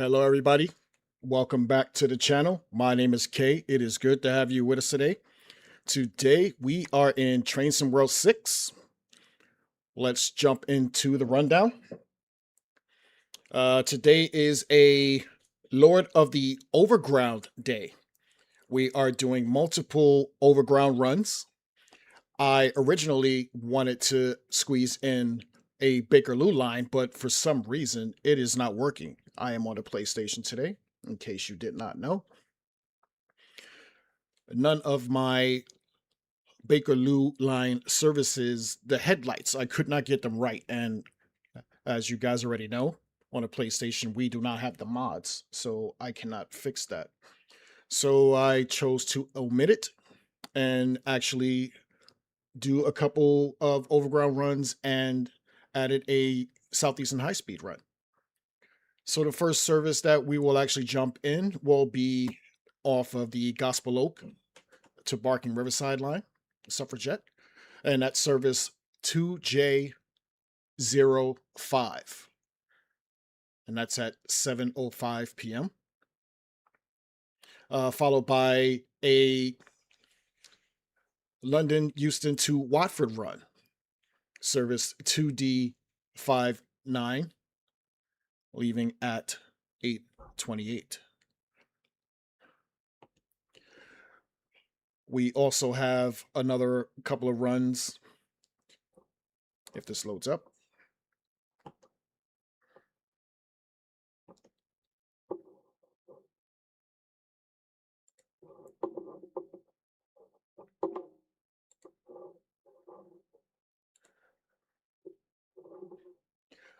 Hello, everybody. Welcome back to the channel. My name is Kay. It is good to have you with us today. Today, we are in Train Sim World 6. Let's jump into the rundown. Today is a Lord of the Overground day. We are doing multiple Overground runs. I originally wanted to squeeze in a Bakerloo line, but for some reason, it is not working. I am on the PlayStation today, in case you did not know. None of my Bakerloo line services, the headlights, I could not get them right. And as you guys already know, on a PlayStation, we do not have the mods, so I cannot fix that. So I chose to omit it and actually do a couple of Overground runs and added a Southeastern high-speed run. So the first service that we will actually jump in will be off of the Gospel Oak to Barking Riverside line, Suffragette, and that's service 2J05. And that's at 7:05 p.m. Followed by a London Euston to Watford run, service 2D59, leaving at 8:28. We also have another couple of runs, if this loads up.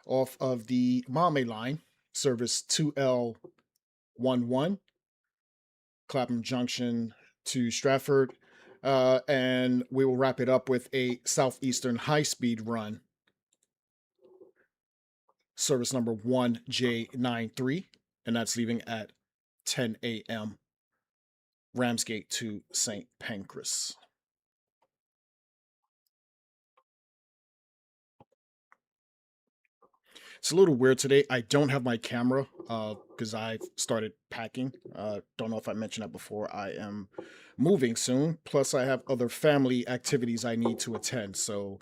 Off of the Mildmay line, service 2L11, Clapham Junction to Stratford, and we will wrap it up with a Southeastern high-speed run, service number 1J93, and that's leaving at 10 a.m. Ramsgate to St Pancras. It's a little weird today. I don't have my camera because I've started packing. Don't know if I mentioned that before. I am moving soon. Plus, I have other family activities I need to attend. So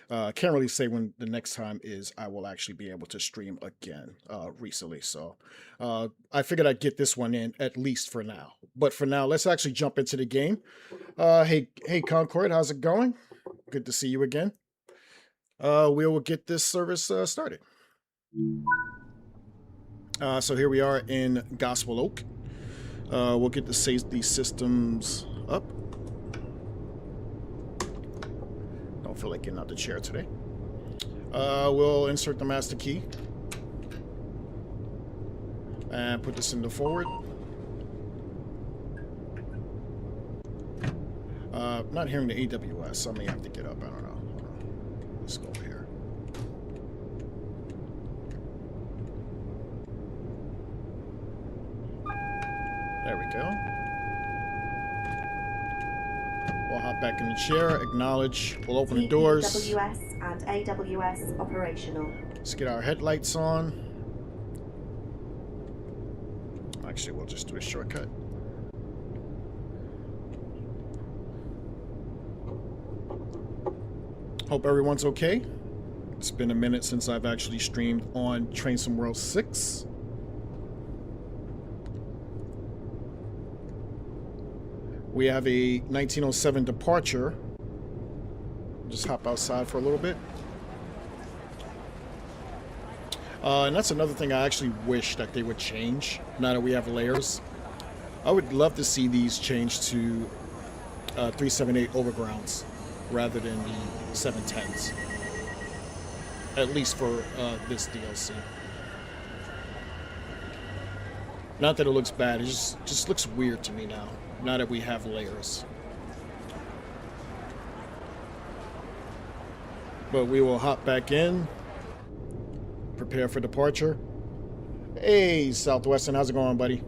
can't really say when the next time is I will actually be able to stream again recently. So I figured I'd get this one in at least for now. But for now, let's actually jump into the game. Hey, Concord, how's it going? Good to see you again. We will get this service started. So here we are in Gospel Oak. We'll get the safety systems up. Don't feel like getting out the chair today. We'll insert the master key and put this into forward. Not hearing the AWS. I may have to get up. I don't know. Let's go over here. There we go. We'll hop back in the chair, acknowledge, we'll open the doors. AWS and AWS operational. Let's get our headlights on. Actually, we'll just do a shortcut. Hope everyone's okay. It's been a minute since I've actually streamed on Train Sim World 6. We have a 1907 departure. Just hop outside for a little bit. And that's another thing I actually wish that they would change now that we have layers. I would love to see these change to 378 Overgrounds rather than the 710s. At least for this DLC. Not that it looks bad, it just looks weird to me now that we have layers. But we will hop back in, prepare for departure. Hey, Southwestern, how's it going, buddy?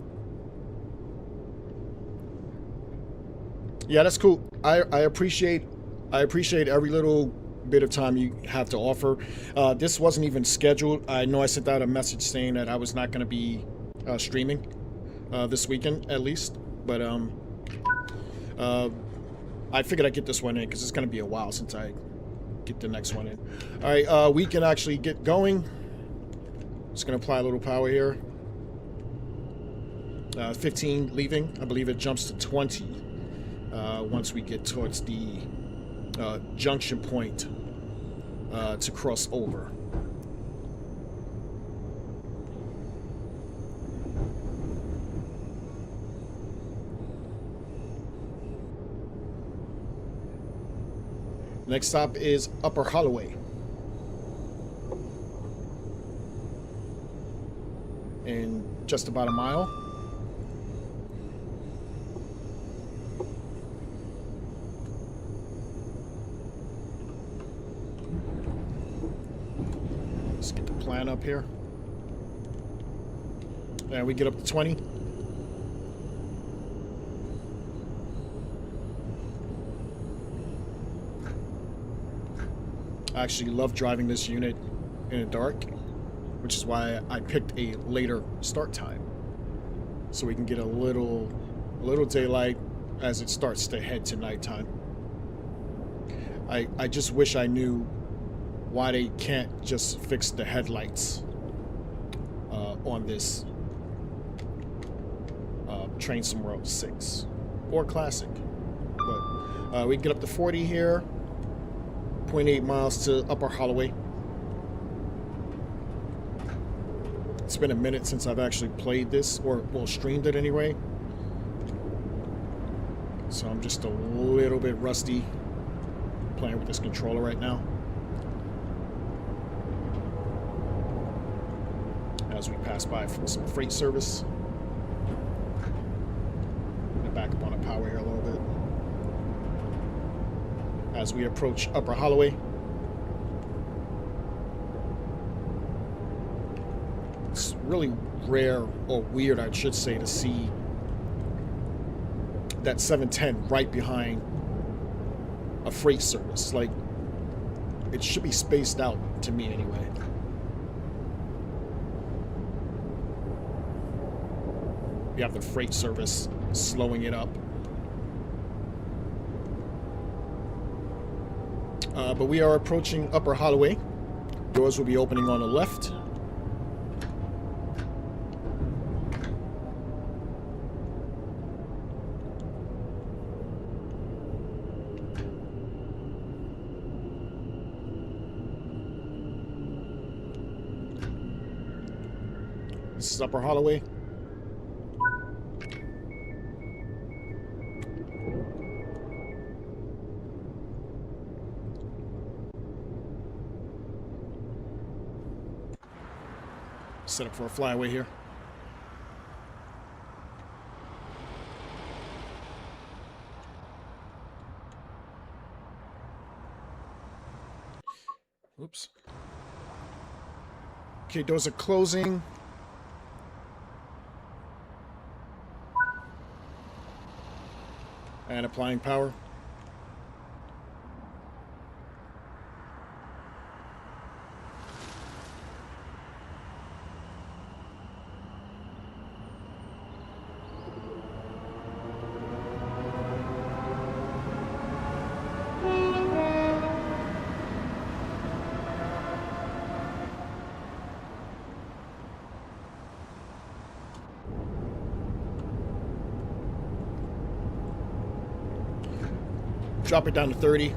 Yeah, that's cool. I appreciate every little bit of time you have to offer. This wasn't even scheduled. I know I sent out a message saying that I was not going to be streaming this weekend at least. But I figured I'd get this one in because it's going to be a while since I get the next one in. All right, we can actually get going. Just going to apply a little power here. 15 leaving. I believe it jumps to 20 once we get towards the junction point to cross over. Next stop is Upper Holloway. In just about a mile. Let's get the plan up here. And we get up to 20. I actually love driving this unit in the dark, which is why I picked a later start time, so we can get a little daylight as it starts to head to nighttime. I just wish I knew why they can't just fix the headlights on this Train Somewhere Else 6 or Classic. But we can get up to 40 here. 0.8 miles to Upper Holloway. It's been a minute since I've actually played this, or well, streamed it anyway. So I'm just a little bit rusty playing with this controller right now. As we pass by from some freight service. I'm gonna back up on a power here a little bit. As we approach Upper Holloway. It's really rare, or weird I should say, to see that 710 right behind a freight service. Like, it should be spaced out to me anyway. You have the freight service slowing it up. But we are approaching Upper Holloway. Doors will be opening on the left. This is Upper Holloway. Set up for a flyaway here. Oops. Okay, doors are closing. And applying power. Drop it down to 30.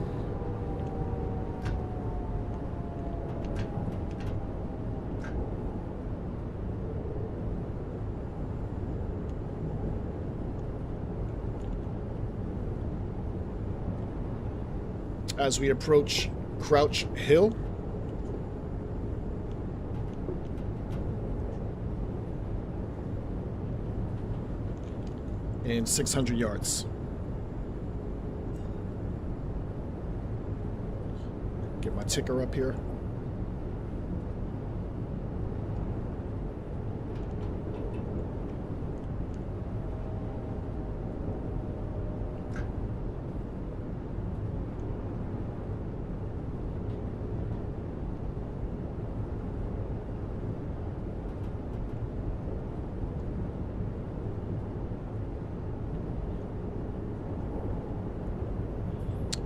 As we approach Crouch Hill. In 600 yards. Get my ticker up here.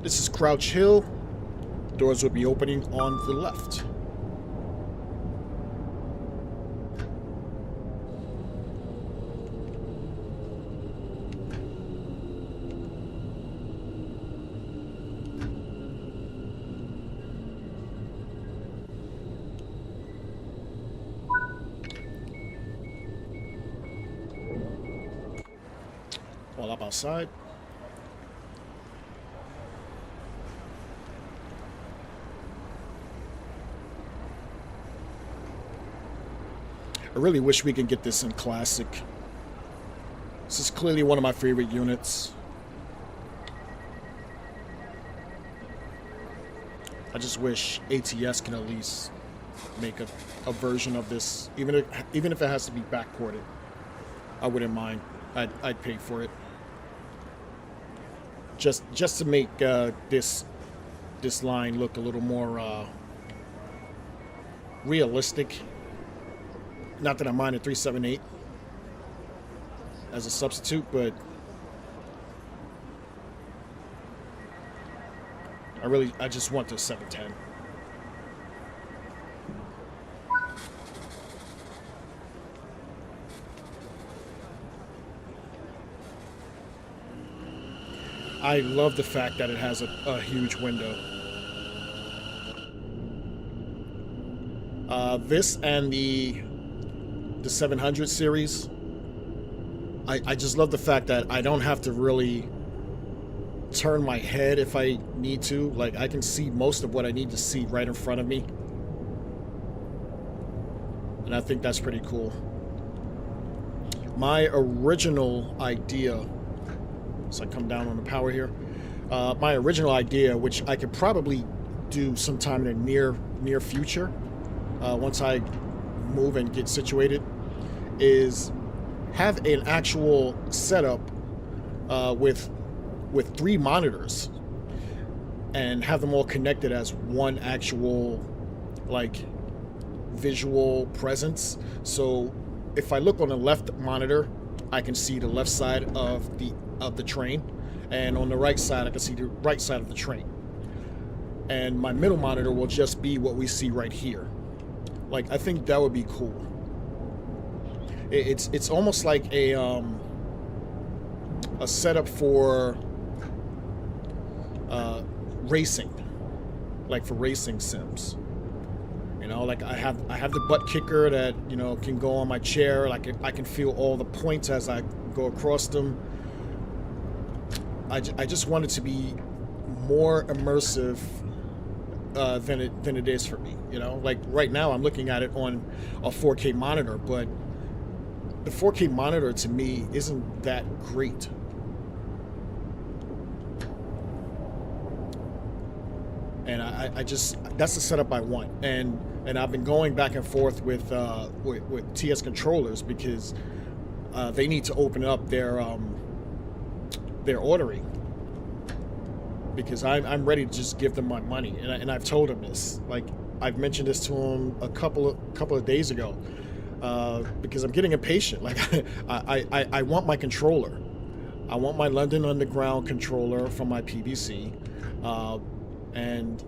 This is Crouch Hill. Doors will be opening on the left. All up outside. I really wish we could get this in Classic. This is clearly one of my favorite units. I just wish ATS can at least make a version of this, even if it has to be backported. I wouldn't mind. I'd pay for it. Just to make this line look a little more realistic. Not that I mind a 378 as a substitute, but I just want the 710. I love the fact that it has a huge window. This and the 700 series, I just love the fact that I don't have to really turn my head if I need to. Like, I can see most of what I need to see right in front of me. And I think that's pretty cool. My original idea, so I come down on the power here. My original idea, which I could probably do sometime in the near future, once I move and get situated, is have an actual setup with 3 monitors and have them all connected as one actual like visual presence. So if I look on the left monitor, I can see the left side of the train, and on the right side I can see the right side of the train, and my middle monitor will just be what we see right here. Like, I think that would be cool. It's almost like a setup for racing, like for racing sims. You know, like I have the butt kicker that, you know, can go on my chair. Like, I can feel all the points as I go across them. I just want it to be more immersive than it is for me. You know, like right now I'm looking at it on a 4K monitor, but the 4K monitor to me isn't that great. And I just, that's the setup I want. And I've been going back and forth with TS controllers because they need to open up their ordering, because I'm ready to just give them my money. And I've told them this. Like, I've mentioned this to them a couple of days ago, because I'm getting impatient. Like, I want my controller. I want my London Underground controller from my PVC, and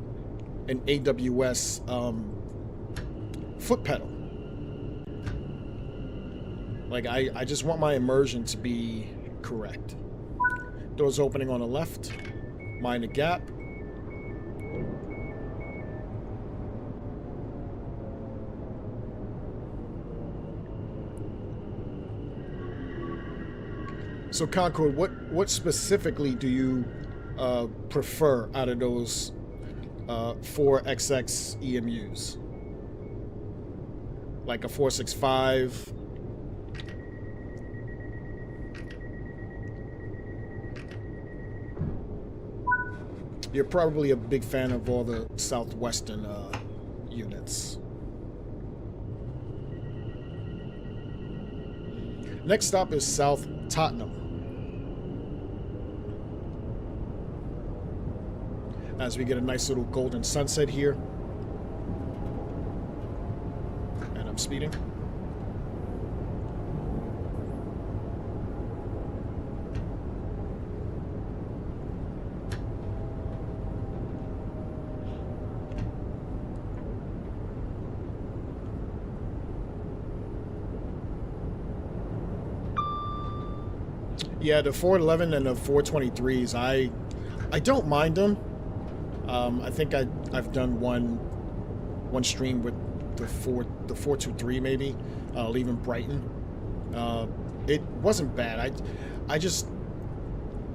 an AWS foot pedal. Like, I just want my immersion to be correct. Doors opening on the left. Mind the gap. So Concord, what specifically do you prefer out of those 4XX EMUs? Like a 465? You're probably a big fan of all the Southwestern units. Next stop is South Tottenham. As we get a nice little golden sunset here. And I'm speeding. Yeah, the 411 and the 423s, I don't mind them. I think I've done one stream with the 423 maybe, leaving Brighton. It wasn't bad. I just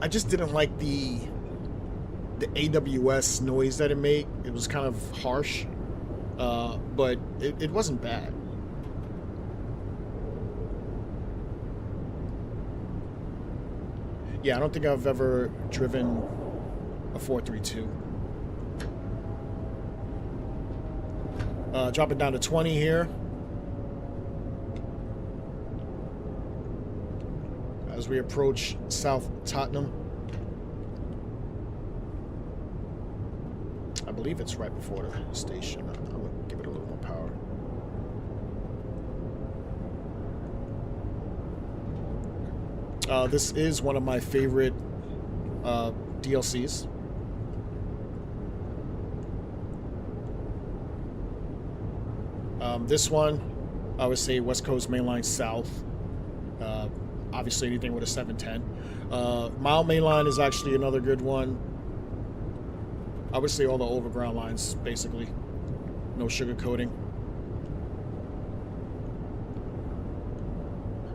didn't like the AWS noise that it made. It was kind of harsh, but it wasn't bad. Yeah, I don't think I've ever driven a 432. Drop it down to 20 here. As we approach South Tottenham. I believe it's right before the station. I'm going to give it a little more power. This is one of my favorite DLCs. This one, I would say West Coast Mainline South. Obviously, anything with a 710. Mildmay Line is actually another good one. I would say all the Overground lines, basically. No sugarcoating.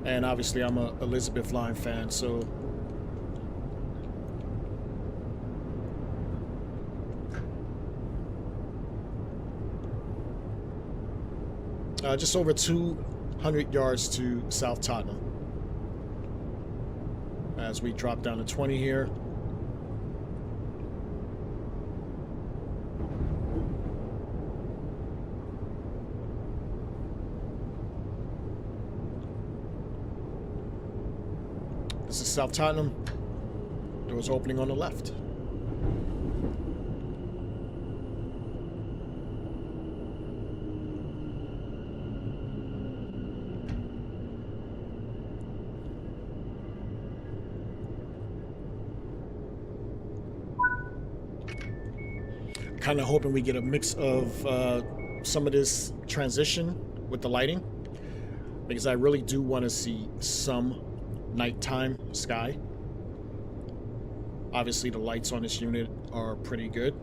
And obviously, I'm a Elizabeth Line fan, so... just over 200 yards to South Tottenham. As we drop down to 20 here. This is South Tottenham. Doors opening on the left. Kind of hoping we get a mix of some of this transition with the lighting, because I really do want to see some nighttime sky. Obviously the lights on this unit are pretty good.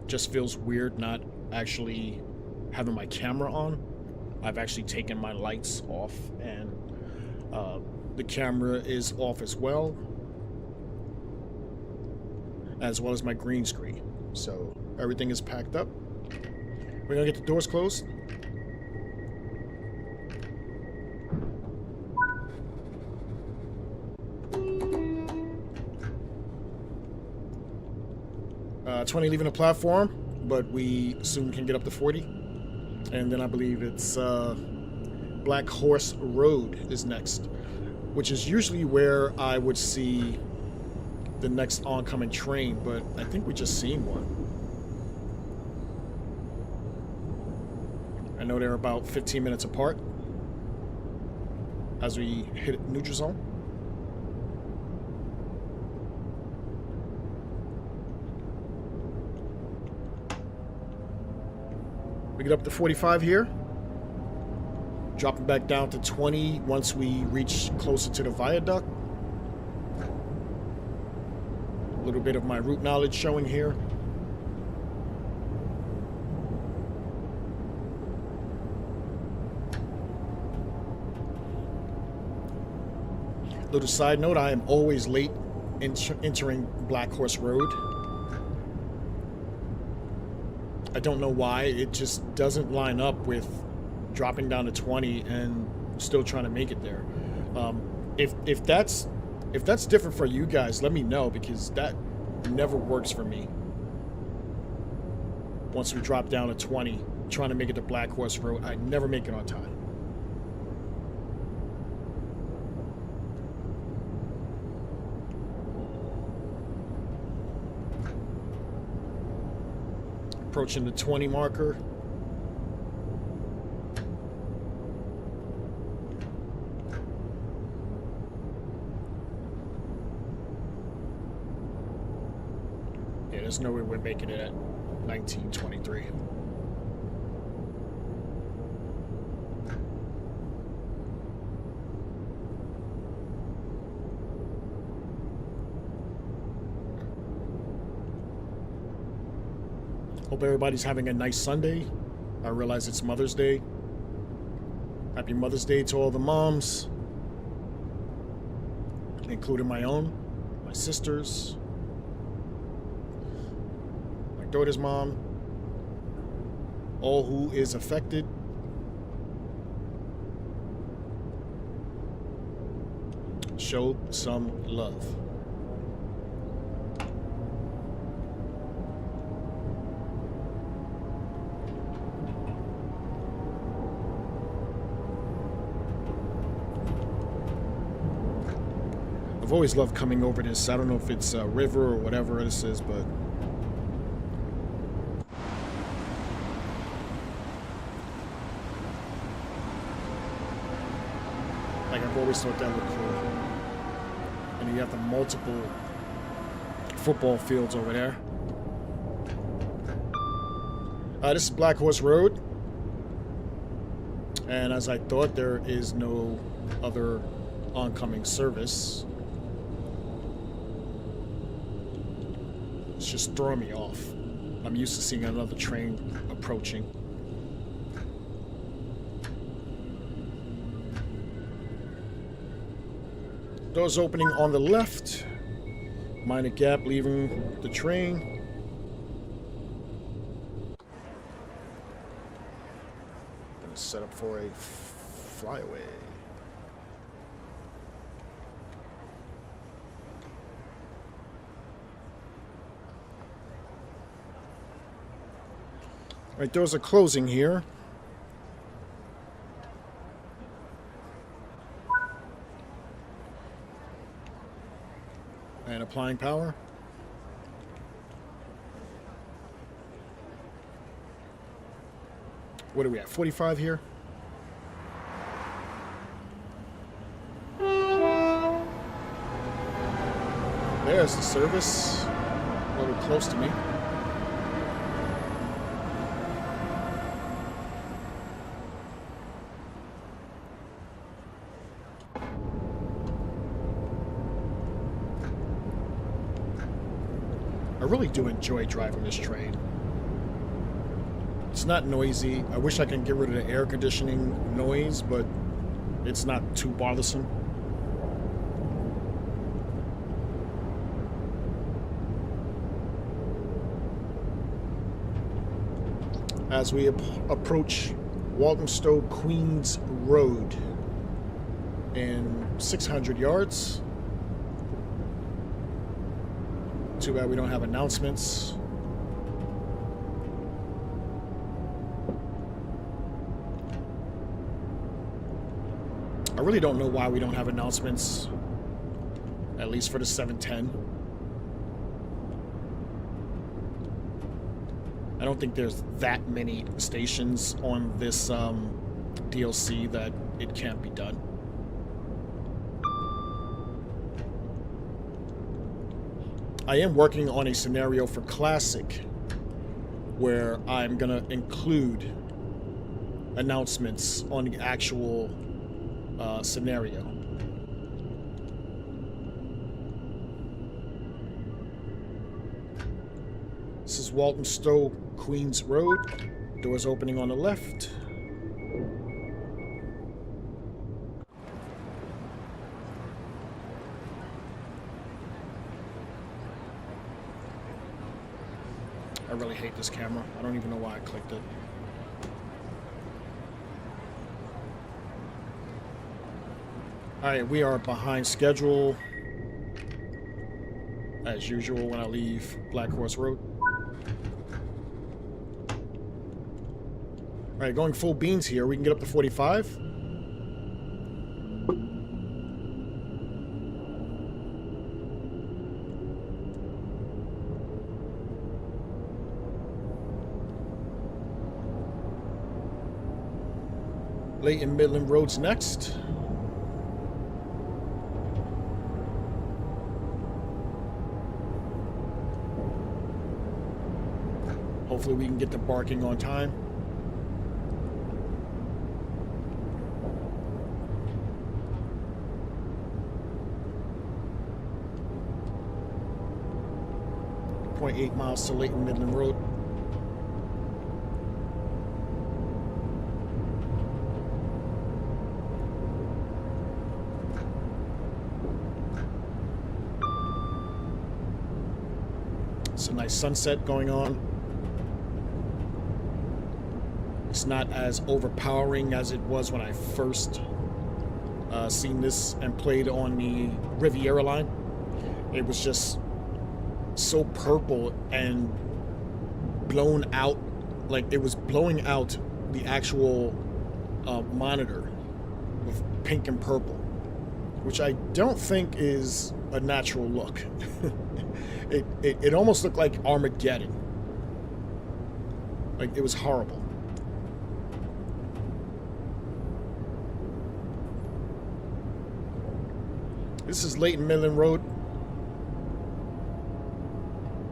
Just feels weird not actually having my camera on. I've actually taken my lights off, and the camera is off as well as my green screen. So everything is packed up. We're gonna get the doors closed. Uh, 20 leaving the platform, but we soon can get up to 40. And then I believe it's Black Horse Road is next, which is usually where I would see the next oncoming train, but I think we just seen one. I know they're about 15 minutes apart as we hit neutral zone. We get up to 45 here. Dropping back down to 20 once we reach closer to the viaduct. A little bit of my route knowledge showing here. Little side note, I am always late entering Black Horse Road. I don't know why, it just doesn't line up with dropping down to 20 and still trying to make it there. If that's different for you guys, let me know, because that never works for me. Once we drop down to 20, trying to make it to Black Horse Road, I never make it on time. Approaching the 20 marker. Yeah, there's no way we're making it at 1923. Hope everybody's having a nice Sunday. I realize it's Mother's Day. Happy Mother's Day to all the moms, including my own, my sisters, my daughter's mom, all who is affected. Show some love. I've always loved coming over this. I don't know if it's a river or whatever this is, but like I've always thought that looked cool. And you have the multiple football fields over there. This is Black Horse Road. And as I thought, there is no other oncoming service. It's just throwing me off. I'm used to seeing another train approaching. Doors opening on the left. Minor gap leaving the train. Gonna set up for a flyaway. Alright, doors are closing here. And applying power. What are we at? 45 here? There's the service. A little close to me. I really do enjoy driving this train. It's not noisy. I wish I could get rid of the air conditioning noise, but it's not too bothersome. As we approach Walthamstow Queens Road in 600 yards. Too bad we don't have announcements. I really don't know why we don't have announcements, at least for the 710. I don't think there's that many stations on this DLC that it can't be done. I am working on a scenario for Classic where I'm gonna include announcements on the actual scenario. This is Walthamstow Queens Road. Doors opening on the left. I really hate this camera. I don't even know why I clicked it. Alright, we are behind schedule. As usual when I leave Black Horse Road. Alright, going full beans here. We can get up to 45. Leighton Midland Road's next. Hopefully we can get to Barking on time. .8 miles to Leighton Midland Road. Nice sunset going on. It's not as overpowering as it was when I first seen this and played on the Riviera line. It was just so purple and blown out, like it was blowing out the actual monitor with pink and purple, which I don't think is a natural look. It almost looked like Armageddon. Like, it was horrible. This is Leighton Midland Road.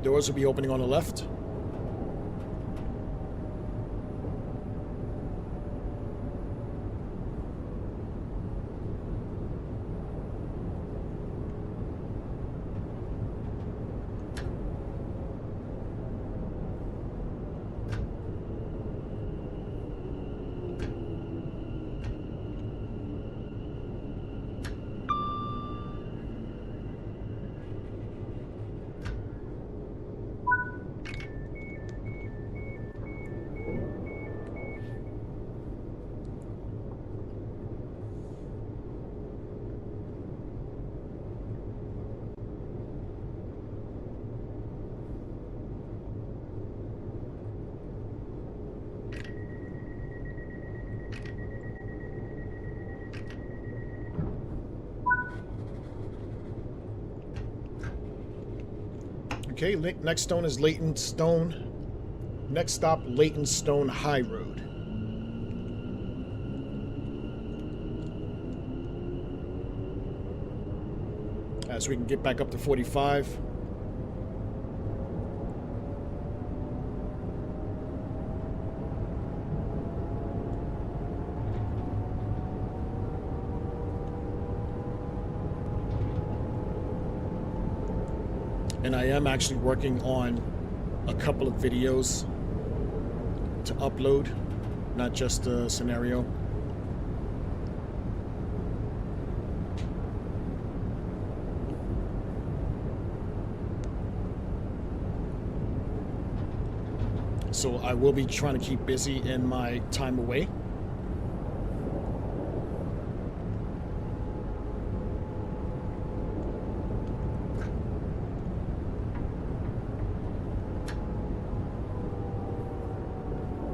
Doors will be opening on the left. Okay, next stone is Leytonstone. Next stop, Leytonstone High Road. As we can get back up to 45. And I am actually working on a couple of videos to upload, not just a scenario. So I will be trying to keep busy in my time away.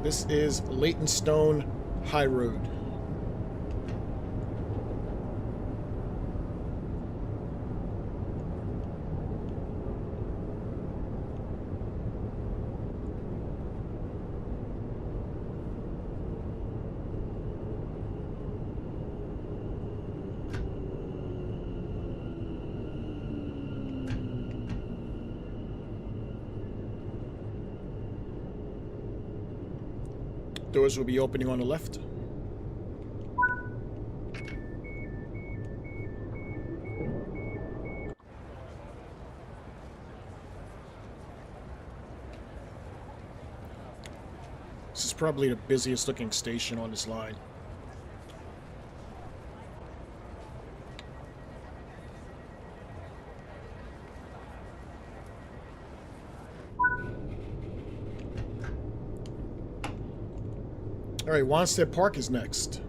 This is Leytonstone High Road. Doors will be opening on the left. This is probably the busiest looking station on this line. All right, Wanstead Park is next.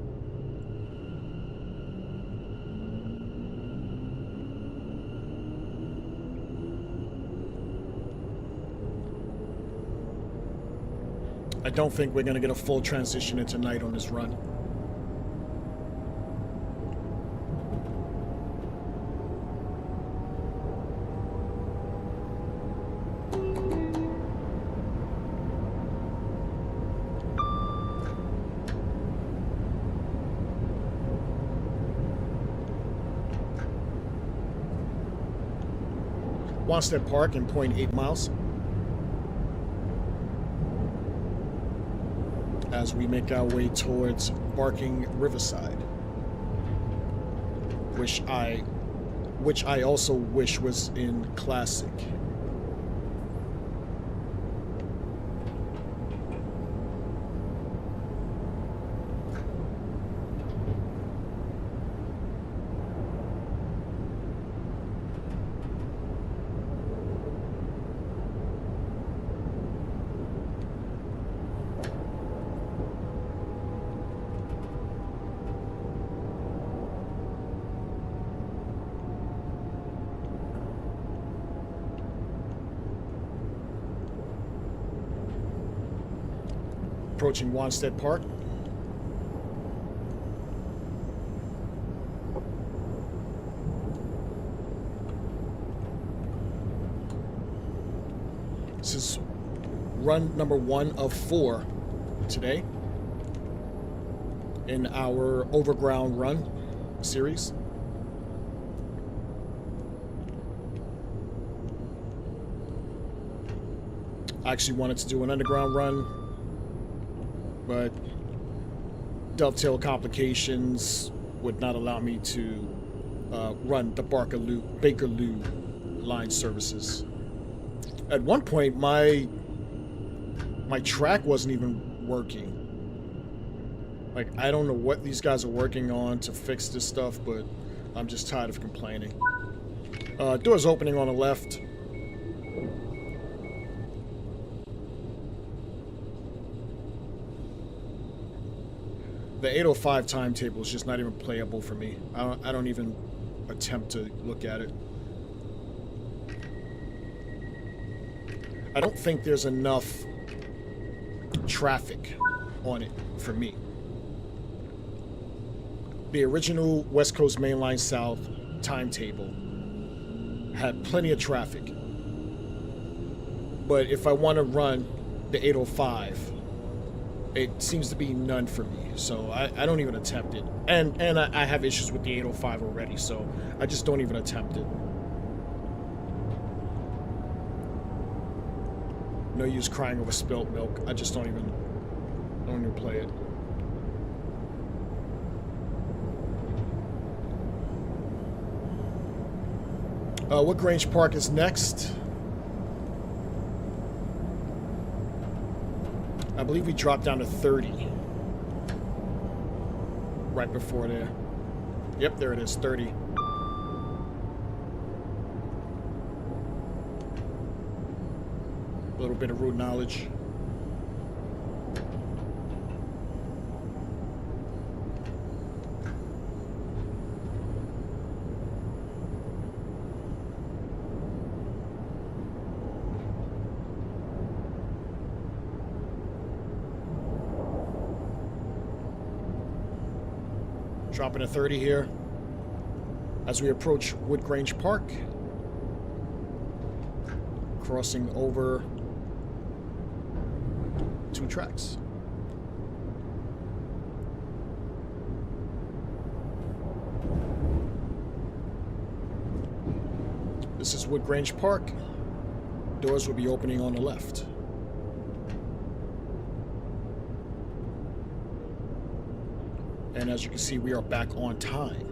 I don't think we're going to get a full transition into night on this run. Wanstead Park in 0.8 miles. As we make our way towards Barking Riverside, which I also wish was in Classic. approaching Wanstead Park. This is run number 1 of 4 today in our Overground run series. I actually wanted to do an underground run, but dovetail complications would not allow me to run the Bakerloo line services. At one point, my track wasn't even working. Like, I don't know what these guys are working on to fix this stuff, but I'm just tired of complaining. Doors opening on the left. The 8:05 timetable is just not even playable for me. I don't even attempt to look at it. I don't think there's enough traffic on it for me. The original West Coast Main Line South timetable had plenty of traffic. But if I want to run the 8:05, it seems to be none for me. So I don't even attempt it. And I have issues with the 8:05 already, so I just don't even attempt it. No use crying over spilt milk. I just don't even play it. Woodgrange Park is next. I believe we dropped down to 30 right before there. Yep, there it is, 30. A little bit of route knowledge. Dropping a 30 here as we approach Woodgrange Park, crossing over 2 tracks. This is Woodgrange Park. Doors will be opening on the left. And as you can see, we are back on time.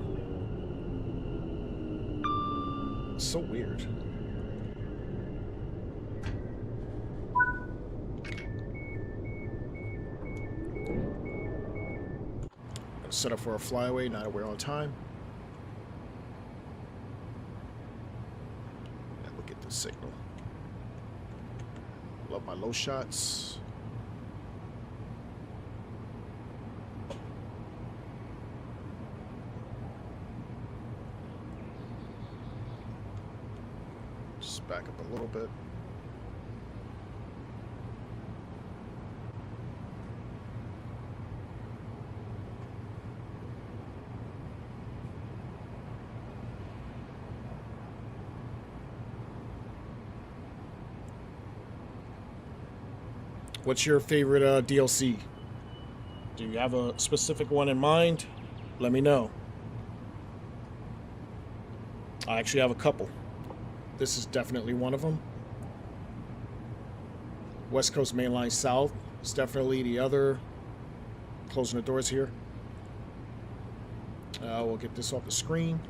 It's so weird. Set up for a flyaway, now that we're on time. Yeah, look at the signal. Love my low shots. Just back up a little bit. What's your favorite DLC? Do you have a specific one in mind? Let me know. I actually have a couple. This is definitely one of them. West Coast Main Line South is definitely the other. Closing the doors here. We'll get this off the screen.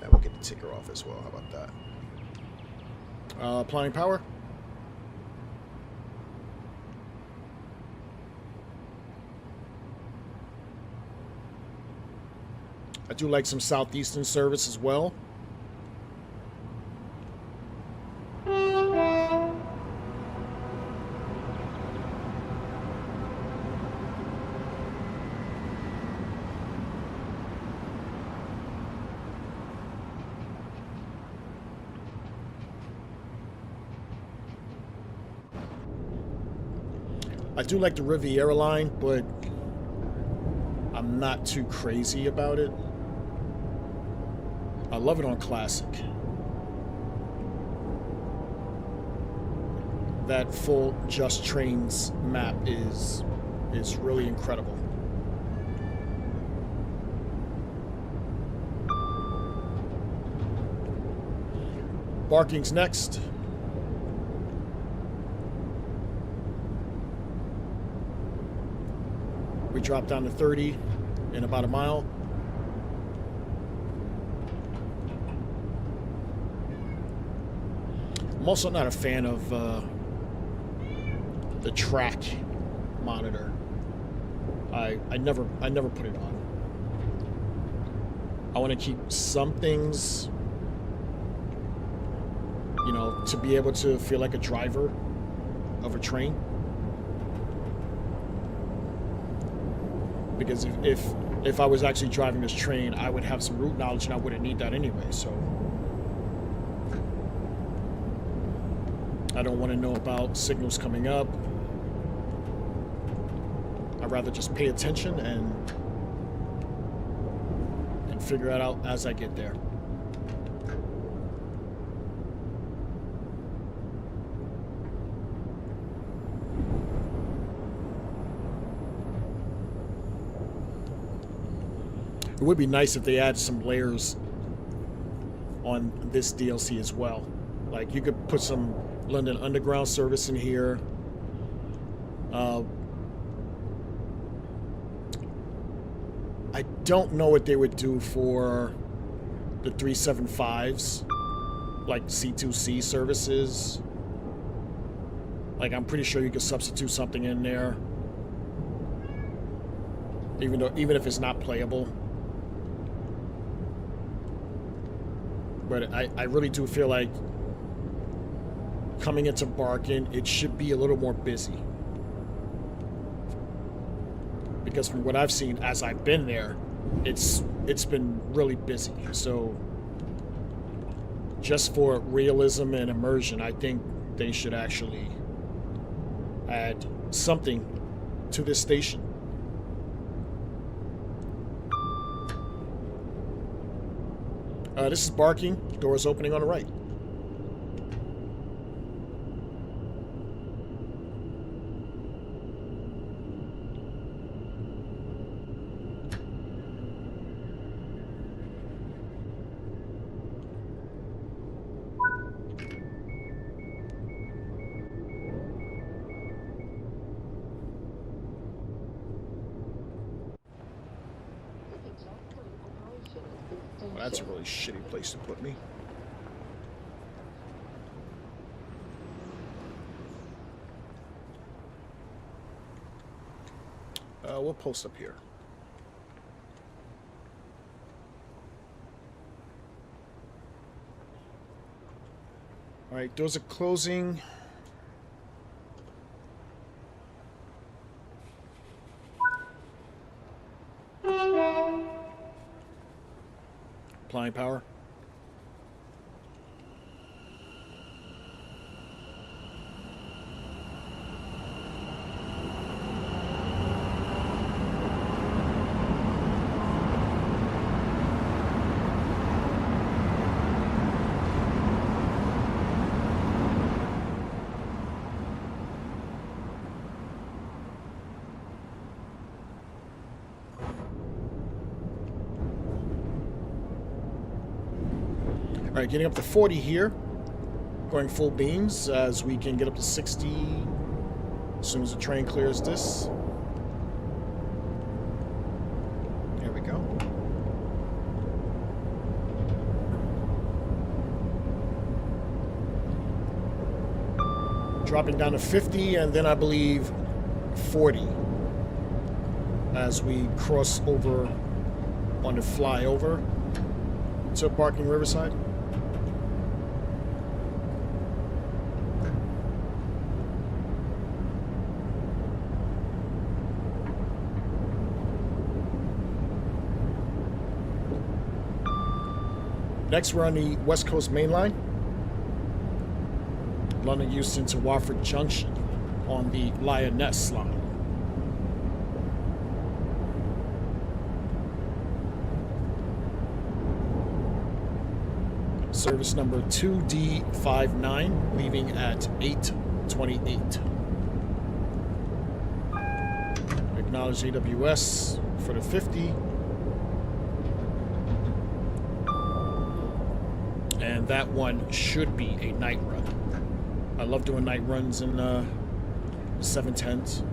And we'll get the ticker off as well. How about that? Applying power. I do like some Southeastern service as well. I do like the Riviera line, but I'm not too crazy about it. I love it on Classic. That full Just Trains map is really incredible. Barking's next. We drop down to 30 in about a mile. I'm also not a fan of the track monitor. I never put it on. I want to keep some things, you know, to be able to feel like a driver of a train. Because if I was actually driving this train, I would have some route knowledge and I wouldn't need that anyway, so I don't want to know about signals coming up. I'd rather just pay attention and figure it out as I get there. It would be nice if they add some layers on this DLC as well. Like, you could put some London Underground service in here. I don't know what they would do for the 375s, like C2C services. Like, I'm pretty sure you could substitute something in there, even if it's not playable. But I really do feel like coming into Barking, it should be a little more busy. Because from what I've seen as I've been there, it's been really busy. So just for realism and immersion, I think they should actually add something to this station. This is Barking. Doors opening on the right. Well, that's a really shitty place to put me. We'll post up here. All right, doors are closing. Applying power. All right, getting up to 40 here. Going full beams as we can get up to 60 as soon as the train clears this. There we go. Dropping down to 50 and then I believe 40 as we cross over on the flyover to Barking Riverside. Next, we're on the West Coast Main Line. London Euston to Watford Junction. on the Lioness line. Service number 2D59, leaving at 8:28. Acknowledge AWS for the 50. And that one should be a night run. I love doing night runs in 710s.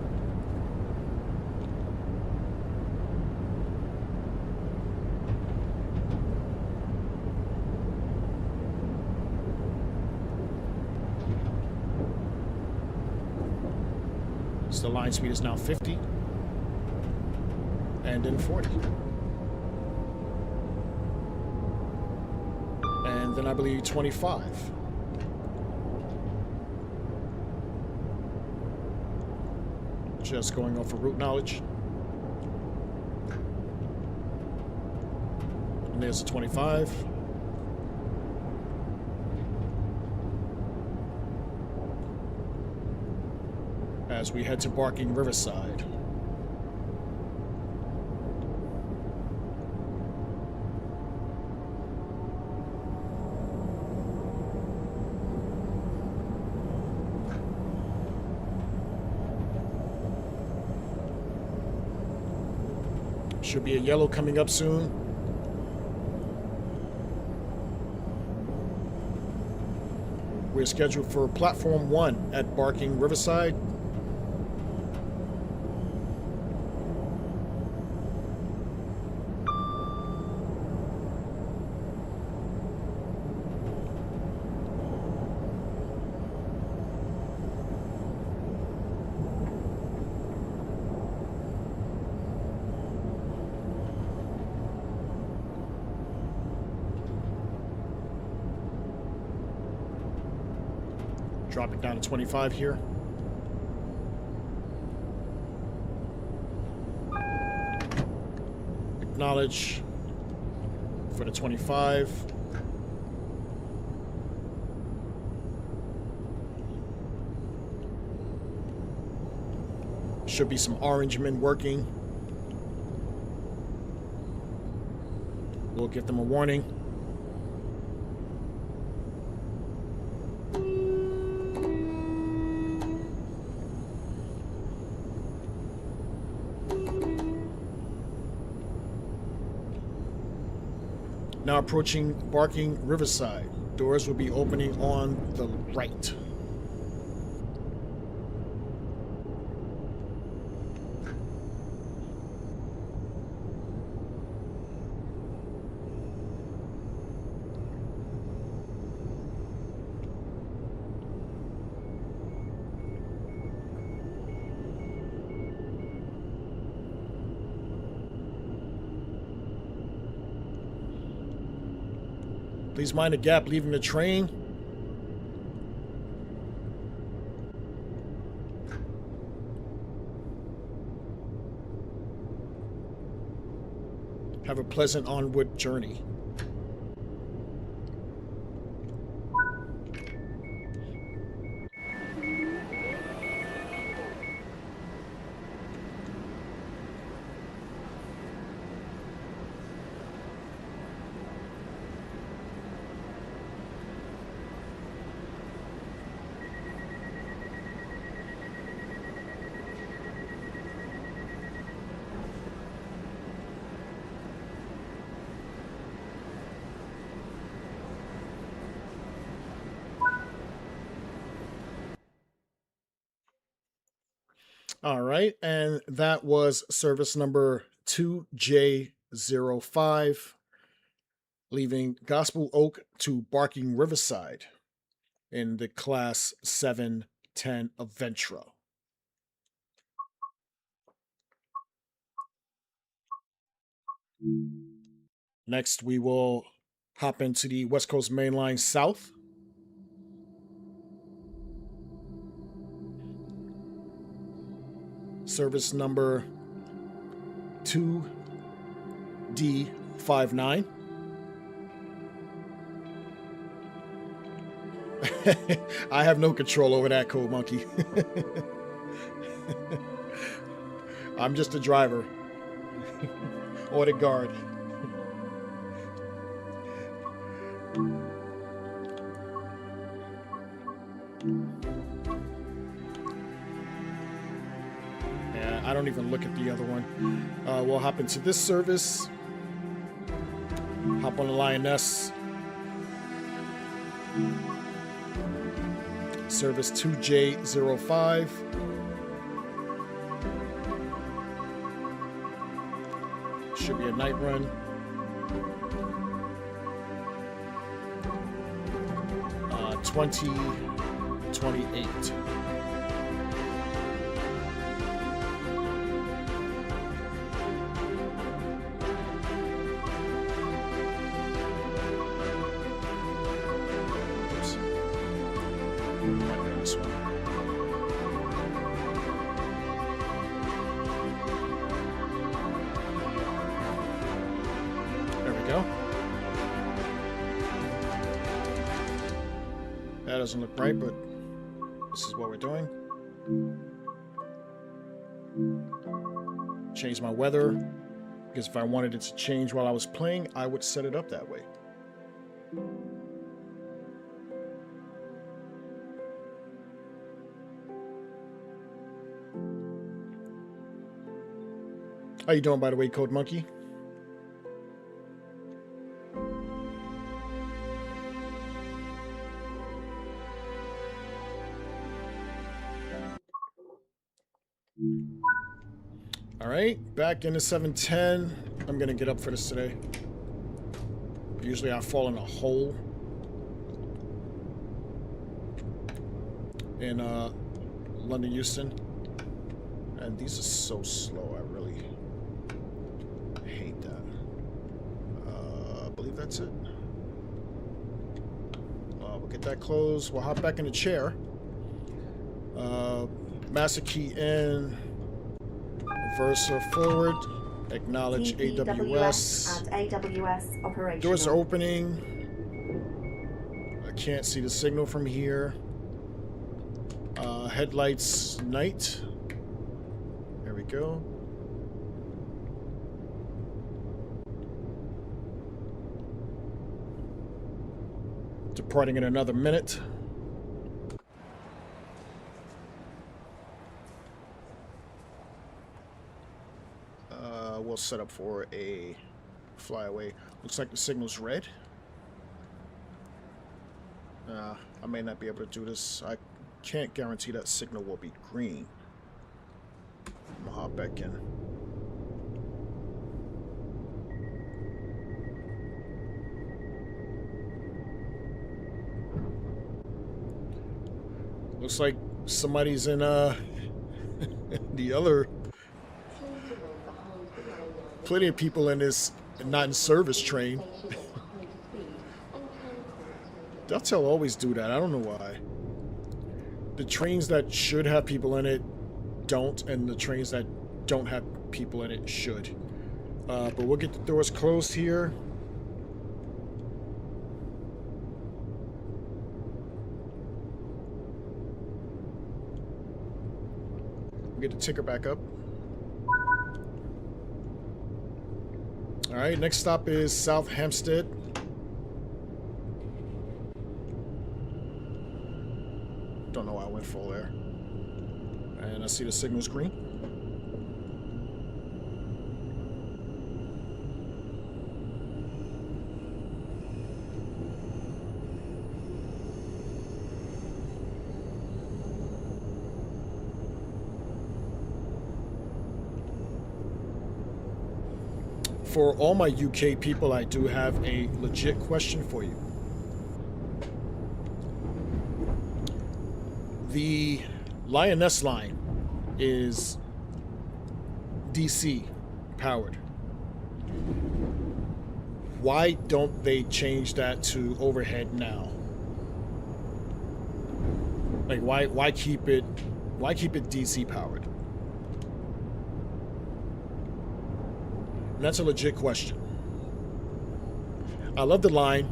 So the line speed is now 50 and then 40. And then I believe 25. Just going off of route knowledge. And there's a 25. As we head to Barking Riverside. Should be a yellow coming up soon. We're scheduled for platform 1 at Barking Riverside. Dropping down to 25 here. Acknowledge for the 25. Should be some orange men working. We'll give them a warning. Now approaching Barking Riverside. Doors will be opening on the right. Please mind the gap leaving the train. Have a pleasant onward journey. All right, and that was service number 2J05, leaving Gospel Oak to Barking Riverside in the Class 710 Aventra. Next, we will hop into the West Coast Main Line South. Service number 2D59. I have no control over that, Code Monkey. I'm just a driver. Or the guard. Yeah, I don't even look at the other one. We'll hop into this service. Hop on the Lioness. Service 2J05. Should be a night run. Uh, 2028. That doesn't look right, but this is what we're doing. Change my weather, because if I wanted it to change while I was playing, I would set it up that way. How you doing, by the way, Code Monkey? All right, back into 710. I'm gonna get up for this today. Usually I fall in a hole in London Euston, and these are so slow. I really hate that. I believe that's it. We'll get that closed. We'll hop back in the chair. Master key in. Reverser forward. Acknowledge AWS. And AWS operational. Doors are opening. I can't see the signal from here. Headlights night. There we go. Departing in another minute. We'll set up for a flyaway. Looks like the signal's red. I may not be able to do this. I can't guarantee that signal will be green. I'm gonna hop back in. Looks like somebody's in the other. Plenty of people in this not in service train. They'll always do that. I don't know why. The trains that should have people in it don't, and the trains that don't have people in it should. But we'll get the doors closed here. We'll get the ticker back up. All right, next stop is South Hampstead. Don't know why I went full there. And I see the signal's green. For all my UK people, I do have a legit question for you. The Lioness line is DC powered. Why don't they change that to overhead now? Like why keep it DC powered? That's a legit question. I love the line.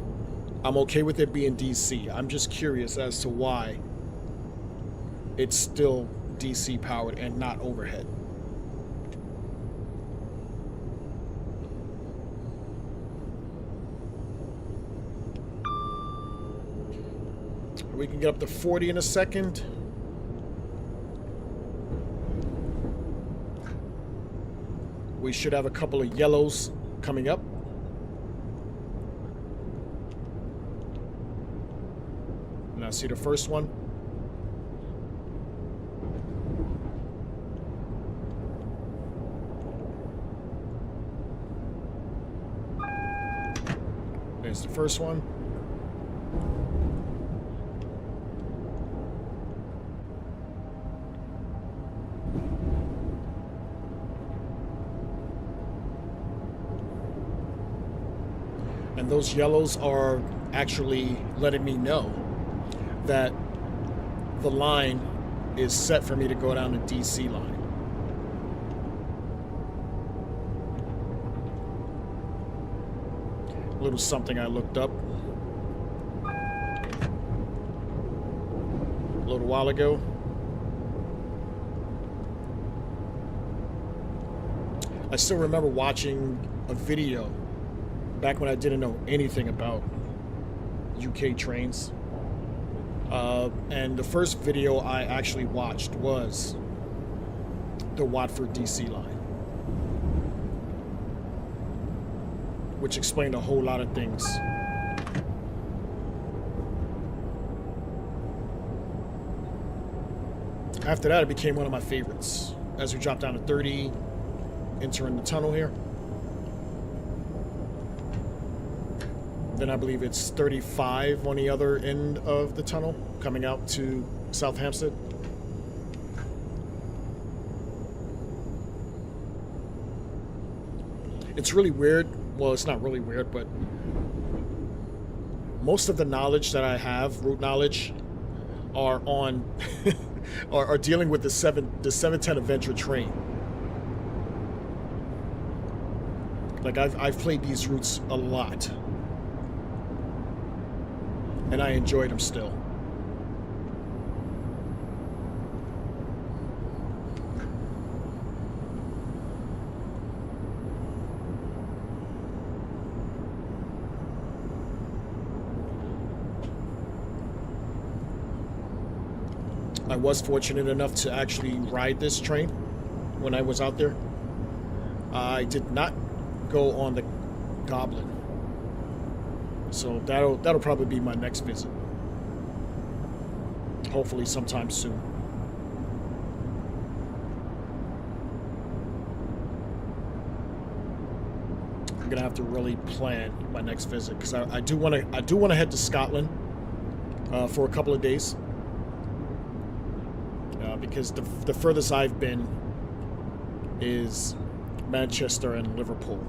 I'm okay with it being DC. I'm just curious as to why it's still DC powered and not overhead. We can get up to 40 in a second. We should have a couple of yellows coming up. And I see the first one. There's the first one. And those yellows are actually letting me know that the line is set for me to go down the DC line. A little something I looked up a little while ago. I still remember watching a video back when I didn't know anything about UK trains. And the first video I actually watched was the Watford DC line, which explained a whole lot of things. After that, it became one of my favorites. As we drop down to 30, entering the tunnel here. Then I believe it's 35 on the other end of the tunnel, coming out to South Hampstead. It's really weird. Well, it's not really weird, but most of the knowledge that I have, route knowledge, are on are dealing with the 710 Adventure train. Like I've played these routes a lot. And I enjoyed them still. I was fortunate enough to actually ride this train when I was out there. I did not go on the Goblin. So that'll probably be my next visit. Hopefully sometime soon. I'm gonna have to really plan my next visit because I do want to head to Scotland for a couple of days. Because the furthest I've been is Manchester and Liverpool,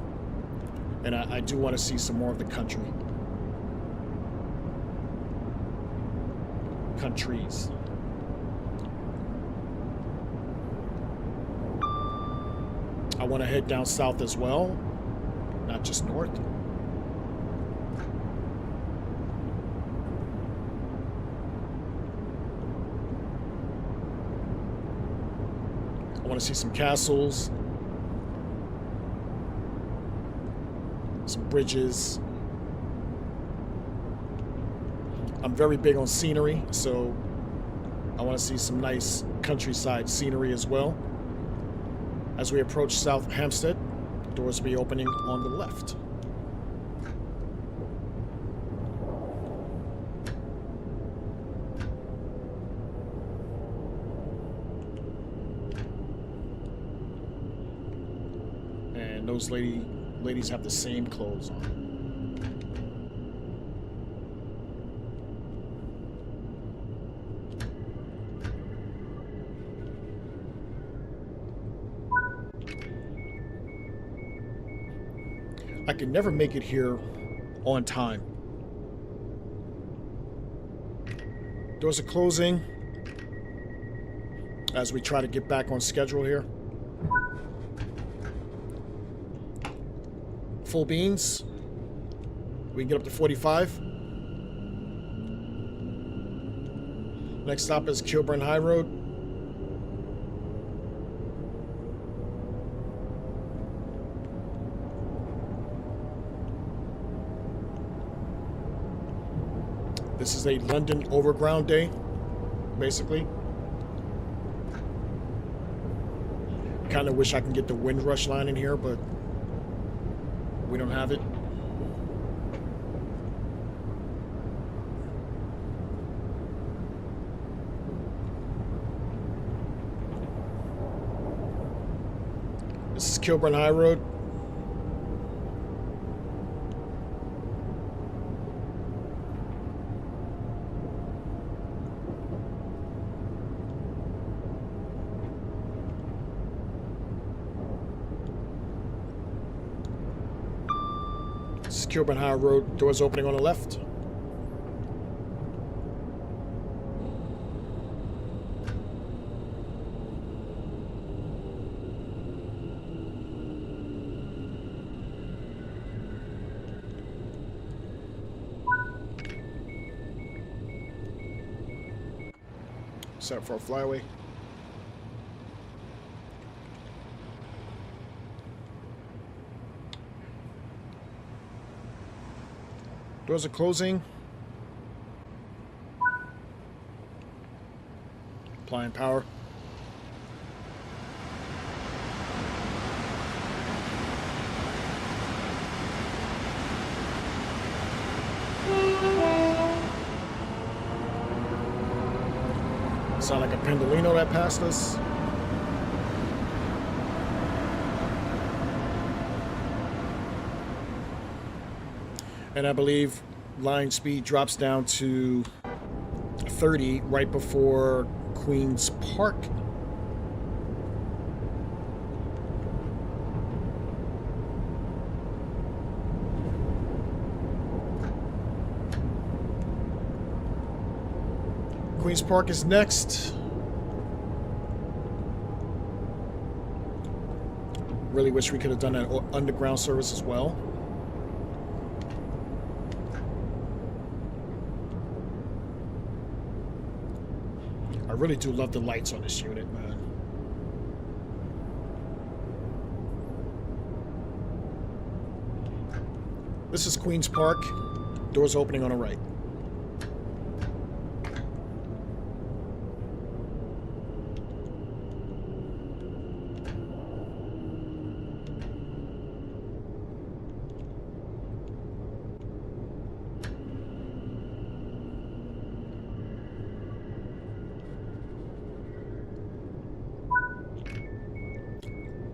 and I do want to see some more of the countries. I want to head down south as well, not just north. I want to see some castles, some bridges. I'm very big on scenery, so I want to see some nice countryside scenery as well. As we approach South Hampstead, doors will be opening on the left. And those ladies have the same clothes on. I can never make it here on time. Doors are closing as we try to get back on schedule here. Full beans. We can get up to 45. Next stop is Kilburn High Road. This is a London Overground day, basically. Kind of wish I can get the Windrush line in here, but we don't have it. This is Kilburn High Road. This is Kilburn High Road. Doors opening on the left. Set up for a flyaway. Doors are closing. Applying power. Sound like a Pendolino that passed us. And I believe line speed drops down to 30 right before Queen's Park. Queen's Park is next. Really wish we could have done that underground service as well. I really do love the lights on this unit, man. This is Queen's Park. Doors opening on the right.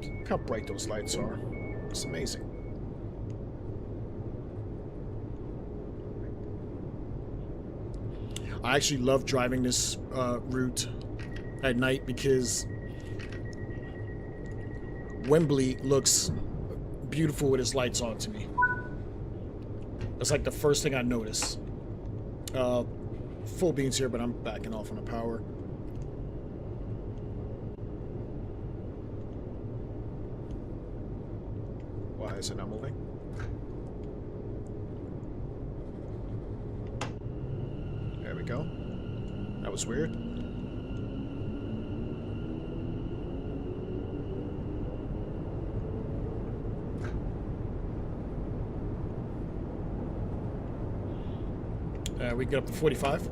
Look how bright those lights are. It's amazing. I actually love driving this route at night because Wembley looks beautiful with its lights on to me. That's like the first thing I notice. Full beans here, but I'm backing off on the power. Why is it not moving? There we go. That was weird. We can get up to 45.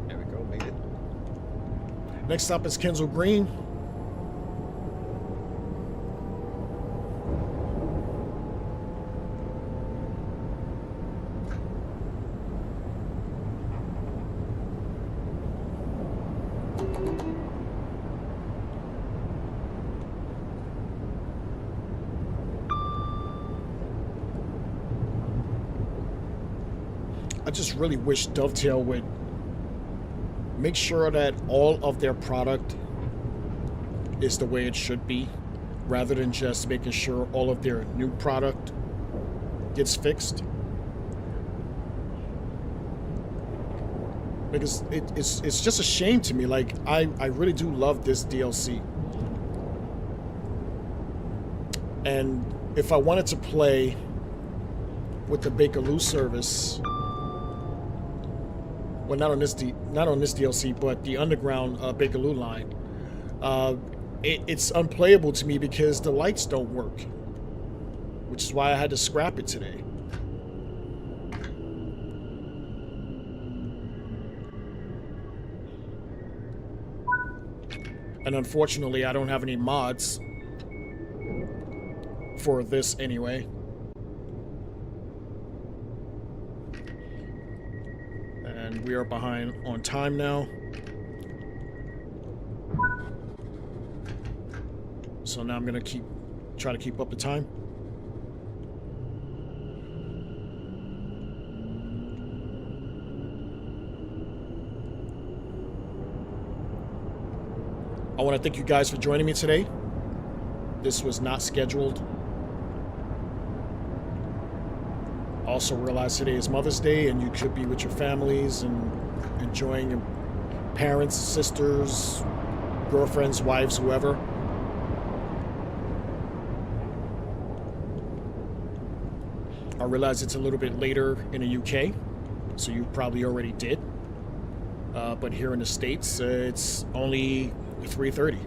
There we go, made it. Next stop is Kensal Green. I just really wish Dovetail would make sure that all of their product is the way it should be, rather than just making sure all of their new product gets fixed. Because it's just a shame to me. Like, I really do love this DLC. And if I wanted to play with the Bakerloo service, well, not on this DLC, but the underground Bakerloo line, it's unplayable to me because the lights don't work, which is why I had to scrap it today. And unfortunately, I don't have any mods for this anyway. And we are behind on time now. So now I'm gonna try to keep up the time. I want to thank you guys for joining me today. This was not scheduled. Also realize today is Mother's Day and you could be with your families and enjoying your parents, sisters, girlfriends, wives, whoever. I realize it's a little bit later in the UK, so you probably already did. But here in the States, it's only 3:30.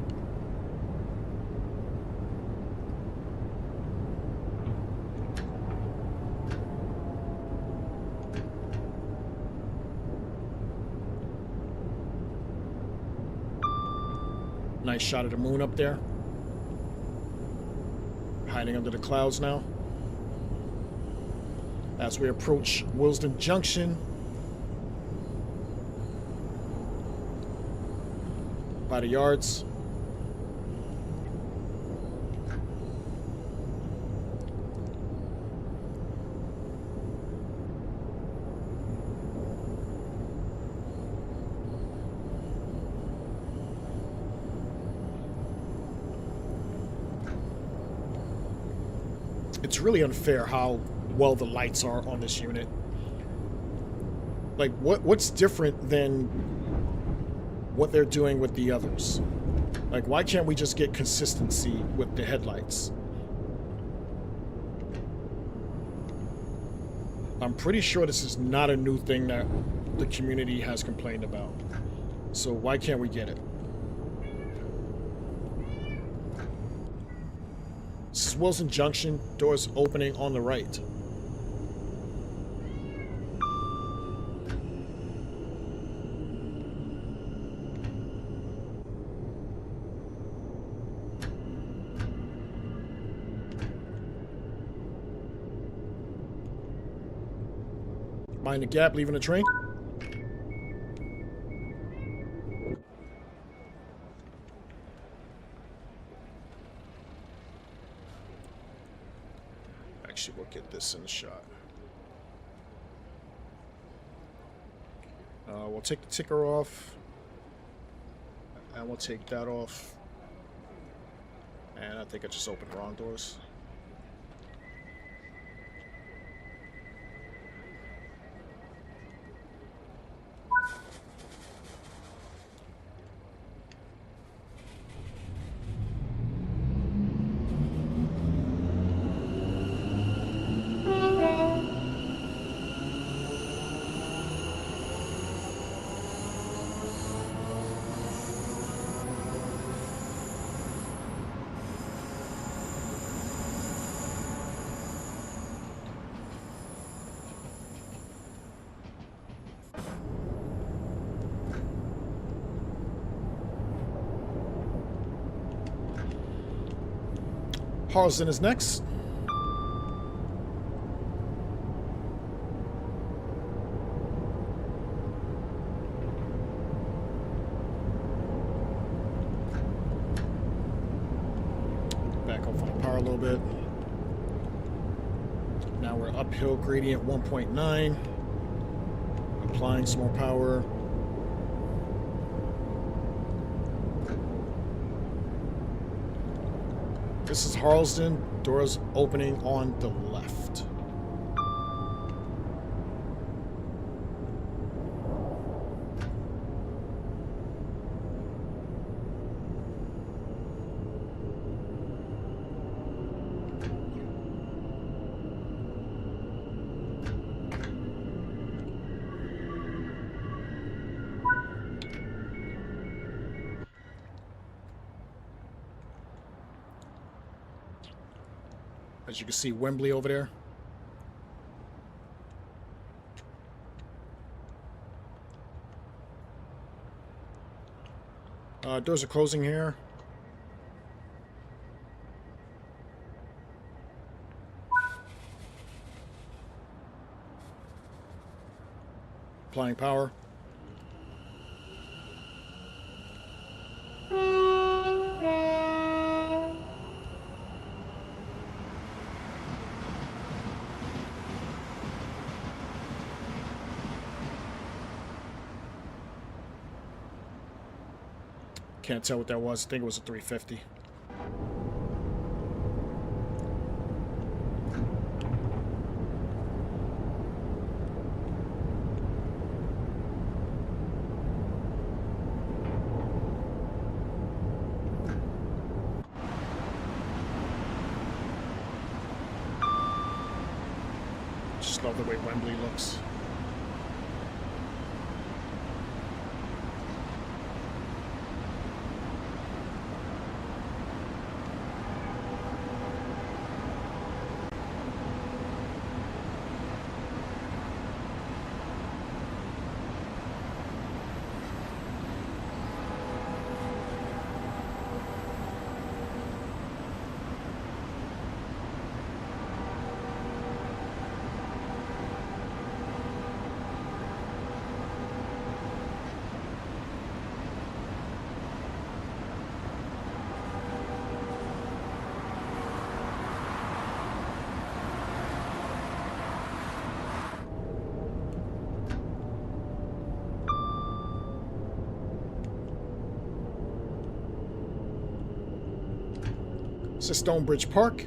Nice shot of the moon up there. Hiding under the clouds now. As we approach Euston Junction. By the yards. It's really unfair how well the lights are on this unit. Like, what's different than what they're doing with the others? Like, why can't we just get consistency with the headlights? I'm pretty sure this is not a new thing that the community has complained about. So why can't we get it? This is Euston Junction, doors opening on the right. Mind the gap, leaving the train. Actually, we'll get this in the shot. We'll take the ticker off. And we'll take that off. And I think I just opened the wrong doors. Harlesden is next. Back off on the power a little bit. Now we're uphill gradient 1.9. Applying some more power. This is Harlesden, doors opening on the left. As you can see, Wembley over there. Doors are closing here. Applying power. Can't tell what that was. I think it was a 350. Just love the way Wembley looks. This is Stonebridge Park.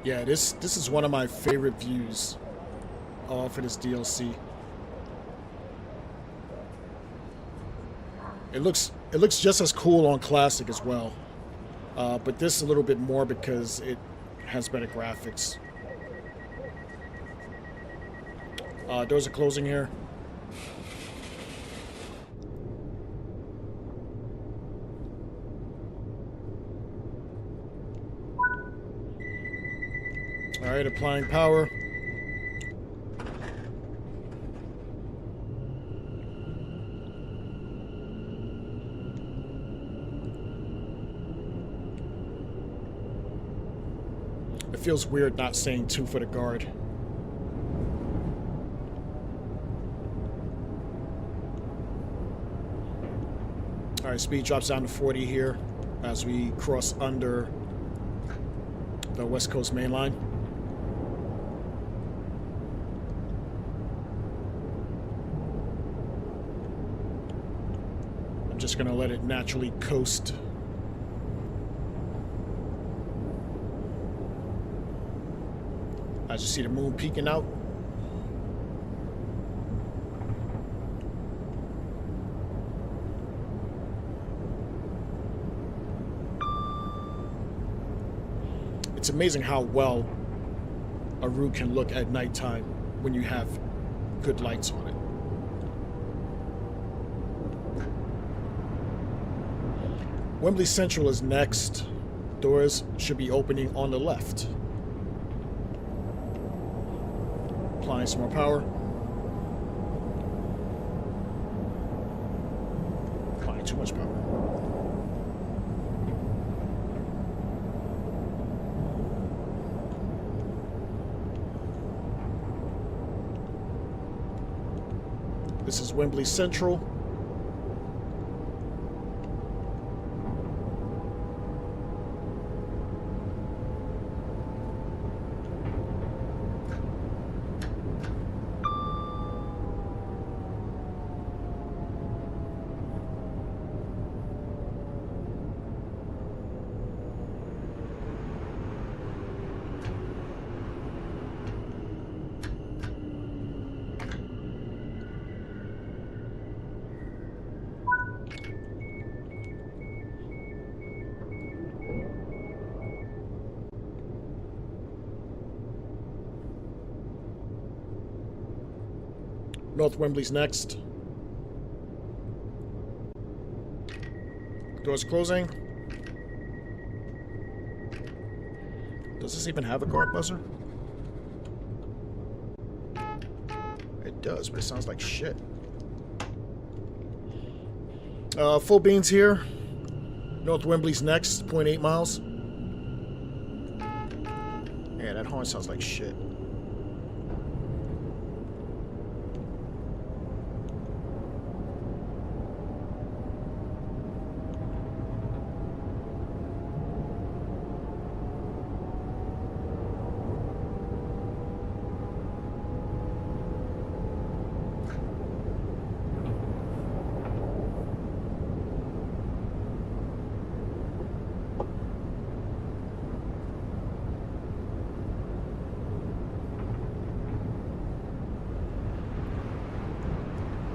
Yeah, this is one of my favorite views for this DLC. It looks just as cool on Classic as well, but this a little bit more because it has better graphics. Doors are closing here. All right, applying power. It feels weird not saying 2 for the guard. All right, speed drops down to 40 here as we cross under the West Coast Main Line. I'm just gonna let it naturally coast. As you see the moon peeking out. It's amazing how well a route can look at nighttime when you have good lights on it. Wembley Central is next. Doors should be opening on the left. Applying some more power. Applying too much power. This is Wembley Central. North Wembley's next. Doors closing. Does this even have a guard buzzer? It does, but it sounds like shit. Full beans here. North Wembley's next, 0.8 miles. Yeah, that horn sounds like shit.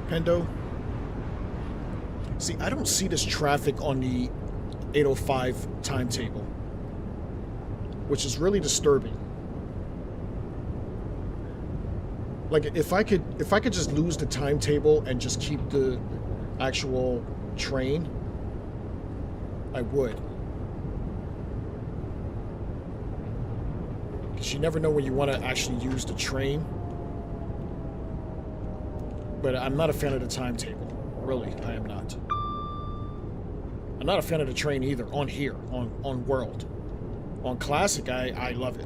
Pendo. See, I don't see this traffic on the 8:05 timetable, which is really disturbing. Like, if I could just lose the timetable and just keep the actual train, I would. Because you never know when you want to actually use the train. But I'm not a fan of the timetable. Really, I am not. I'm not a fan of the train either, on here, on World. On Classic, I love it.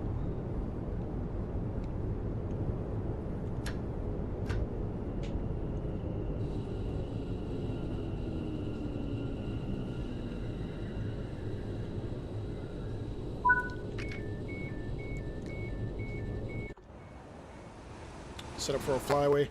Set up for a flyaway.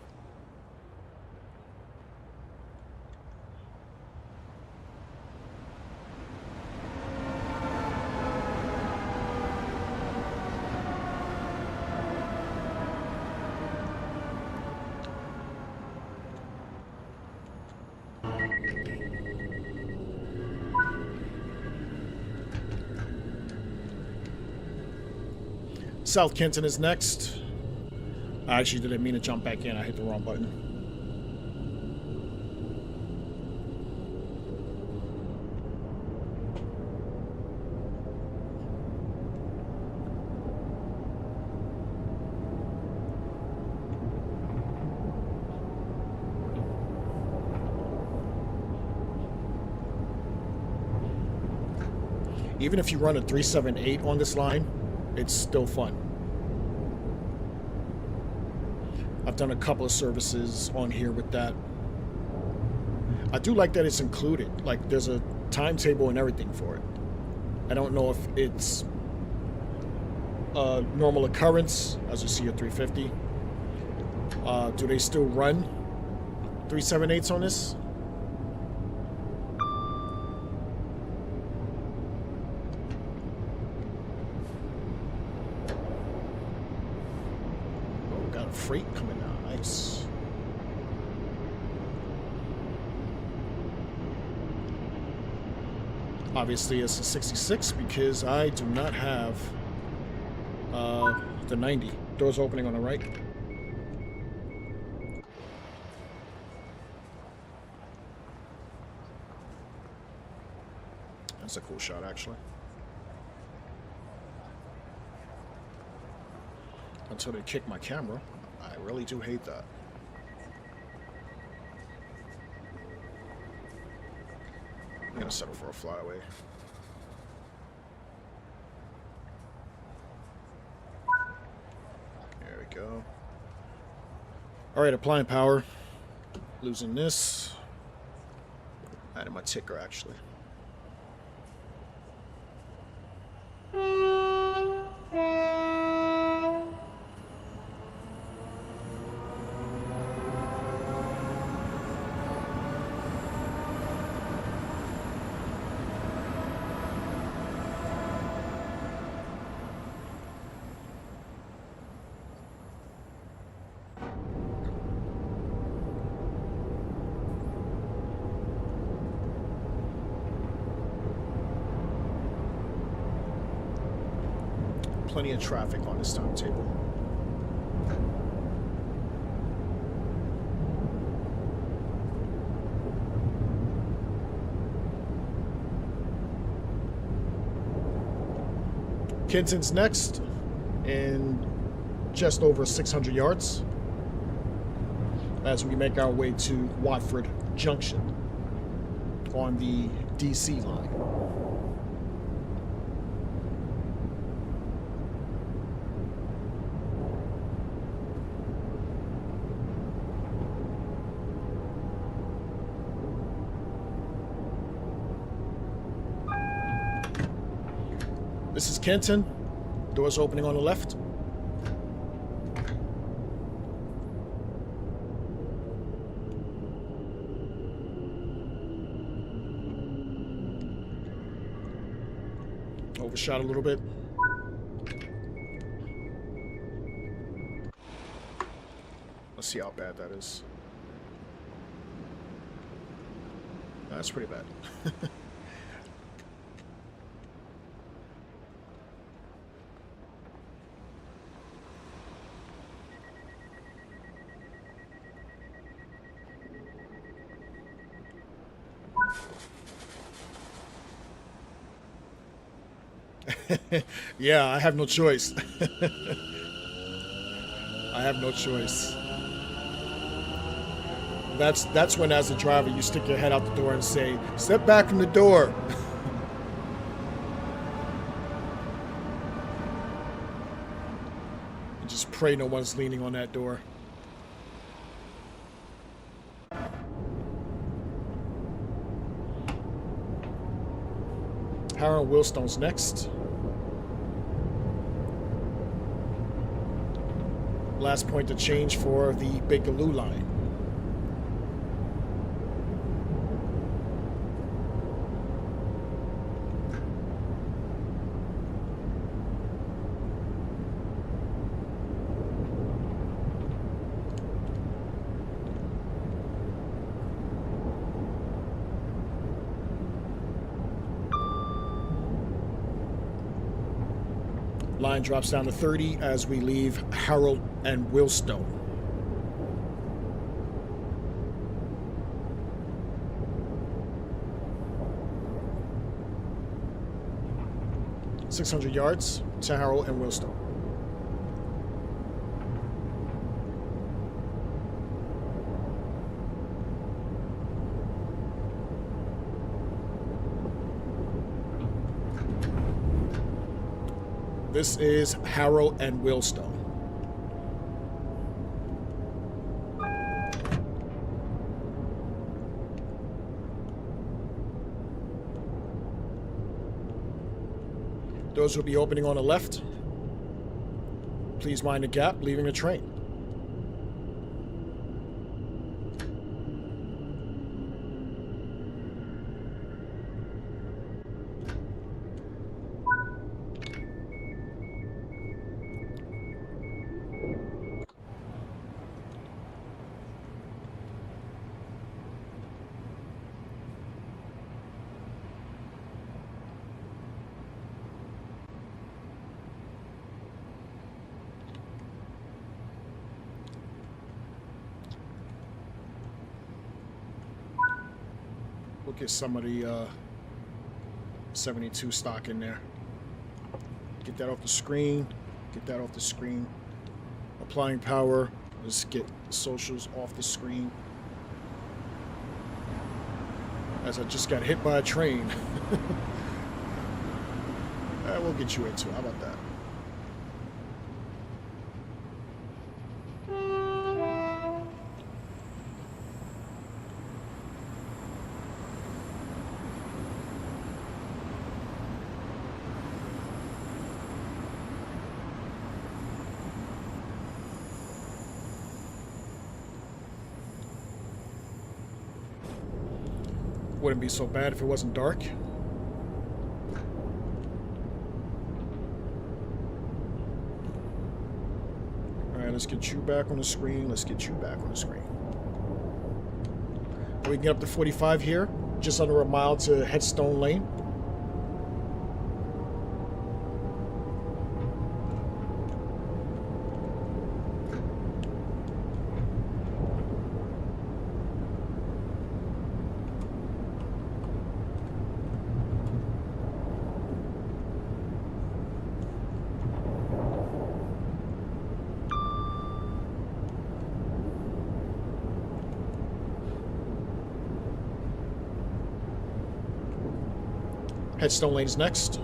South Kenton is next. I actually didn't mean to jump back in. I hit the wrong button. Even if you run a 378 on this line, it's still fun. I've done a couple of services on here with that. I do like that it's included. Like, there's a timetable and everything for it. I don't know if it's a normal occurrence, as you see a 350. Do they still run 378s on this? Oh, got a freight coming out. Nice. Obviously, it's a 66 because I do not have the 90. Doors opening on the right. That's a cool shot, actually. Until they kick my camera. I really do hate that. I'm gonna settle for a flyaway. There we go. Alright, applying power. Losing this. Adding my ticker, actually. Plenty of traffic on this timetable. Kenton's next in just over 600 yards as we make our way to Watford Junction on the DC line. This is Kenton. Doors opening on the left. Overshot a little bit. Let's see how bad that is. That's pretty bad. Yeah, I have no choice. I have no choice. That's when, as a driver, you stick your head out the door and say, "Step back from the door." And just pray no one's leaning on that door. Harrow and Wealdstone's next. Last point to change for the Bakerloo line. Line drops down to 30 as we leave Harrow and Wealdstone. "600 yards to Harrow and Wealdstone." This is Harrow and Wealdstone. Doors will be opening on the left. Please mind the gap, leaving the train. We'll get some of the 72 stock in there. Get that off the screen. Get that off the screen. Applying power. Let's get the socials off the screen. As I just got hit by a train. We'll get you into it. How about that? Wouldn't be so bad if it wasn't dark. Alright, let's get you back on the screen. Let's get you back on the screen. We can get up to 45 here, just under a mile to Headstone Lane. Headstone Lane's next.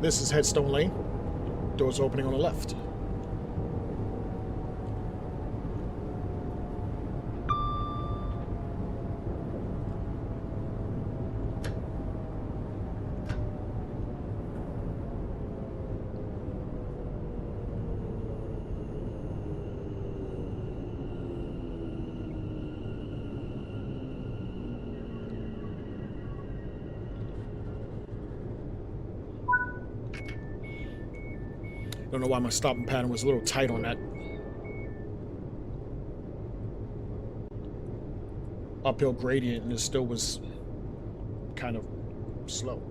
This is Headstone Lane. Doors opening on the left. Don't know why my stopping pattern was a little tight on that uphill gradient, and it still was kind of slow.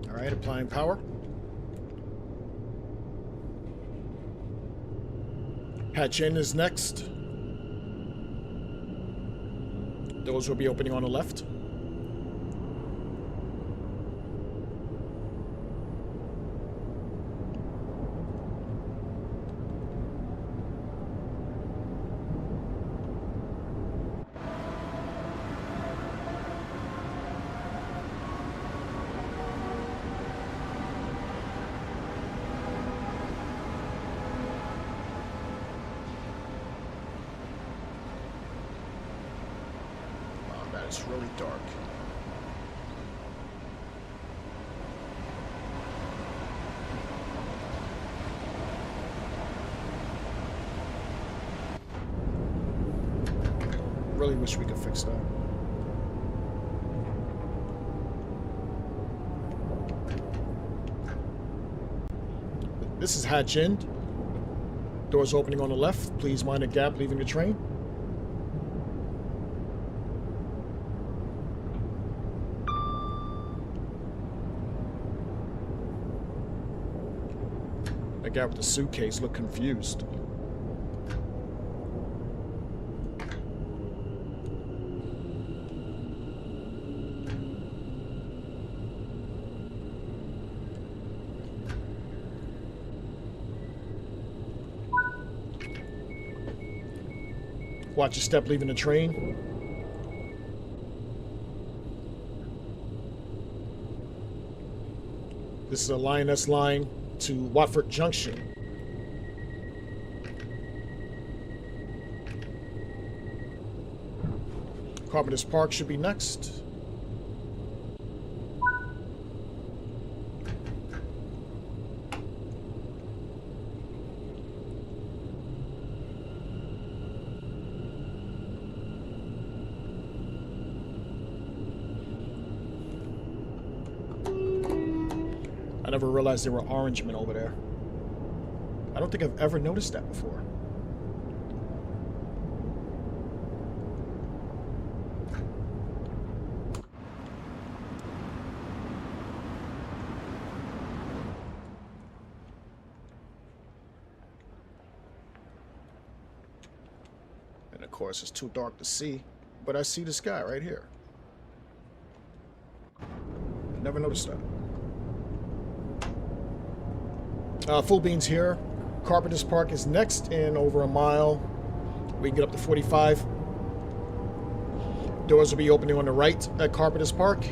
All right, applying power. Hatch in is next. Those will be opening on the left. It's really dark. Really wish we could fix that. This is hatch end. Doors opening on the left. Please mind the gap leaving the train. That guy with the suitcase looked confused. Watch your step leaving the train. This is a Lioness line to Watford Junction. Carpenter's Park should be next. I never realized there were orangemen over there. I don't think I've ever noticed that before. And of course, it's too dark to see, but I see the sky right here. Never noticed that. Full beans here. Carpenter's Park is next in over a mile. We can get up to 45. Doors will be opening on the right at Carpenter's Park.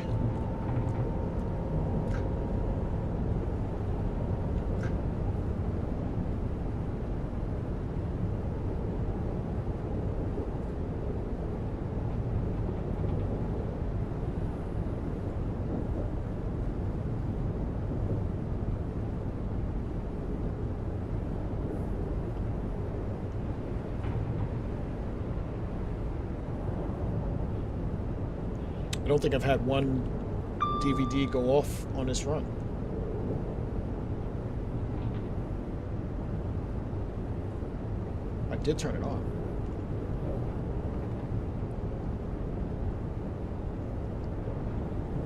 I don't think I've had one DVD go off on this run. I did turn it on.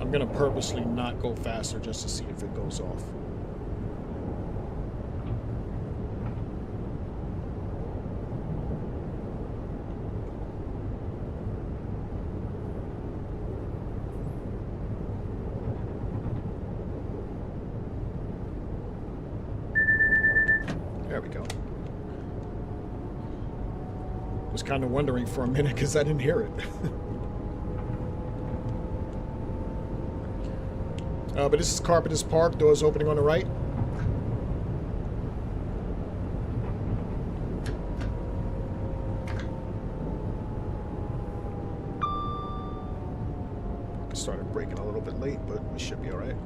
I'm gonna purposely not go faster just to see if it goes off. There we go. Was kind of wondering for a minute because I didn't hear it. But this is Carpenter's Park. Doors opening on the right. Started braking a little bit late, but we should be all right.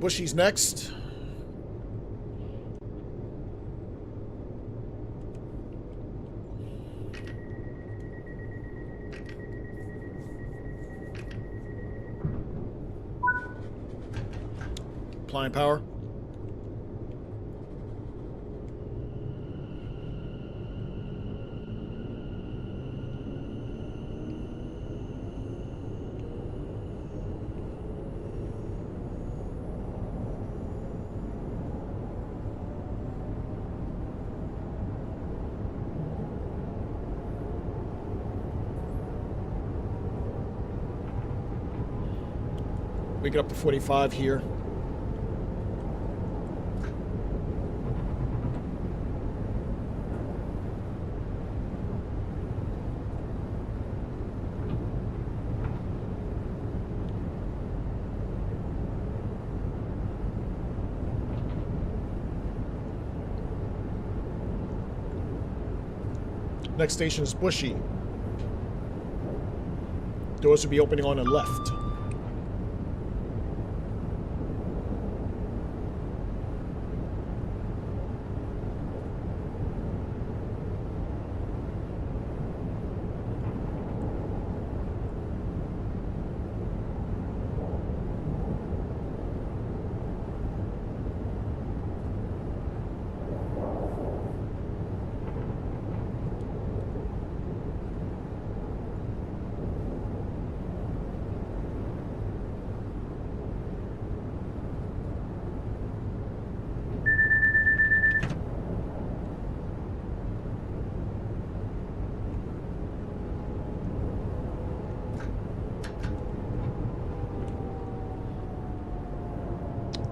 Bushy's next. Applying power. We get up to 45 here. Next station is Bushy. Doors will be opening on the left.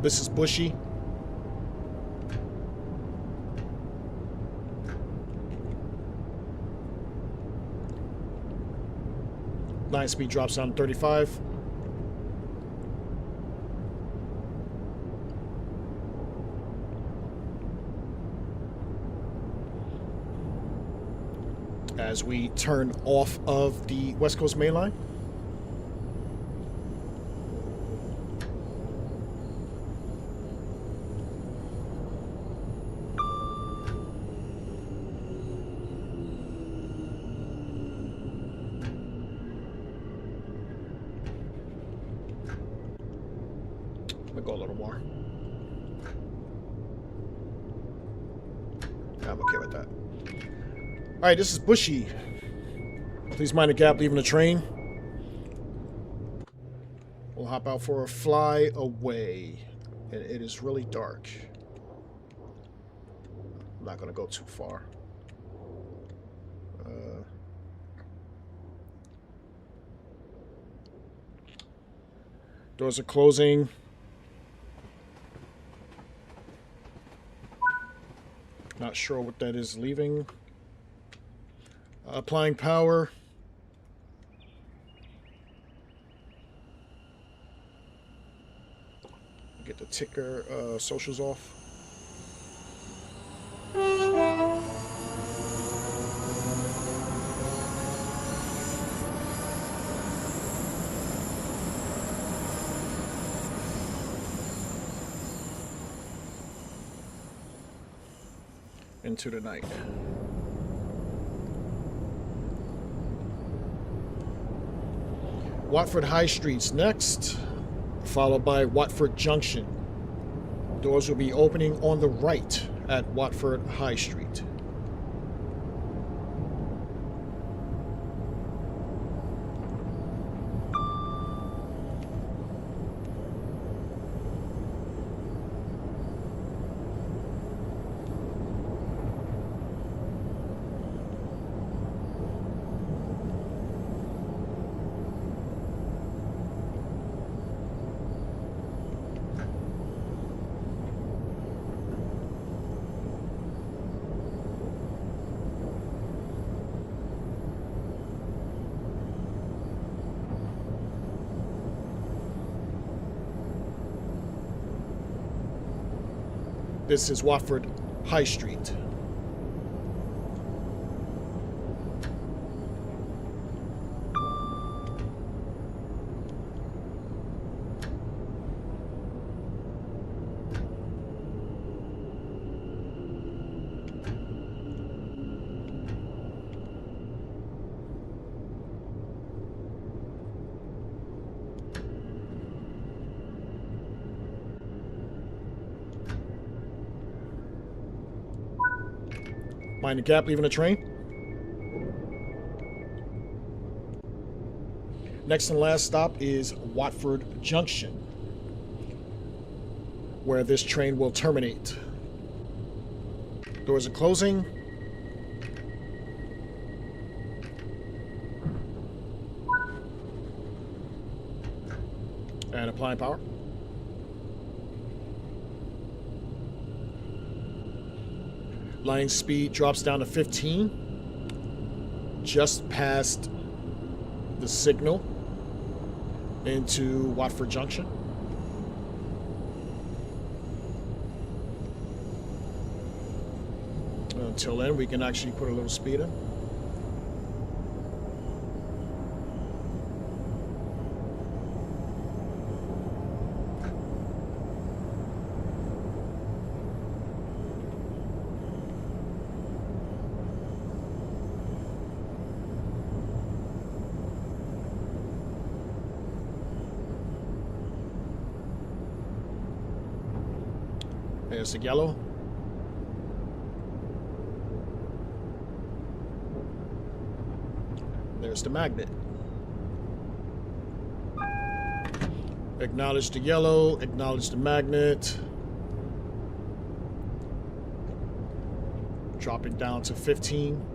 This is Bushy. Line speed drops down to 35. As we turn off of the West Coast Main Line. Go a little more. I'm okay with that. All right, this is Bushy. Please mind the gap leaving the train. We'll hop out for a fly away. It is really dark. I'm not going to go too far. Doors are closing. Not sure what that is leaving. Applying power. Get the ticker socials off. Into the night. Watford High Street's next, followed by Watford Junction. Doors will be opening on the right at Watford High Street. This is Watford High Street. Mind the gap, leaving the train. Next and last stop is Watford Junction, where this train will terminate. Doors are closing. And applying power. Line speed drops down to 15, just past the signal into Watford Junction. Until then, we can actually put a little speed in. There's the yellow. There's the magnet. Acknowledge the yellow, acknowledge the magnet. Dropping down to 15.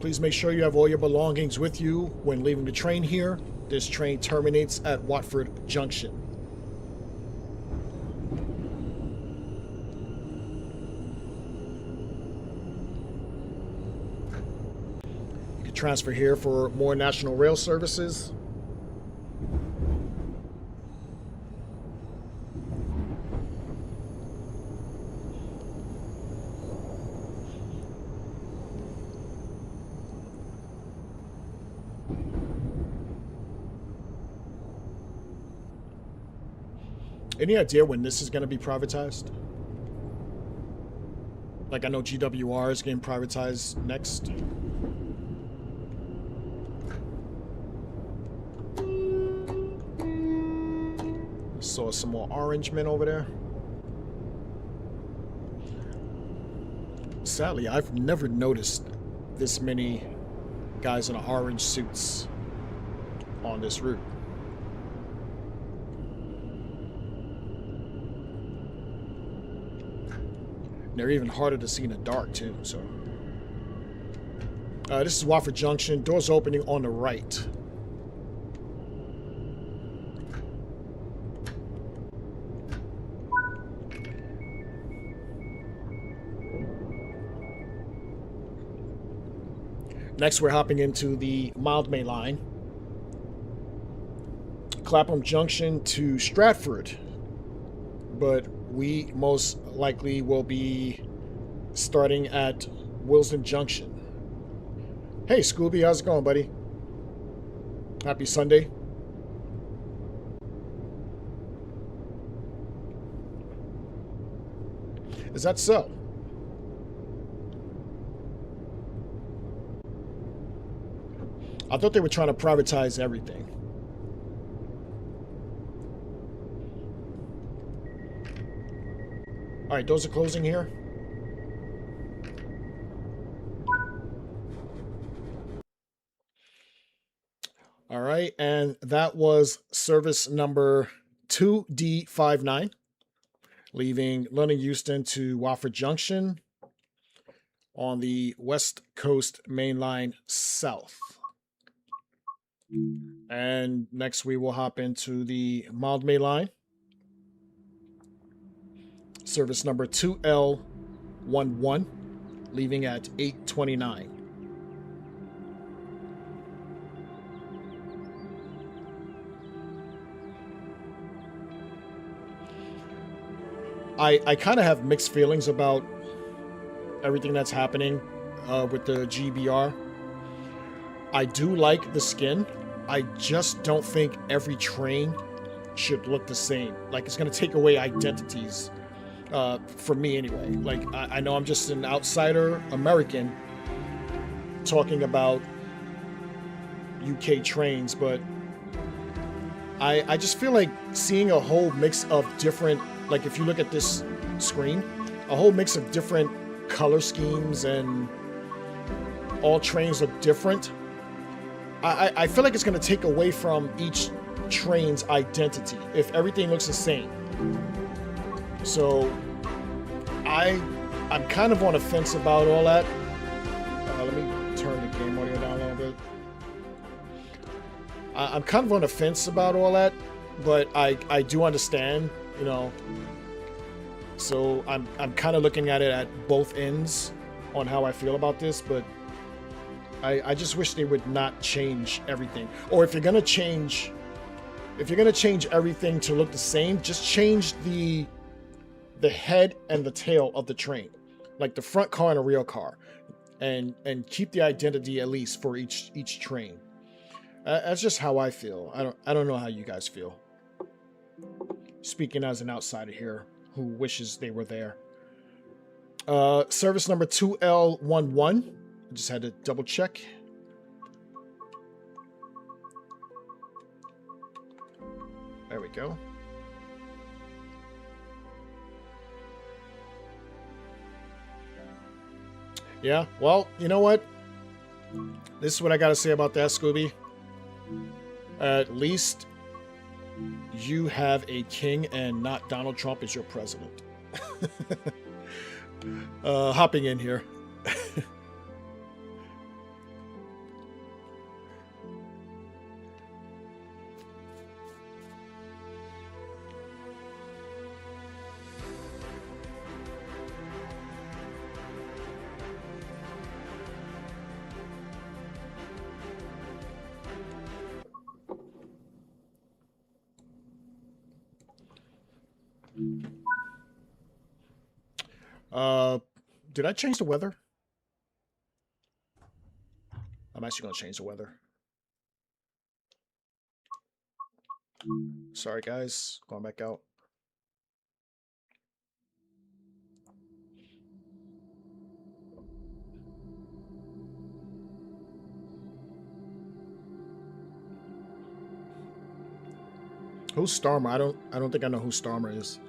Please make sure you have all your belongings with you when leaving the train here. This train terminates at Watford Junction. You can transfer here for more national rail services. Any idea when this is going to be privatized? Like, I know GWR is getting privatized next. Saw some more orange men over there. Sadly, I've never noticed this many guys in orange suits on this route. They're even harder to see in the dark too. So this is Watford Junction. Doors opening on the right. Next, we're hopping into the Mildmay line. Clapham Junction to Stratford, but we most likely will be starting at Wilson Junction. Hey, Scooby, how's it going, buddy? Happy Sunday. Is that so? I thought they were trying to privatize everything. All right, doors are closing here. All right, and that was service number 2D59, leaving London Euston to Watford Junction on the West Coast Main Line South. And next we will hop into the Mildmay line. Service number 2L11, leaving at 8:29. I kind of have mixed feelings about everything that's happening with the GBR. I do like the skin. I just don't think every train should look the same. Like, it's going to take away identities for me anyway. Like, I know I'm just an outsider American talking about UK trains, but I just feel like seeing a whole mix of different, like if you look at this screen, a whole mix of different color schemes and all trains look different. I feel like it's going to take away from each train's identity if everything looks the same. So I'm kind of on the fence about all that. Let me turn the game audio down a little bit. I'm kind of on the fence about all that, but I do understand, you know. So I'm kind of looking at it at both ends on how I feel about this, but I just wish they would not change everything. Or if you're gonna change everything to look the same, just change the head and the tail of the train, like the front car and the rear car, and keep the identity at least for each train. That's just how I feel. I don't know how you guys feel. Speaking as an outsider here who wishes they were there. Service number 2L11. I just had to double check. There we go. Yeah, well, you know what? This is what I gotta say about that, Scooby. At least you have a king and not Donald Trump as your president. Hopping in here. Did I change the weather? I'm actually going to change the weather. Sorry, guys. Going back out. Who's Starmer? I don't think I know who Starmer is.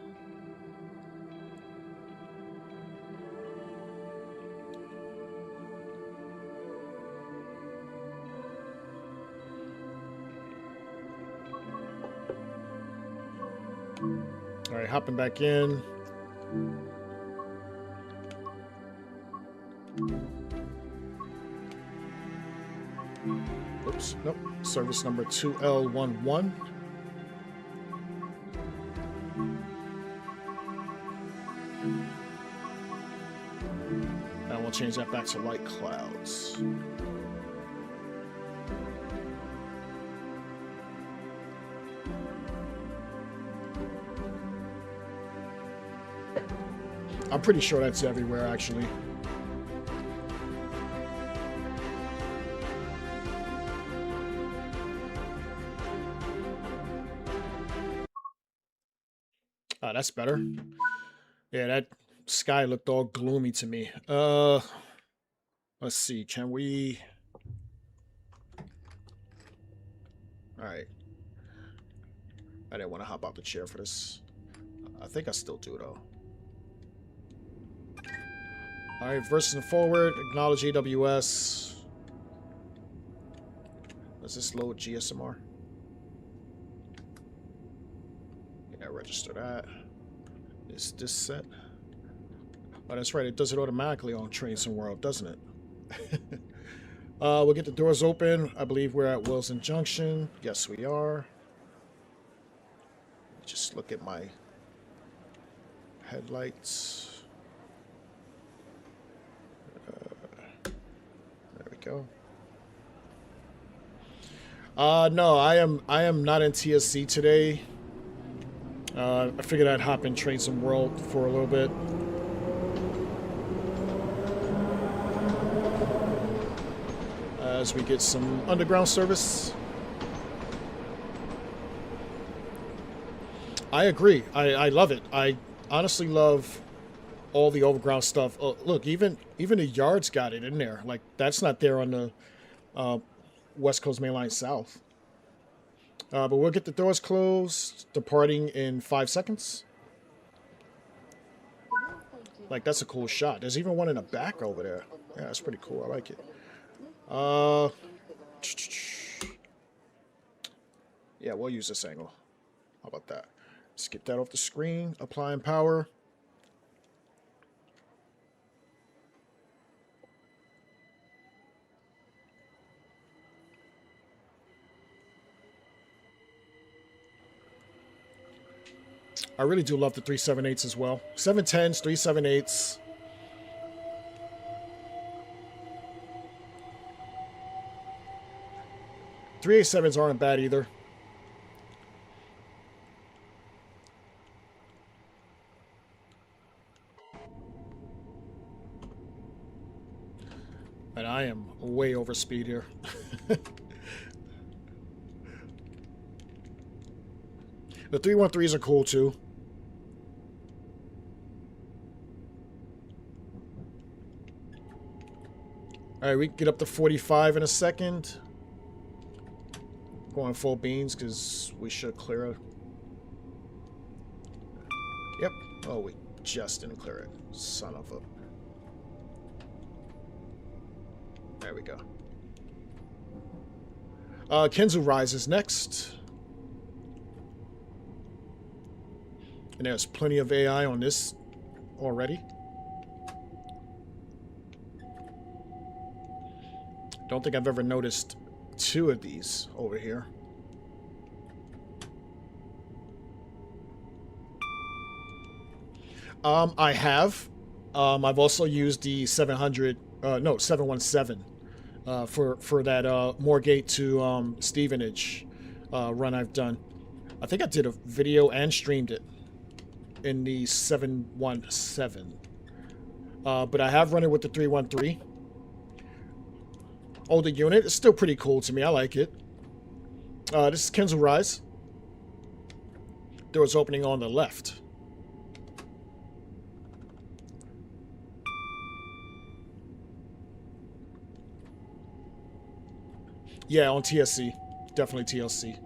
All right, hopping back in. Oops, nope. Service number 2L11. And we'll change that back to light clouds. I'm pretty sure that's everywhere, actually. Oh, that's better. Yeah, that sky looked all gloomy to me. Let's see. Can we... All right. I didn't want to hop out the chair for this. I think I still do, though. All right, versus and forward. Acknowledge AWS. Does this load GSMR? Yeah, register that. Is this set? Oh, that's right. It does it automatically on Trains and World, doesn't it? We'll get the doors open. I believe we're at Wilson Junction. Yes, we are. Just look at my headlights. There we go. No, I am not in TSC today. I figured I'd hop in Trains and World for a little bit. As we get some underground service. I agree. I love it. I honestly love all the overground stuff. Oh, look, even the yards got it in there. Like, that's not there on the West Coast Main Line South. But we'll get the doors closed, departing in 5 seconds. Like, that's a cool shot. There's even one in the back over there. Yeah, that's pretty cool. I like it. Yeah, we'll use this angle. How about that? Let's get that off the screen. Applying power. I really do love the 378s as well. 710s, 378s. .387s aren't bad either. And I am way over speed here. The 313s are cool too. All right, we can get up to 45 in a second. Going full beans because we should clear it. Yep. Oh, we just didn't clear it. Son of a... There we go. Kenzu Rise is next. And there's plenty of AI on this already. Don't think I've ever noticed 2 of these over here. I have. I've also used the 717 for that Moorgate to Stevenage run I've done. I think I did a video and streamed it in the 717. But I have run it with the 313. Older unit. It's still pretty cool to me. I like it. This is Kenzu Rise. Doors opening on the left. Yeah, on TSC. Definitely TLC.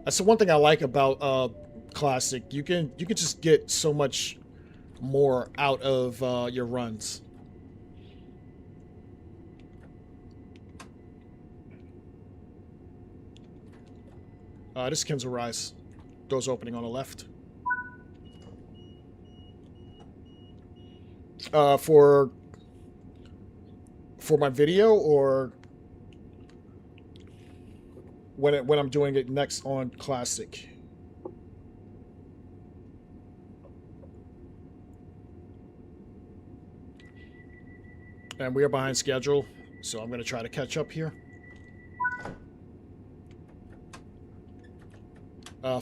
That's the one thing I like about Classic. You can just get so much more out of your runs. This is Kenzu Rise. Doors opening on the left. For my video or when I'm doing it next on Classic. And we are behind schedule, so I'm going to try to catch up here.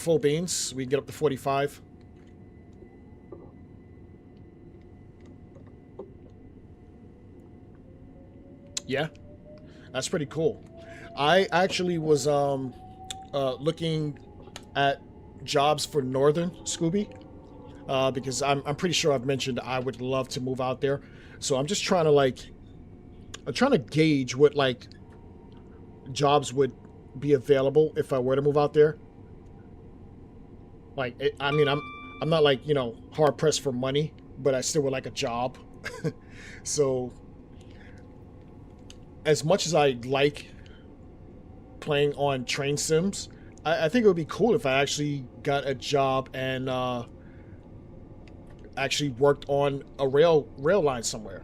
Full beans. We can get up to 45. Yeah, that's pretty cool. I actually was looking at jobs for Northern Scooby, because I'm pretty sure I've mentioned I would love to move out there. So I'm just trying to I'm trying to gauge what like jobs would be available if I were to move out there. I mean, I'm not like hard pressed for money, but I still would like a job. So as much as I like playing on train sims, I think it would be cool if I actually got a job and actually worked on a rail line somewhere.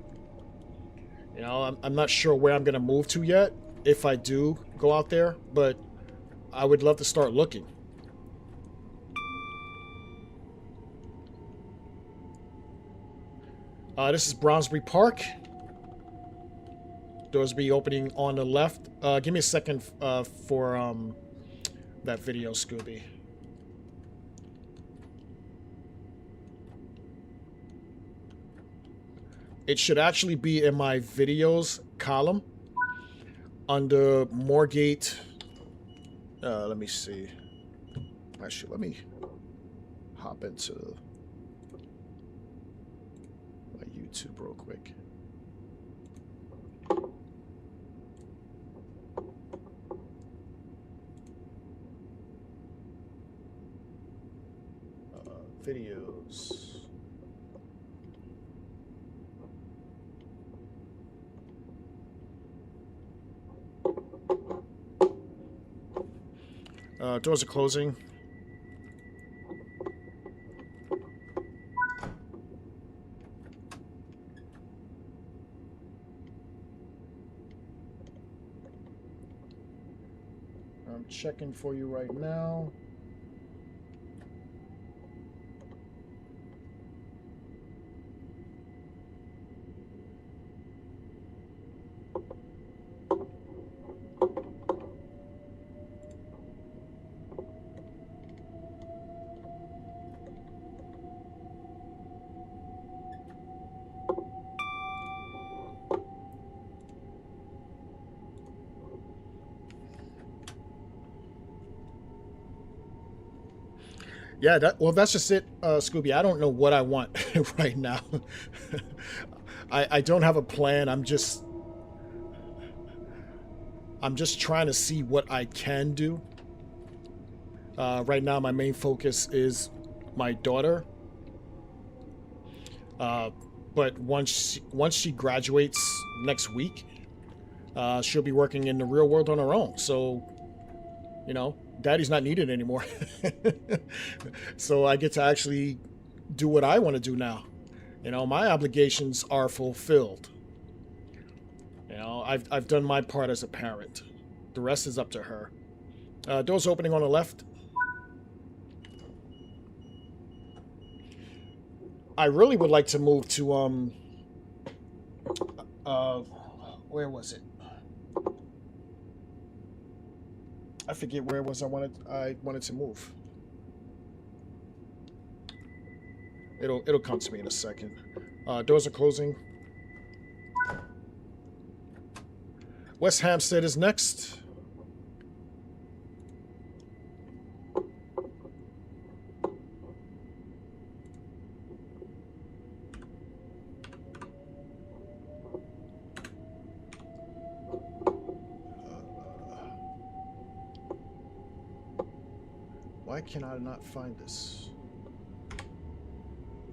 I'm not sure where I'm gonna move to yet if I do go out there, but I would love to start looking. This is Brownsbury Park. Doors be opening on the left. Give me a second for that video, Scooby. It should actually be in my videos column under Moorgate. Let me see. Actually, let me hop into my YouTube real quick. Videos. Doors are closing. I'm checking for you right now. Yeah, that's just it, Scooby. I don't know what I want right now. I don't have a plan. I'm just trying to see what I can do. Right now, my main focus is my daughter. Uh, but once she graduates next week, she'll be working in the real world on her own. So, daddy's not needed anymore. So I get to actually do what I want to do now. My obligations are fulfilled. I've done my part as a parent. The rest is up to her. Doors opening on the left. I really would like to move to uh where was it? I forget where it was I wanted to move. It'll come to me in a second. Doors are closing. West Hampstead is next. Why can I not find this?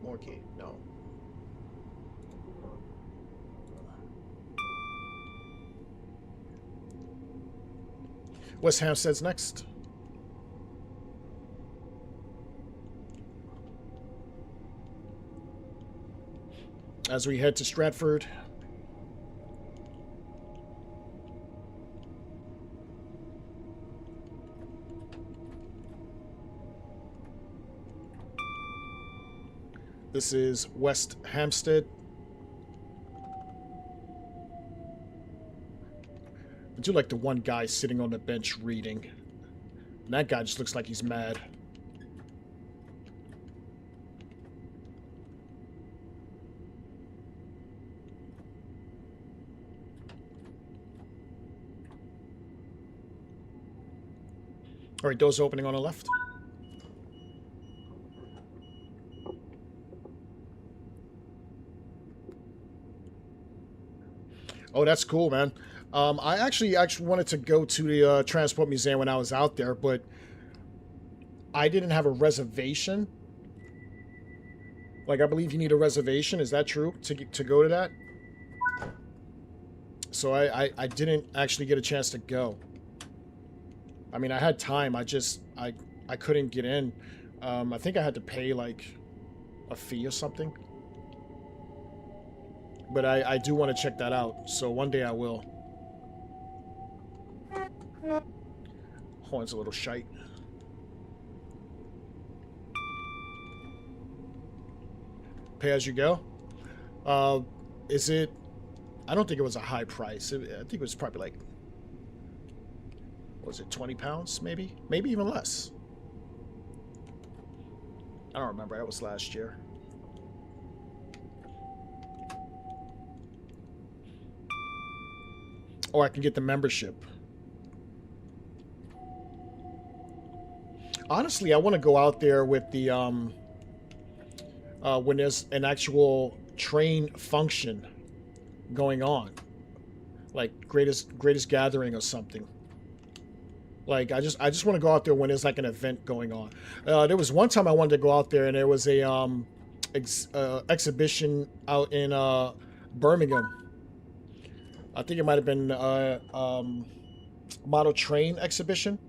Moorgate, no. West Hampstead's next. As we head to Stratford. This is West Hampstead. I do like the one guy sitting on the bench reading. And that guy just looks like he's mad. All right, doors opening on the left. Oh, that's cool, man. I actually wanted to go to the Transport Museum when I was out there, but I didn't have a reservation. Like, I believe you need a reservation. Is that true to go to that? So I didn't actually get a chance to go. I mean, I had time. I couldn't get in. I think I had to pay like a fee or something. But I do want to check that out. So one day I will. Horn's a little shite. Pay as you go. Is it? I don't think it was a high price. I think it was probably like, what was it, £20 maybe? Maybe even less. I don't remember. That was last year. Or I can get the membership. Honestly, I want to go out there with the when there's an actual train function going on, like greatest gathering or something. Like I just want to go out there when there's like an event going on. There was one time I wanted to go out there and there was a exhibition out in Birmingham. I think it might have been model train exhibition,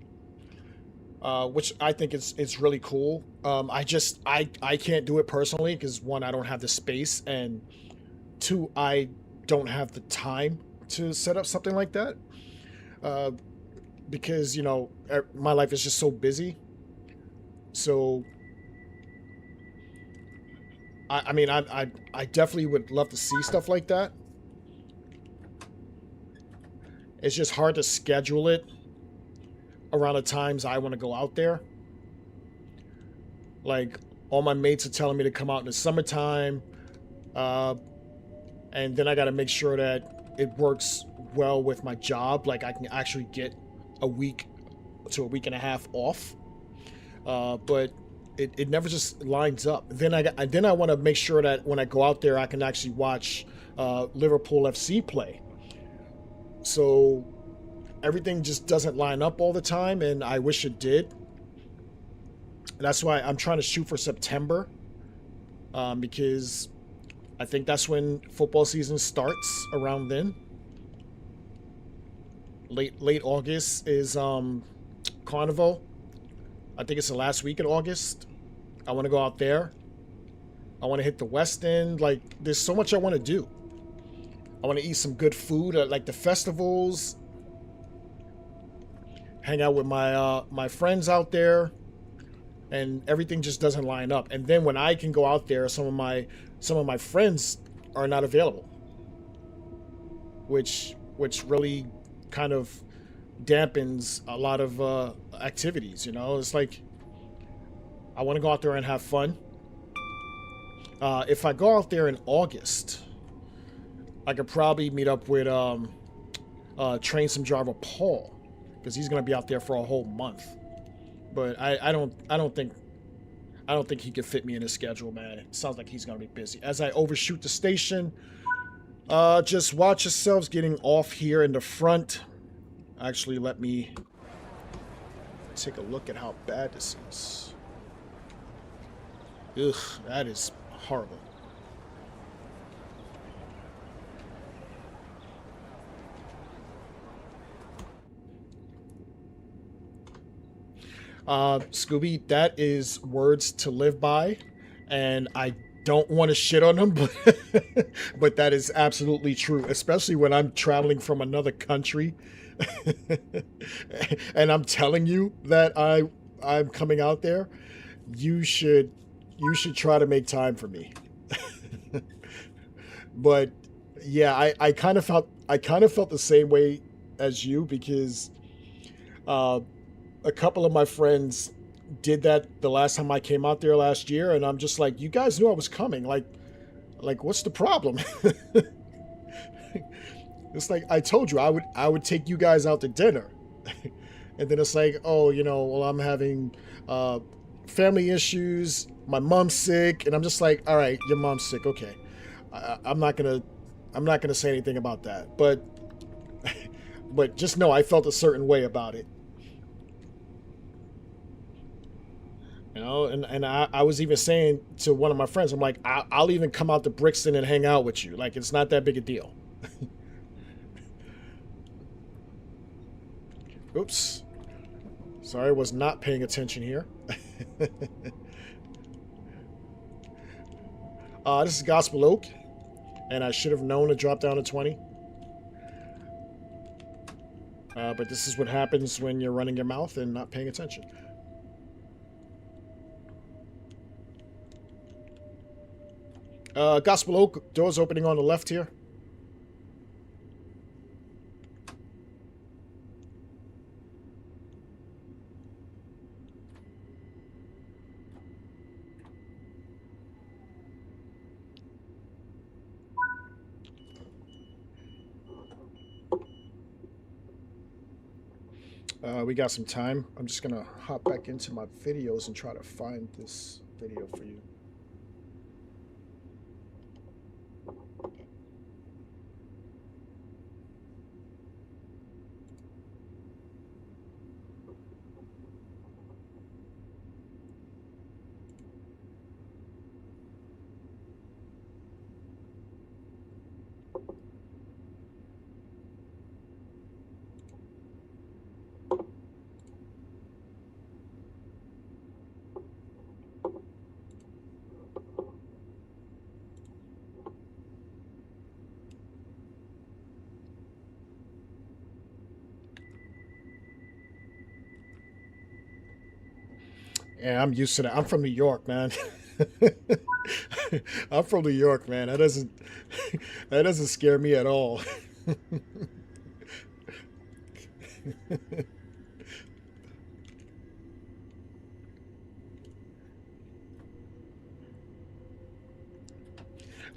which I think is really cool. I can't do it personally because one, I don't have the space, and two, I don't have the time to set up something like that. Because you know my life is just so busy. So I mean I definitely would love to see stuff like that. It's just hard to schedule it around the times I want to go out there. Like, all my mates are telling me to come out in the summertime. And then I got to make sure that it works well with my job. Like, I can actually get a week to a week and a half off. But it never just lines up. Then I want to make sure that when I go out there, I can actually watch Liverpool FC play. So everything just doesn't line up all the time, and I wish it did. That's why I'm trying to shoot for September, because I think that's when football season starts, around then. Late August is Carnival. I think it's the last week in August. I want to go out there. I want to hit the West End. Like, there's so much I want to do. I want to eat some good food at like the festivals. Hang out with my friends out there, and everything just doesn't line up. And then when I can go out there, some of my friends are not available, which really kind of dampens a lot of activities. You know, it's like I want to go out there and have fun. If I go out there in August, I could probably meet up with train some driver Paul, because he's gonna be out there for a whole month. But I don't think he could fit me in his schedule, man. It sounds like he's gonna be busy. As I overshoot the station, just watch yourselves getting off here in the front. Actually, let me take a look at how bad this is. Ugh, that is horrible. Scooby, that is words to live by, and I don't want to shit on them, but that is absolutely true, especially when I'm traveling from another country. And I'm telling you that I'm coming out there. You should try to make time for me. But yeah, I kind of felt the same way as you, because a couple of my friends did that the last time I came out there last year, and I'm just like, you guys knew I was coming. Like what's the problem? It's like, I told you I would take you guys out to dinner. And then it's like, oh, well, I'm having family issues. My mom's sick, and I'm just like, all right, your mom's sick. Okay, I'm not gonna say anything about that. But just know I felt a certain way about it. And I was even saying to one of my friends, I'm like, I'll even come out to Brixton and hang out with you. Like, it's not that big a deal. Oops. Sorry, I was not paying attention here. This is Gospel Oak, and I should have known to drop down to 20. But this is what happens when you're running your mouth and not paying attention. Gospel Oak, doors opening on the left here. We got some time. I'm just going to hop back into my videos and try to find this video for you. Yeah, I'm used to that. I'm from New York, man. I'm from New York, man. That doesn't scare me at all.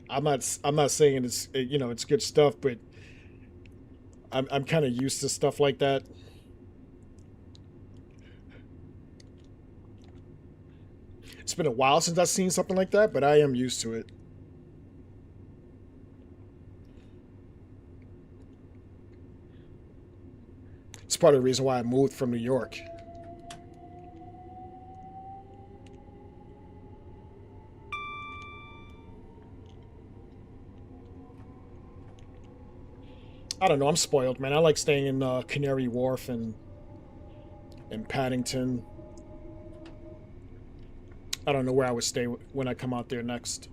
I'm not saying it's good stuff, but I'm kind of used to stuff like that. It's been a while since I've seen something like that, but I am used to it. It's part of the reason why I moved from New York. I don't know. I'm spoiled, man. I like staying in Canary Wharf and Paddington. I don't know where I would stay when I come out there next.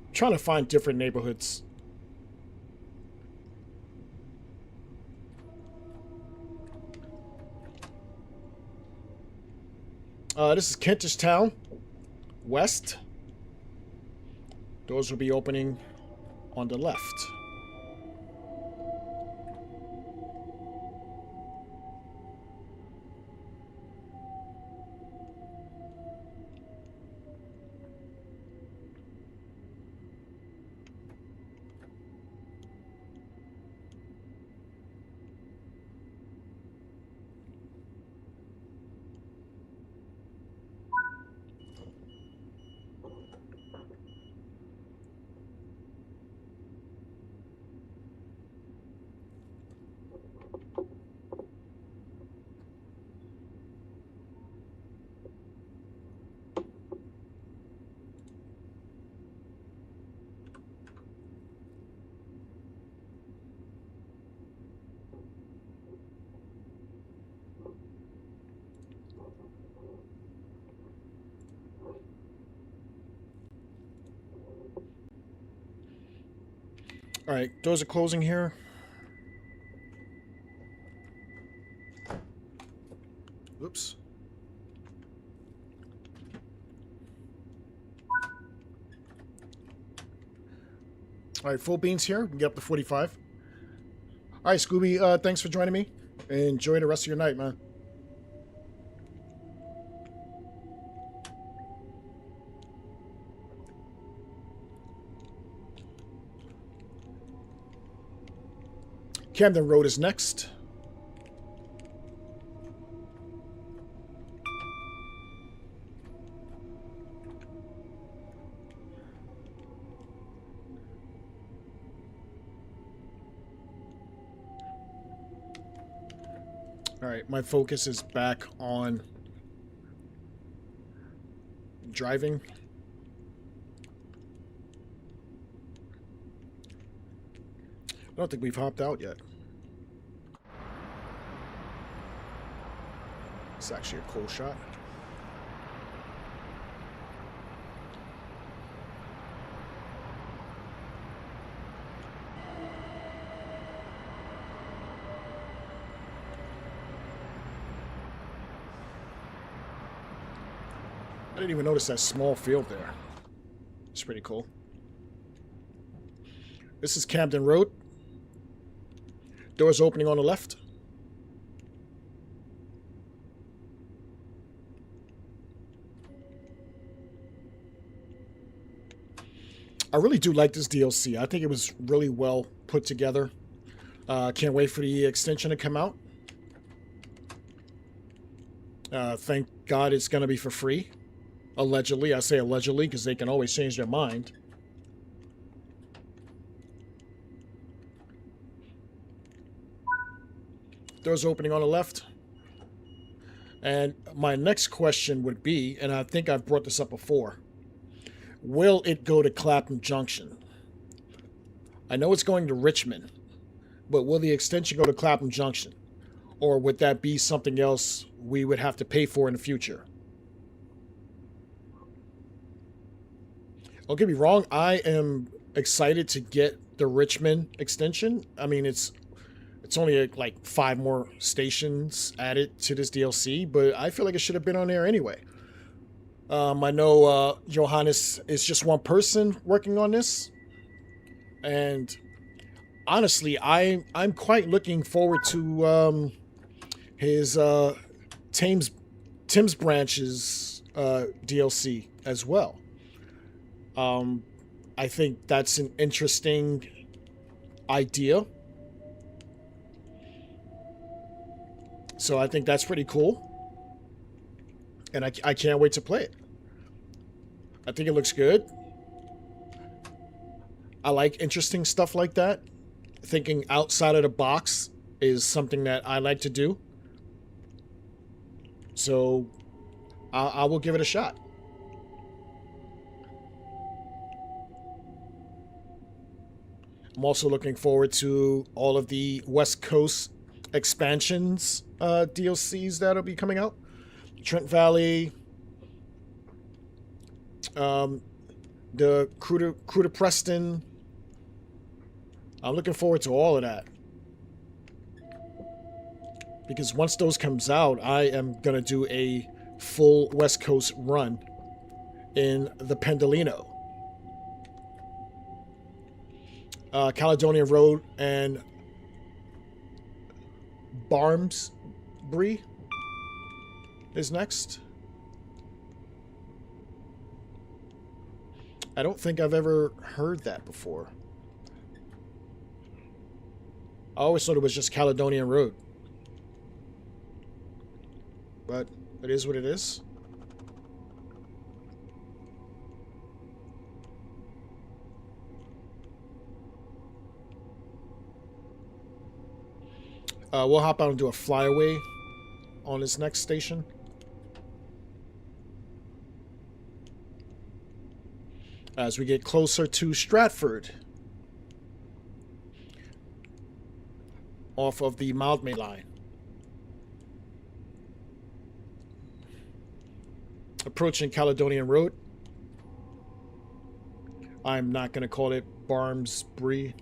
I'm trying to find different neighborhoods. This is Kentish Town, west. Doors will be opening on the left. All right, doors are closing here. Oops. All right, full beans here. We can get up to 45. All right, Scooby, thanks for joining me. Enjoy the rest of your night, man. Camden Road is next. Alright, my focus is back on driving. I don't think we've hopped out yet. It's actually a cool shot. I didn't even notice that small field there. It's pretty cool. This is Camden Road. Doors opening on the left. I really do like this DLC. I think it was really well put together. Can't wait for the extension to come out. Thank God it's going to be for free. Allegedly. I say allegedly because they can always change their mind. Doors opening on the left. And my next question would be, and I think I've brought this up before, will it go to Clapham Junction? I know it's going to Richmond, but will the extension go to Clapham Junction? Or would that be something else we would have to pay for in the future? Don't get me wrong, I am excited to get the Richmond extension. I mean, it's only like 5 more stations added to this DLC, but I feel like it should have been on there anyway. I know Johannes is just one person working on this, and honestly, I'm quite looking forward to his Tim's Branch's DLC as well. I think that's an interesting idea. So I think that's pretty cool. And I can't wait to play it. I think it looks good. I like interesting stuff like that. Thinking outside of the box is something that I like to do. So I will give it a shot. I'm also looking forward to all of the West Coast expansions DLCs that'll be coming out. Trent Valley, the Crew to Preston. I'm looking forward to all of that. Because once those comes out, I am going to do a full West Coast run in the Pendolino. Caledonian Road and Barmsbury is next. I don't think I've ever heard that before. I always thought it was just Caledonian Road. But it is what it is. We'll hop out and do a flyaway on this next station. As we get closer to Stratford. Off of the Mildmay line. Approaching Caledonian Road. I'm not going to call it Barmsbury.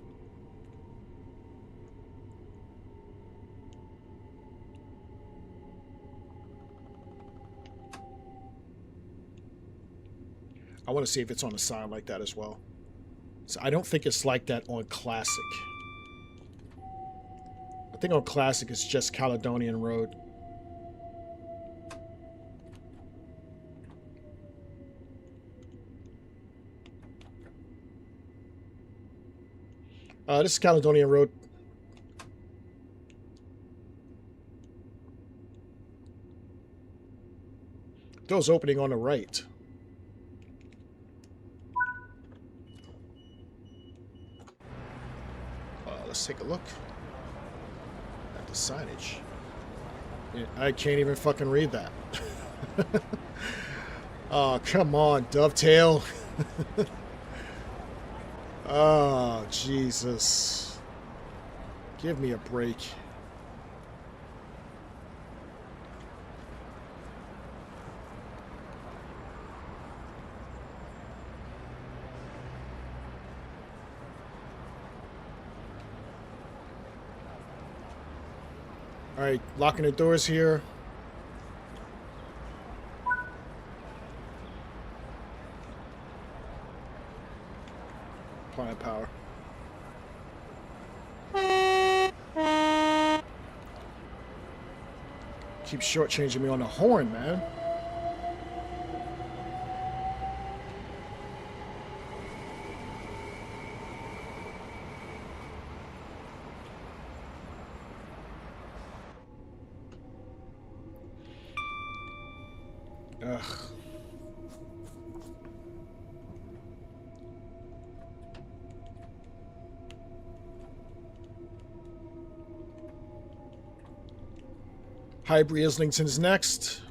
I want to see if it's on a sign like that as well. So I don't think it's like that on Classic. I think on Classic it's just Caledonian Road. This is Caledonian Road. Doors opening on the right. Let's take a look at the signage. I can't even fucking read that. Oh, come on, Dovetail. Oh, Jesus. Give me a break. Alright, locking the doors here. Applying power. Keep shortchanging me on the horn, man. Ugh. Highbury Islington's next.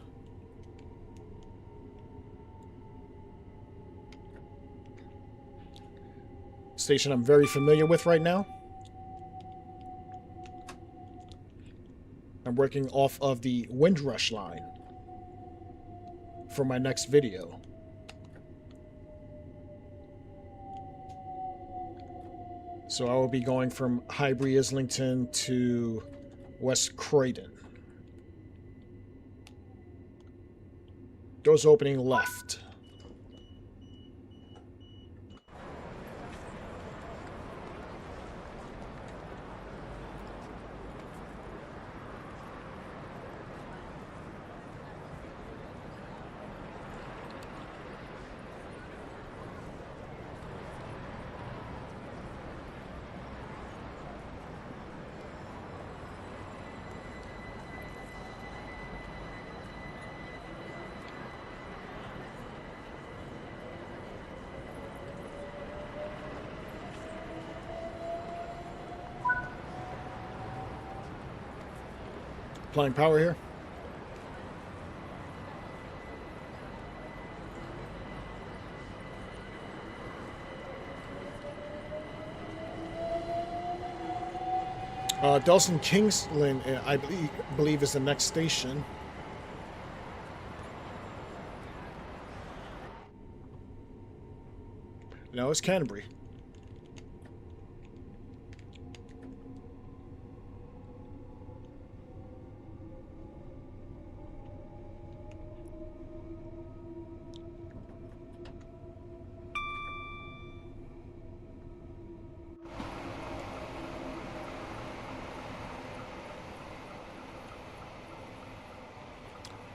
Station I'm very familiar with right now. I'm working off of the Windrush line for my next video. So I will be going from Highbury Islington to West Croydon. Doors opening left. Applying power here. Dalston Kingsland, I believe, is the next station. No, it's Canterbury.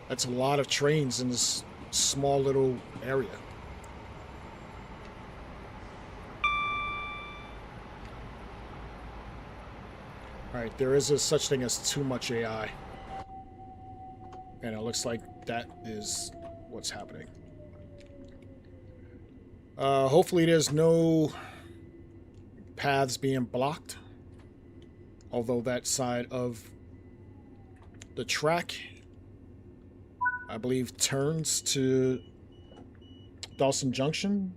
That's a lot of trains in this small little area. Alright, there is a such thing as too much AI. And it looks like that is what's happening. Hopefully there's no paths being blocked. Although that side of the track, I believe, turns to Dawson Junction.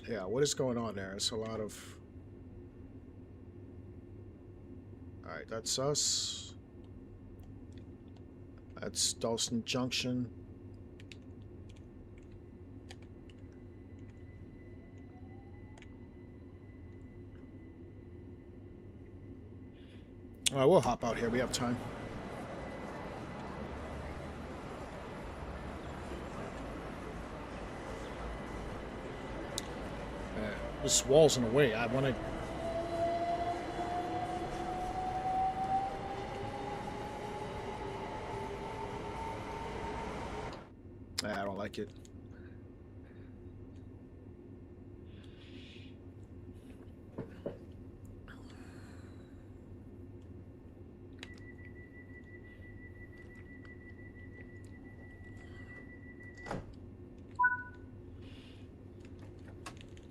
Yeah, what is going on there? It's a lot of... Alright, that's us. That's Dawson Junction. Alright, we'll hop out here. We have time. This wall's in the way. I want to... I don't like it.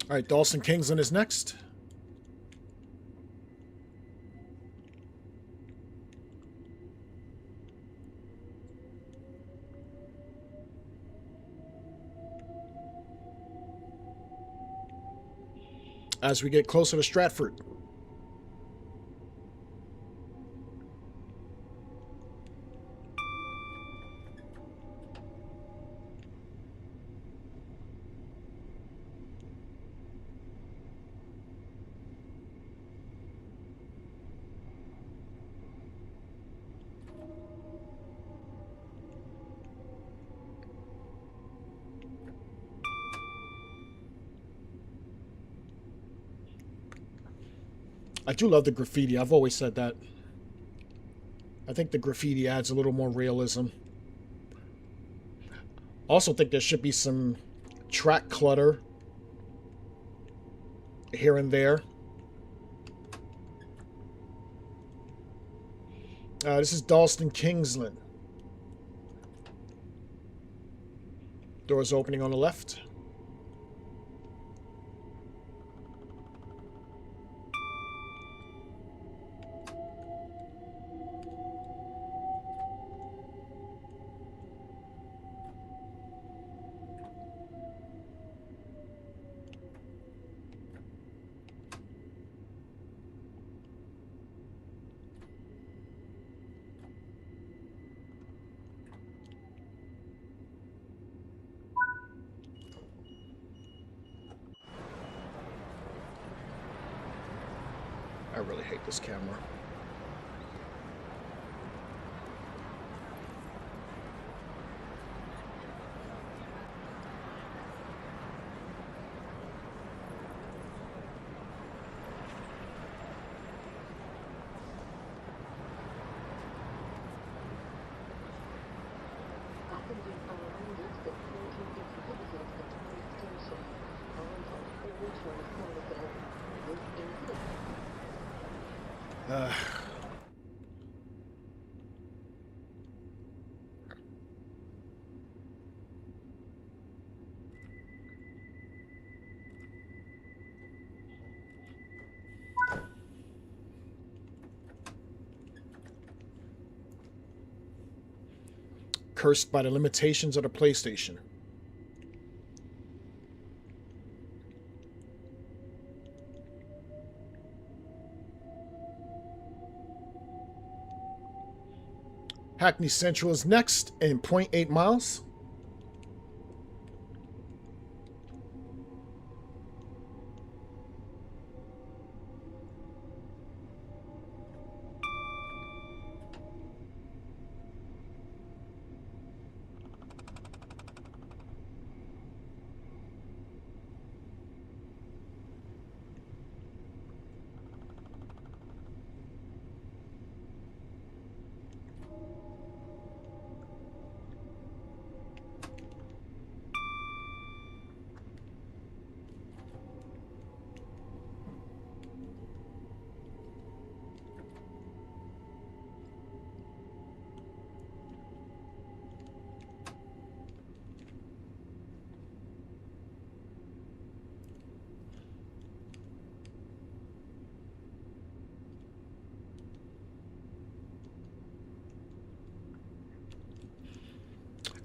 All right, Dalston Kingsland is next. As we get closer to Stratford. I do love the graffiti. I've always said that. I think the graffiti adds a little more realism. Also think there should be some track clutter here and there. This is Dalston Kingsland. Doors opening on the left. I really hate this camera. Cursed by the limitations of the PlayStation. Hackney Central is next in 0.8 miles.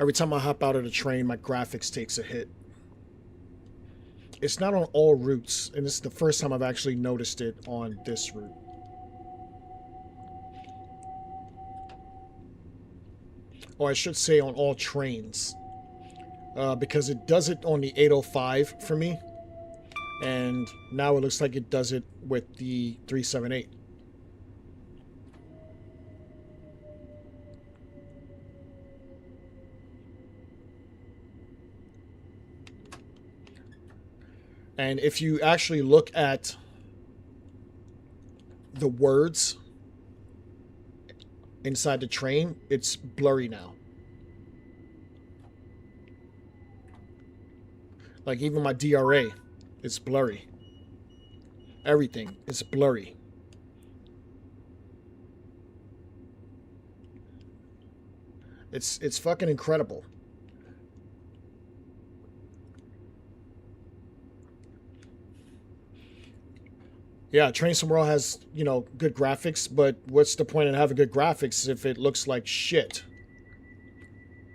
Every time I hop out of the train, my graphics takes a hit. It's not on all routes, and this is the first time I've actually noticed it on this route. Or I should say on all trains. Because it does it on the 805 for me. And now it looks like it does it with the 378. And if you actually look at the words inside the train, it's blurry now. Like even my DRA, it's blurry. Everything is blurry. It's fucking incredible. Yeah, Train Sim World has, you know, good graphics, but what's the point in having good graphics if it looks like shit?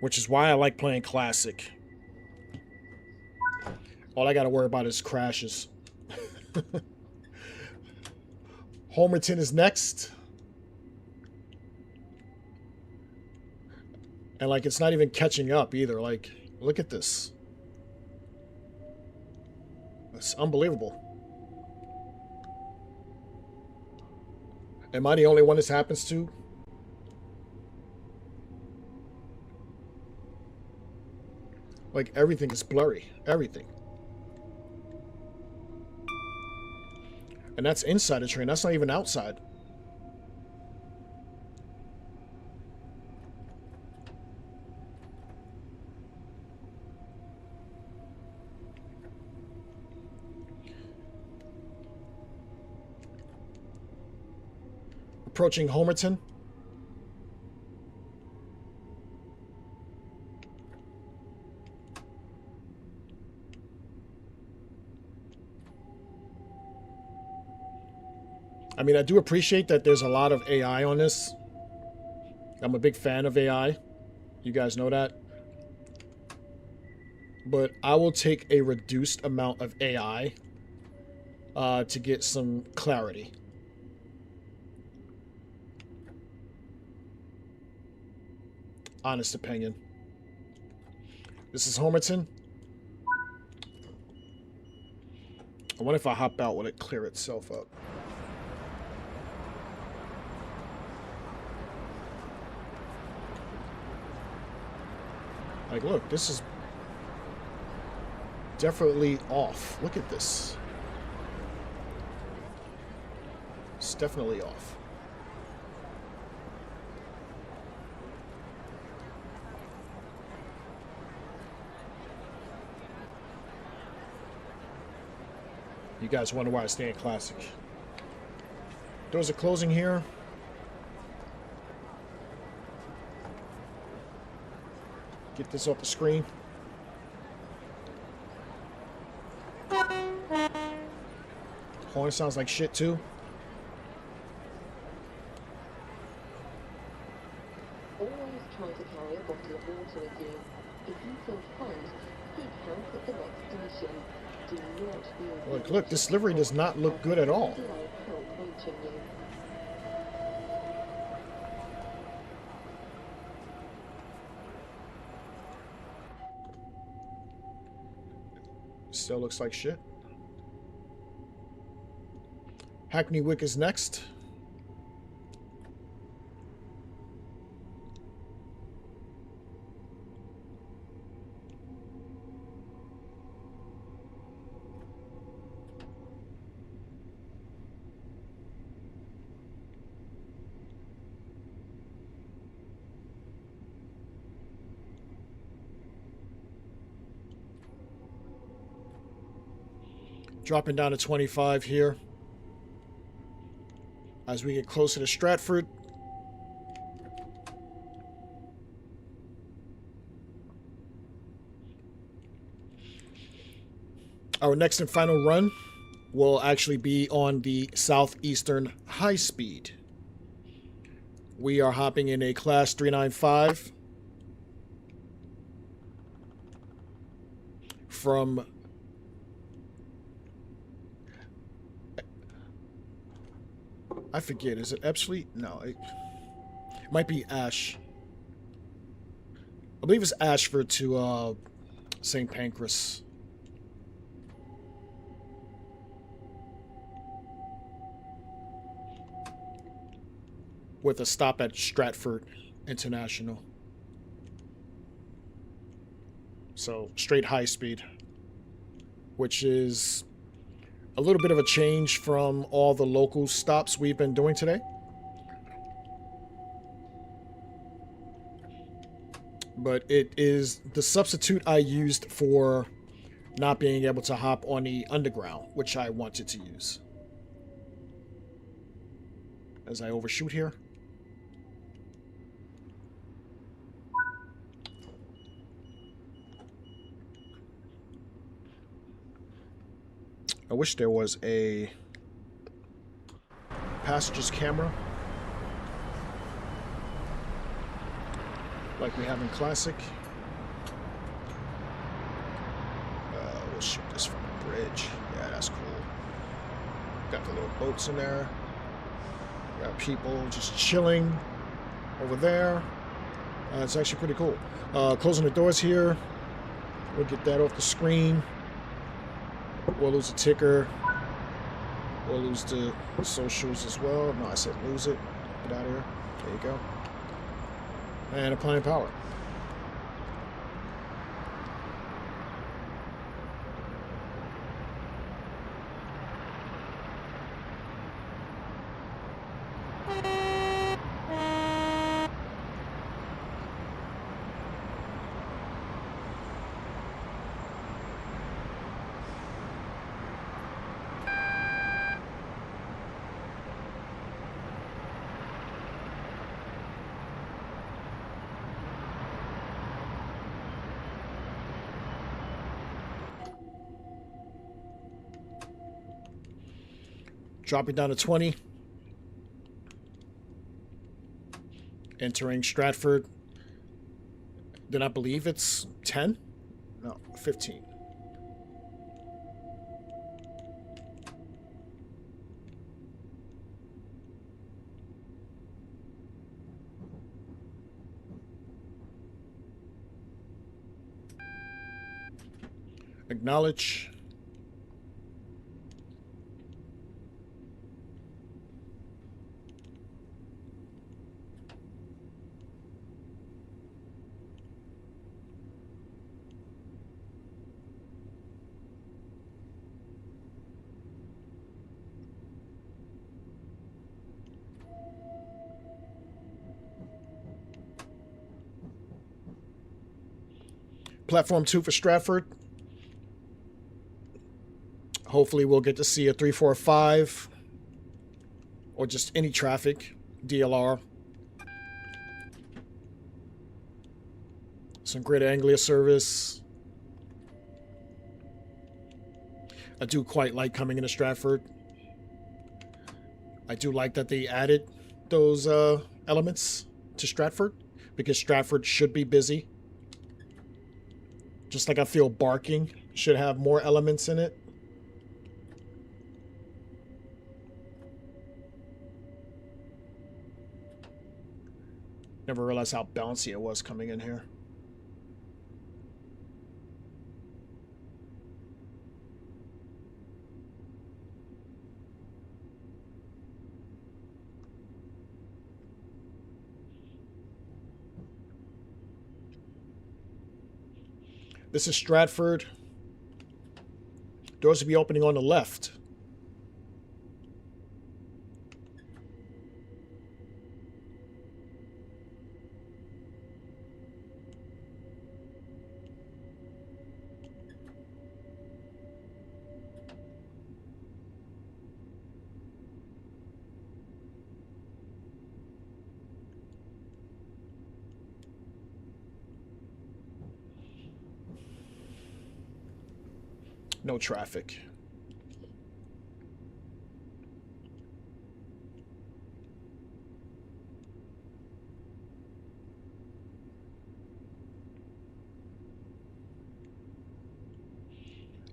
Which is why I like playing Classic. All I gotta worry about is crashes. Homerton is next. And, like, it's not even catching up either. Like, look at this. It's unbelievable. Am I the only one this happens to? Like, everything is blurry. Everything. And that's inside the train. That's not even outside. Approaching Homerton. I mean, I do appreciate that there's a lot of AI on this. I'm a big fan of AI. You guys know that. But I will take a reduced amount of AI to get some clarity. Honest opinion. This is Homerton. I wonder if I hop out, will it clear itself up? Like, look, this is definitely off. Look at this. It's definitely off. You guys wonder why I stay in Classic. Doors are closing here. Get this off the screen. Horn sounds like shit too. Always try to carry a bottle of water with you. If you feel faint, seek help at the next station. Do not be Look, this livery does not look good at all. help reaching you. Still looks like shit. Hackney Wick is next. Dropping down to 25 here. As we get closer to Stratford. Our next and final run will actually be on the Southeastern High Speed. We are hopping in a Class 395 from I forget, is it Epsley? No, it might be Ash. I believe it's Ashford to St Pancras. With a stop at Stratford International. So straight high speed, which is a little bit of a change from all the local stops we've been doing today. But it is the substitute I used for not being able to hop on the underground, which I wanted to use. As I overshoot here. I wish there was a passenger's camera. Like we have in Classic. We'll shoot this from the bridge. Yeah, that's cool. Got the little boats in there. Got people just chilling over there. It's actually pretty cool. Closing the doors here. We'll get that off the screen. We'll lose the ticker. We'll lose the socials as well. No, I said lose it. Get out of here. There you go. And applying power. Dropping down to 20. Entering Stratford. Then I believe it's 10? No, 15. Acknowledge. Platform 2 for Stratford. Hopefully we'll get to see a 345 or just any traffic, DLR. Some Greater Anglia service. I do quite like coming into Stratford. I do like that they added those elements to Stratford because Stratford should be busy. Just like I feel Barking should have more elements in it. Never realized how bouncy it was coming in here. This is Stratford. Doors will be opening on the left. No traffic.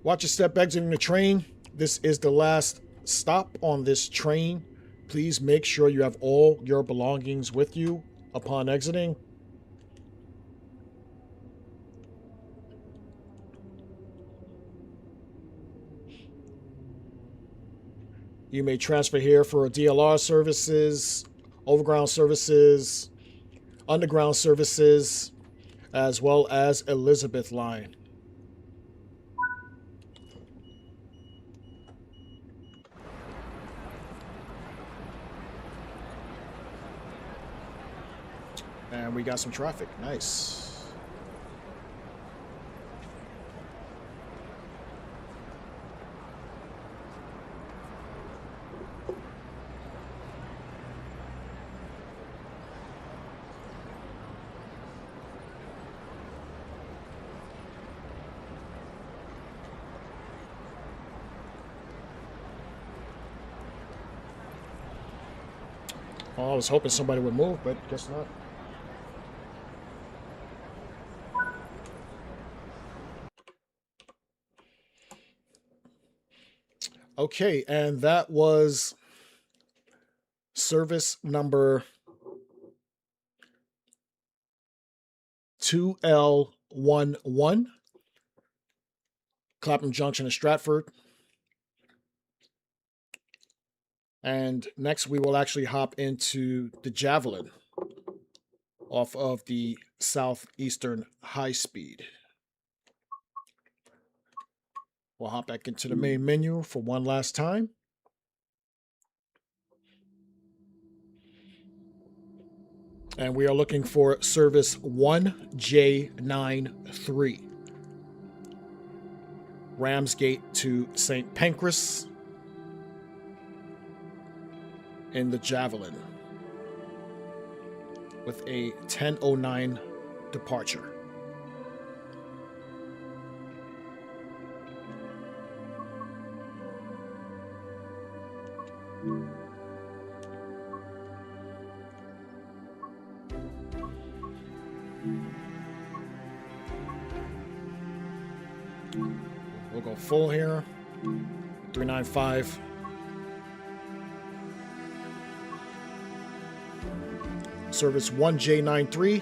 Watch your step exiting the train. This is the last stop on this train. Please make sure you have all your belongings with you upon exiting. You may transfer here for DLR services, Overground services, Underground services, as well as Elizabeth Line. And we got some traffic. Nice. Well, I was hoping somebody would move, but guess not. Okay, and that was service number 2L11, Clapham Junction in Stratford. And next we will actually hop into the Javelin off of the Southeastern High Speed. We'll hop back into the main menu for one last time. And we are looking for service 1J93, Ramsgate to St Pancras in the Javelin with a 10:09 departure. We'll go full here, 395. Service 1J93,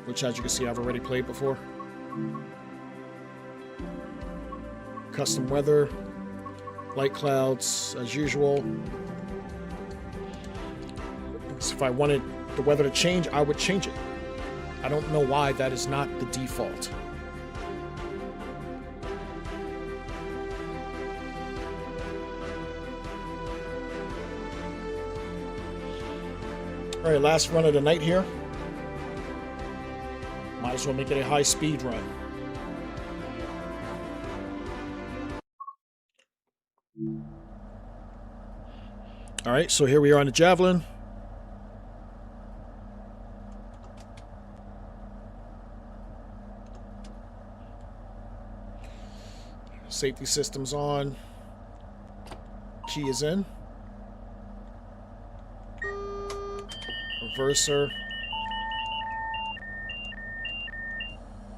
which as you can see I've already played before. Custom weather, light clouds as usual. So if I wanted the weather to change, I would change it. I don't know why that is not the default. All right, last run of the night here. Might as well make it a high speed run. All right, so here we are on the Javelin. Safety systems on. Key is in. Reverser.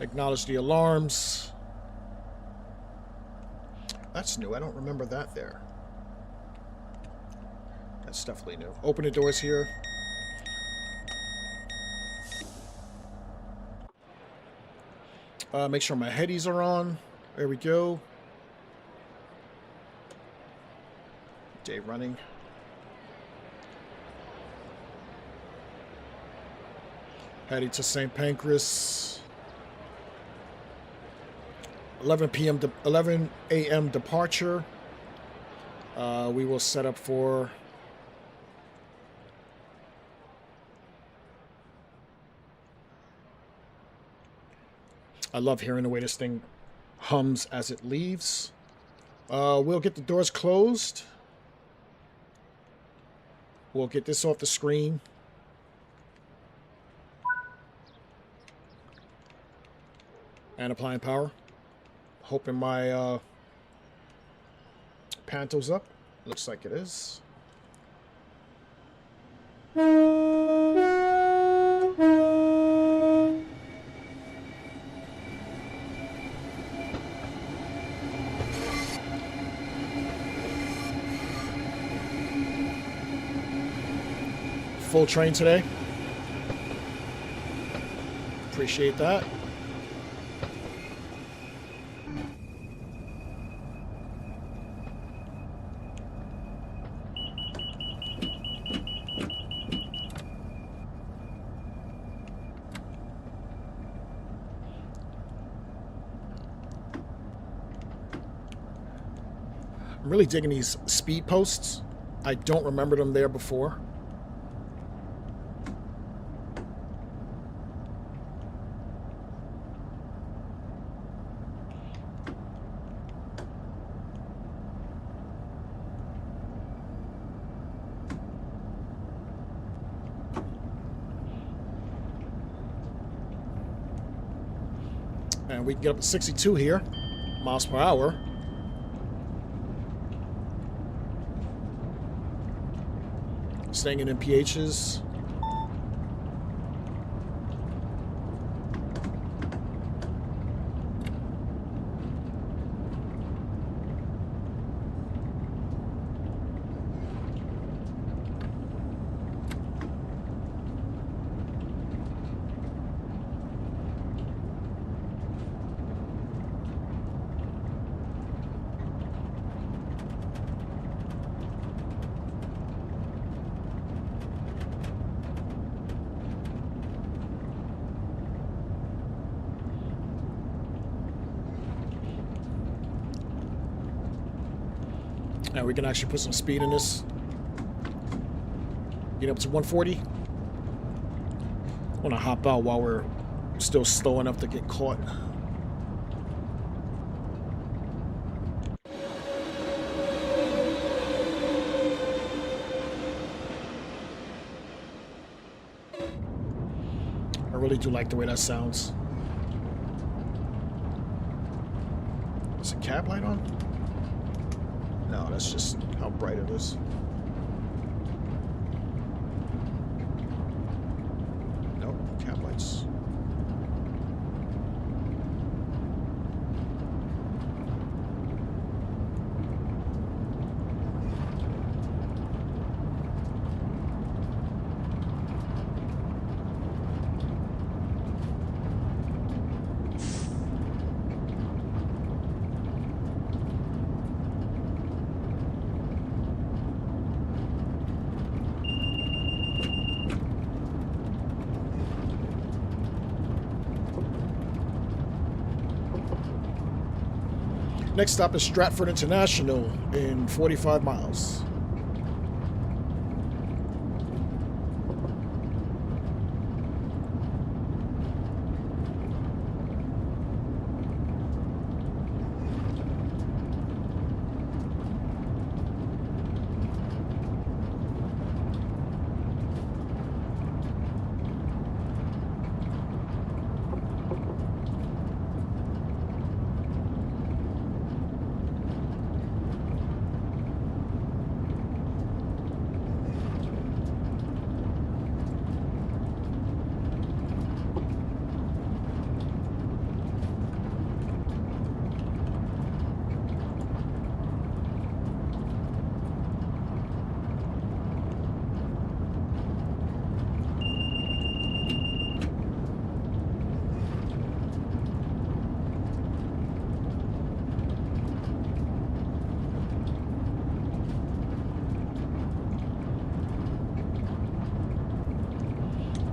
Acknowledge the alarms. That's new. I don't remember that there. That's definitely new. Open the doors here. Make sure my headies are on. There we go. Day running. Heading to St Pancras. 11 a.m. departure. We will set up for I love hearing the way this thing hums as it leaves. We'll get the doors closed. We'll get this off the screen. And applying power. Hoping my panto's up. Looks like it is. Full train today. Appreciate that. I'm really digging these speed posts. I don't remember them there before. And we can get up to 62 here, miles per hour. Staying in MPHs. Now we can actually put some speed in this. Get up to 140. I want to hop out while we're still slow enough to get caught. I really do like the way that sounds. Is a cab light on? No, that's just how bright it is. Nope, cab lights. Next stop is Stratford International in 45 miles.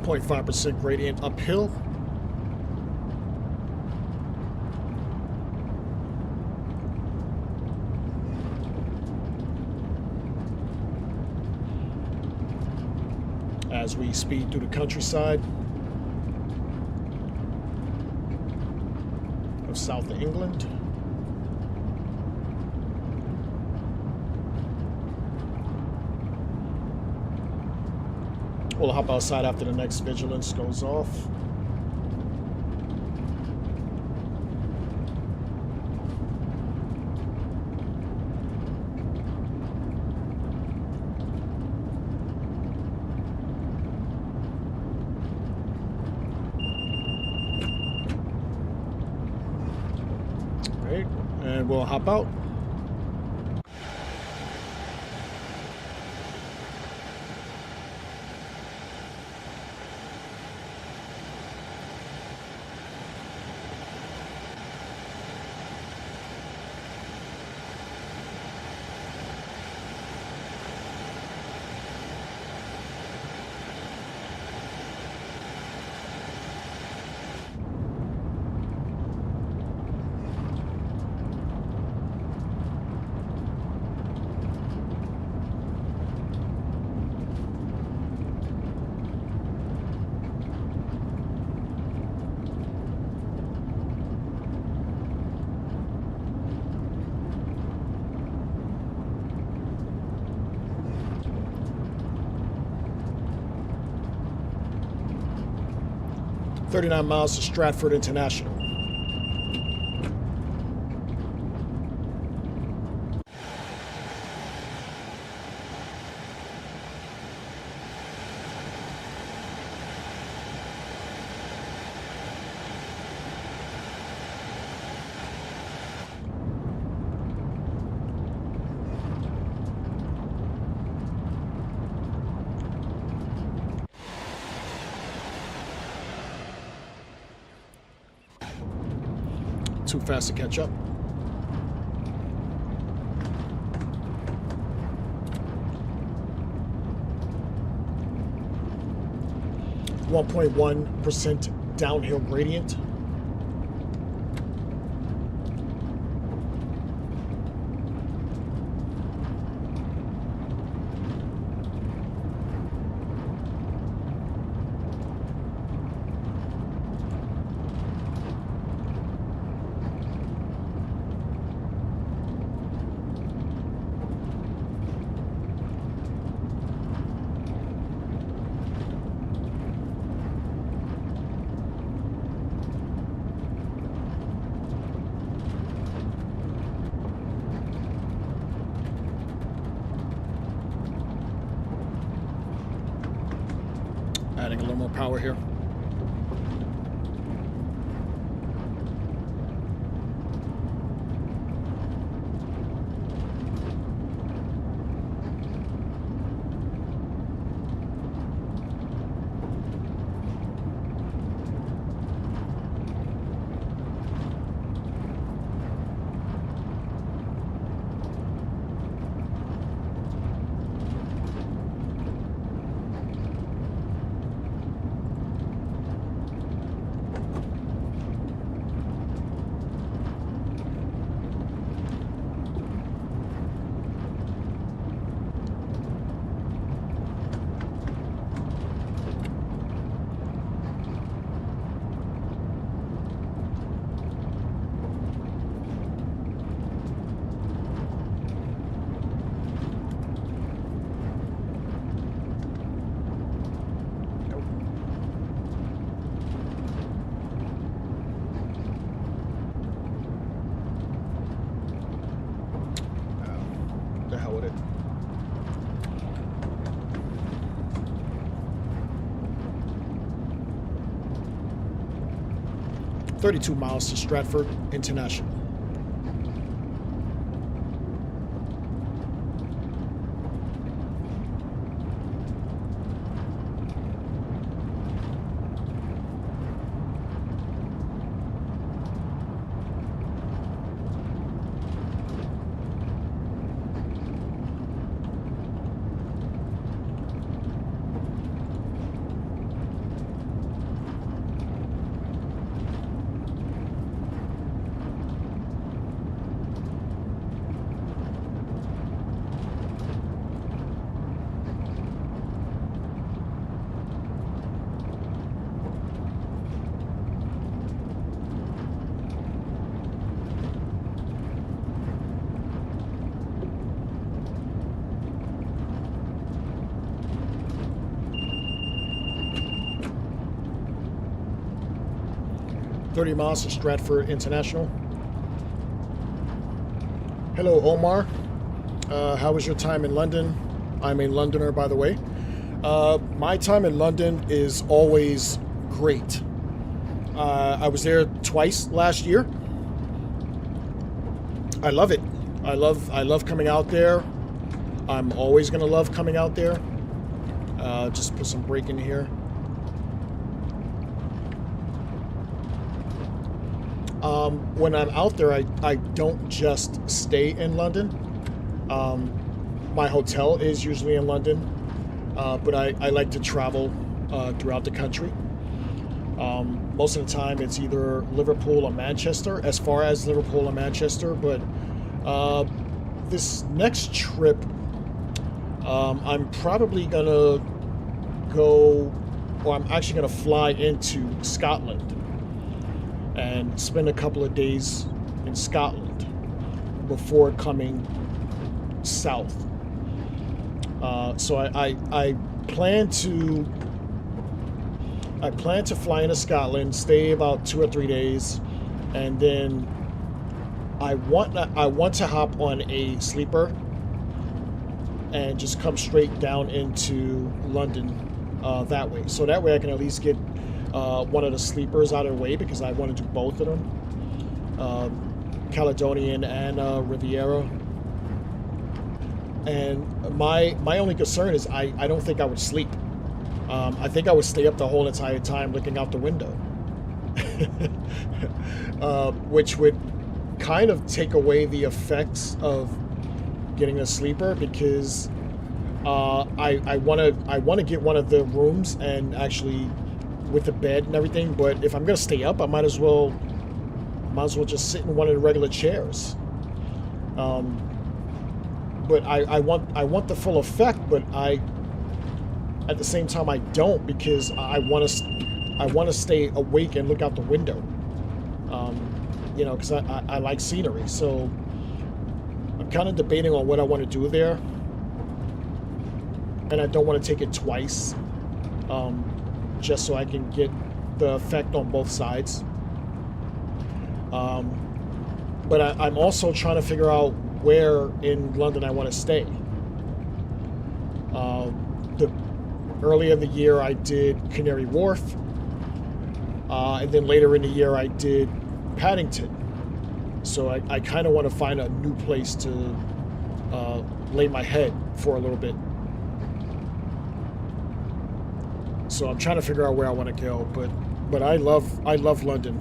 .5% gradient uphill. As we speed through the countryside of South England. We'll hop outside after the next vigilance goes off. Great, and we'll hop out. .39 miles to Stratford International. too fast to catch up. .1% downhill gradient. Adding a little more power here. The hell with it. .32 miles to Stratford International. .30 miles to Stratford International. Hello, Omar. How was your time in London? I'm a Londoner, by the way. My time in London is always great. I was there twice last year. I love it. I love coming out there. I'm always gonna love coming out there. Just put some brake in here. When I'm out there, I don't just stay in London. My hotel is usually in London, but I like to travel throughout the country. Most of the time, it's either Liverpool or Manchester, as far as Liverpool or Manchester. But this next trip, I'm probably gonna go, or I'm actually gonna fly into Scotland and spend a couple of days in Scotland before coming south. So I plan to fly into Scotland, stay about 2 or 3 days, and then I want to hop on a sleeper and just come straight down into London that way. So that way I can at least get one of the sleepers out of the way, because I want to do both of them, Caledonian and Riviera. And my only concern is I don't think I would sleep. I think I would stay up the whole entire time looking out the window. which would kind of take away the effects of getting a sleeper, because I want to get one of the rooms and actually with the bed and everything. But if I'm gonna stay up, I might as well just sit in one of the regular chairs. But I want the full effect, but at the same time I don't, because I want to stay awake and look out the window. You know, because I like scenery. So I'm kind of debating on what I want to do there, and I don't want to take it twice, just so I can get the effect on both sides. But I'm also trying to figure out where in London I want to stay. Earlier in the year I did Canary Wharf, and then later in the year I did Paddington. So I kind of want to find a new place to lay my head for a little bit. So I'm trying to figure out where I want to go, but I love London.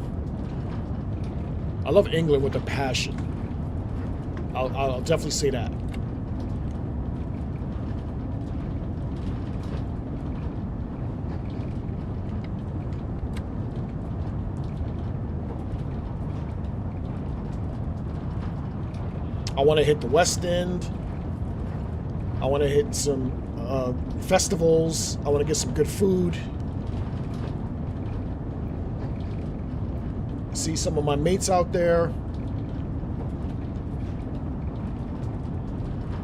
I love England with a passion. I'll definitely say that. I want to hit the West End. I want to hit some festivals. I want to get some good food. See some of my mates out there.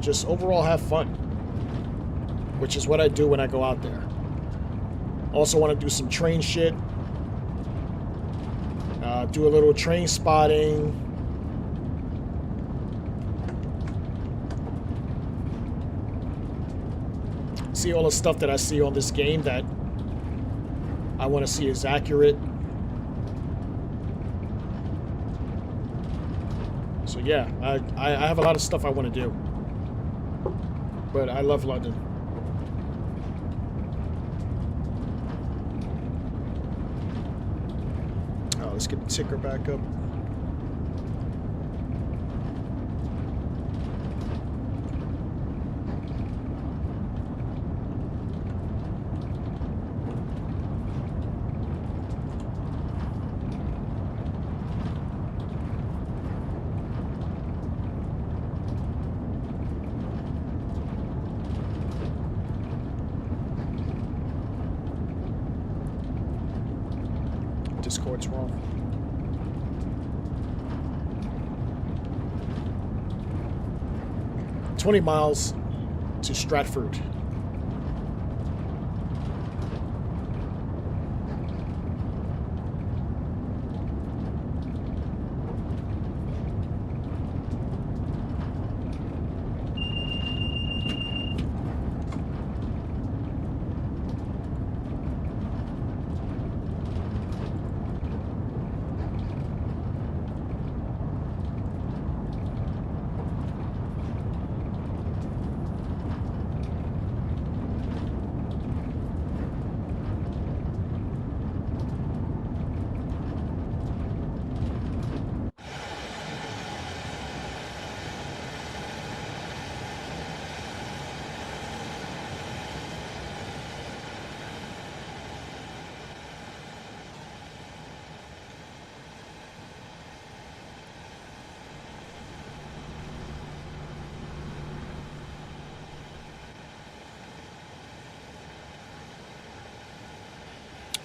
Just overall have fun, which is what I do when I go out there. Also want to do some train shit. Do a little train spotting. See all the stuff that I see on this game that I want to see is accurate. So yeah, I have a lot of stuff I want to do. But I love London. Oh, let's get the ticker back up. Discord's wrong. "20 miles to Stratford."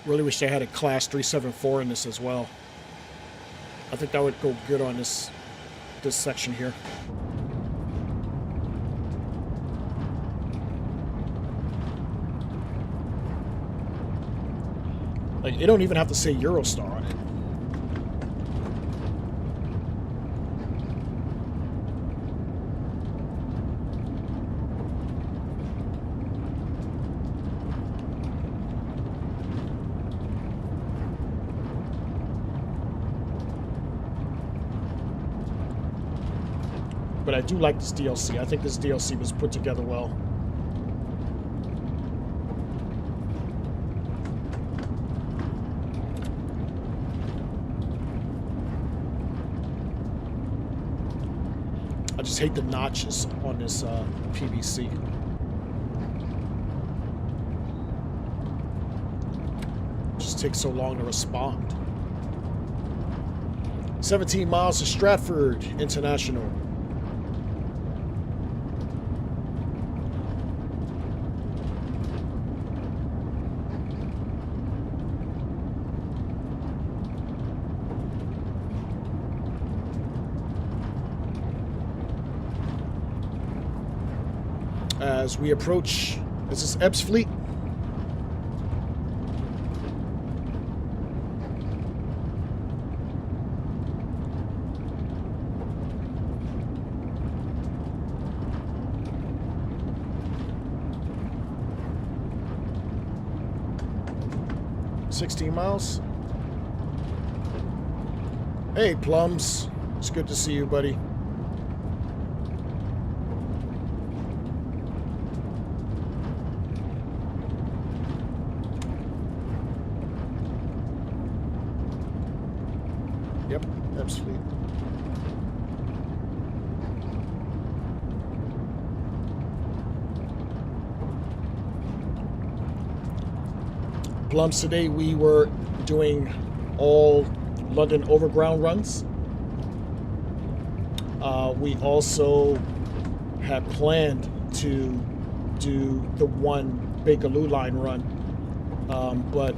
Really wish they had a class 374 in this as well. I think that would go good on this section here. Like, it don't even have to say Eurostar on it. But I do like this DLC. I think this DLC was put together well. Just hate the notches on this PVC. Just takes so long to respond. 17 miles to Stratford International. As we approach, this is Ebbs Fleet. $16 miles. Hey, Plums. It's good to see you, buddy. Yep, Ebbs Fleet. Plums, today we were doing all London Overground runs. We also had planned to do the one Bakerloo line run, but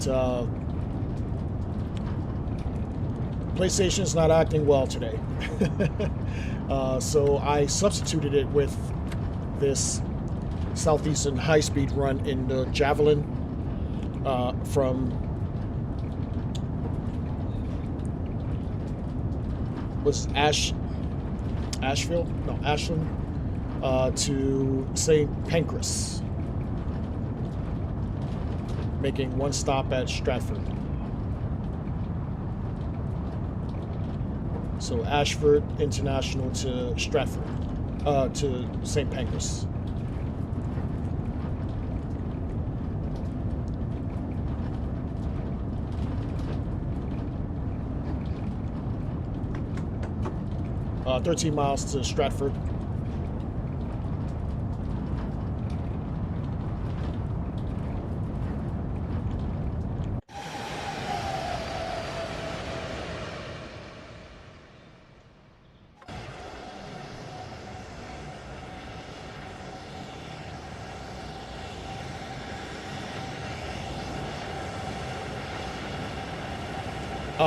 PlayStation's not acting well today. So I substituted it with this Southeastern high-speed run in the Javelin from Ashland to St Pancras, making one stop at Stratford. So Ashford International to Stratford, to St Pancras. Uh, 13 miles to Stratford.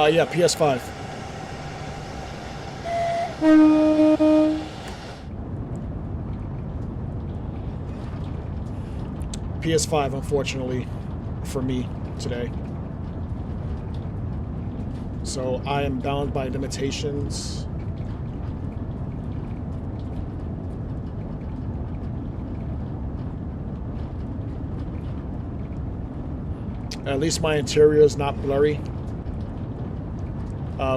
Yeah, PS5. PS5, unfortunately, for me today. So I am bound by limitations. At least my interior is not blurry.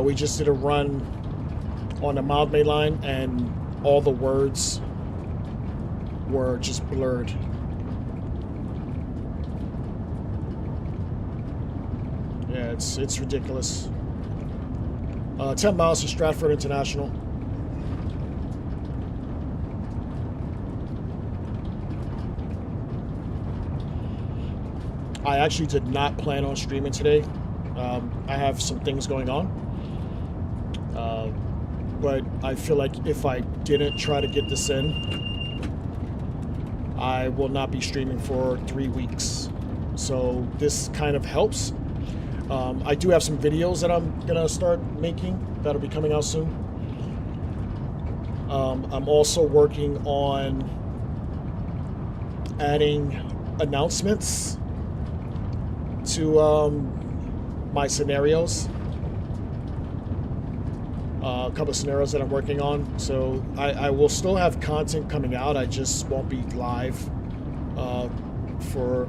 We just did a run on the Mildmay line, and all the words were just blurred. Yeah, it's ridiculous. 10 miles to Stratford International. I actually did not plan on streaming today. I have some things going on. But I feel like if I didn't try to get this in, I will not be streaming for 3 weeks. So this kind of helps. I do have some videos that I'm gonna start making that'll be coming out soon. I'm also working on adding announcements to my scenarios. A couple of scenarios that I'm working on. So I will still have content coming out. I just won't be live for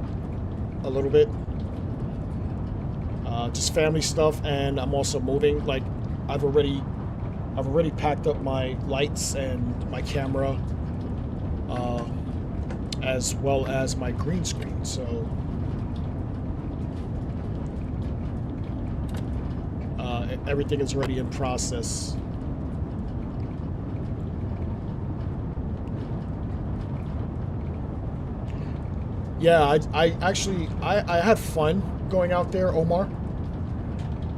a little bit. Just family stuff, and I'm also moving. Like I've already packed up my lights and my camera, as well as my green screen. So everything is already in process. Yeah, I actually I had fun going out there, Omar.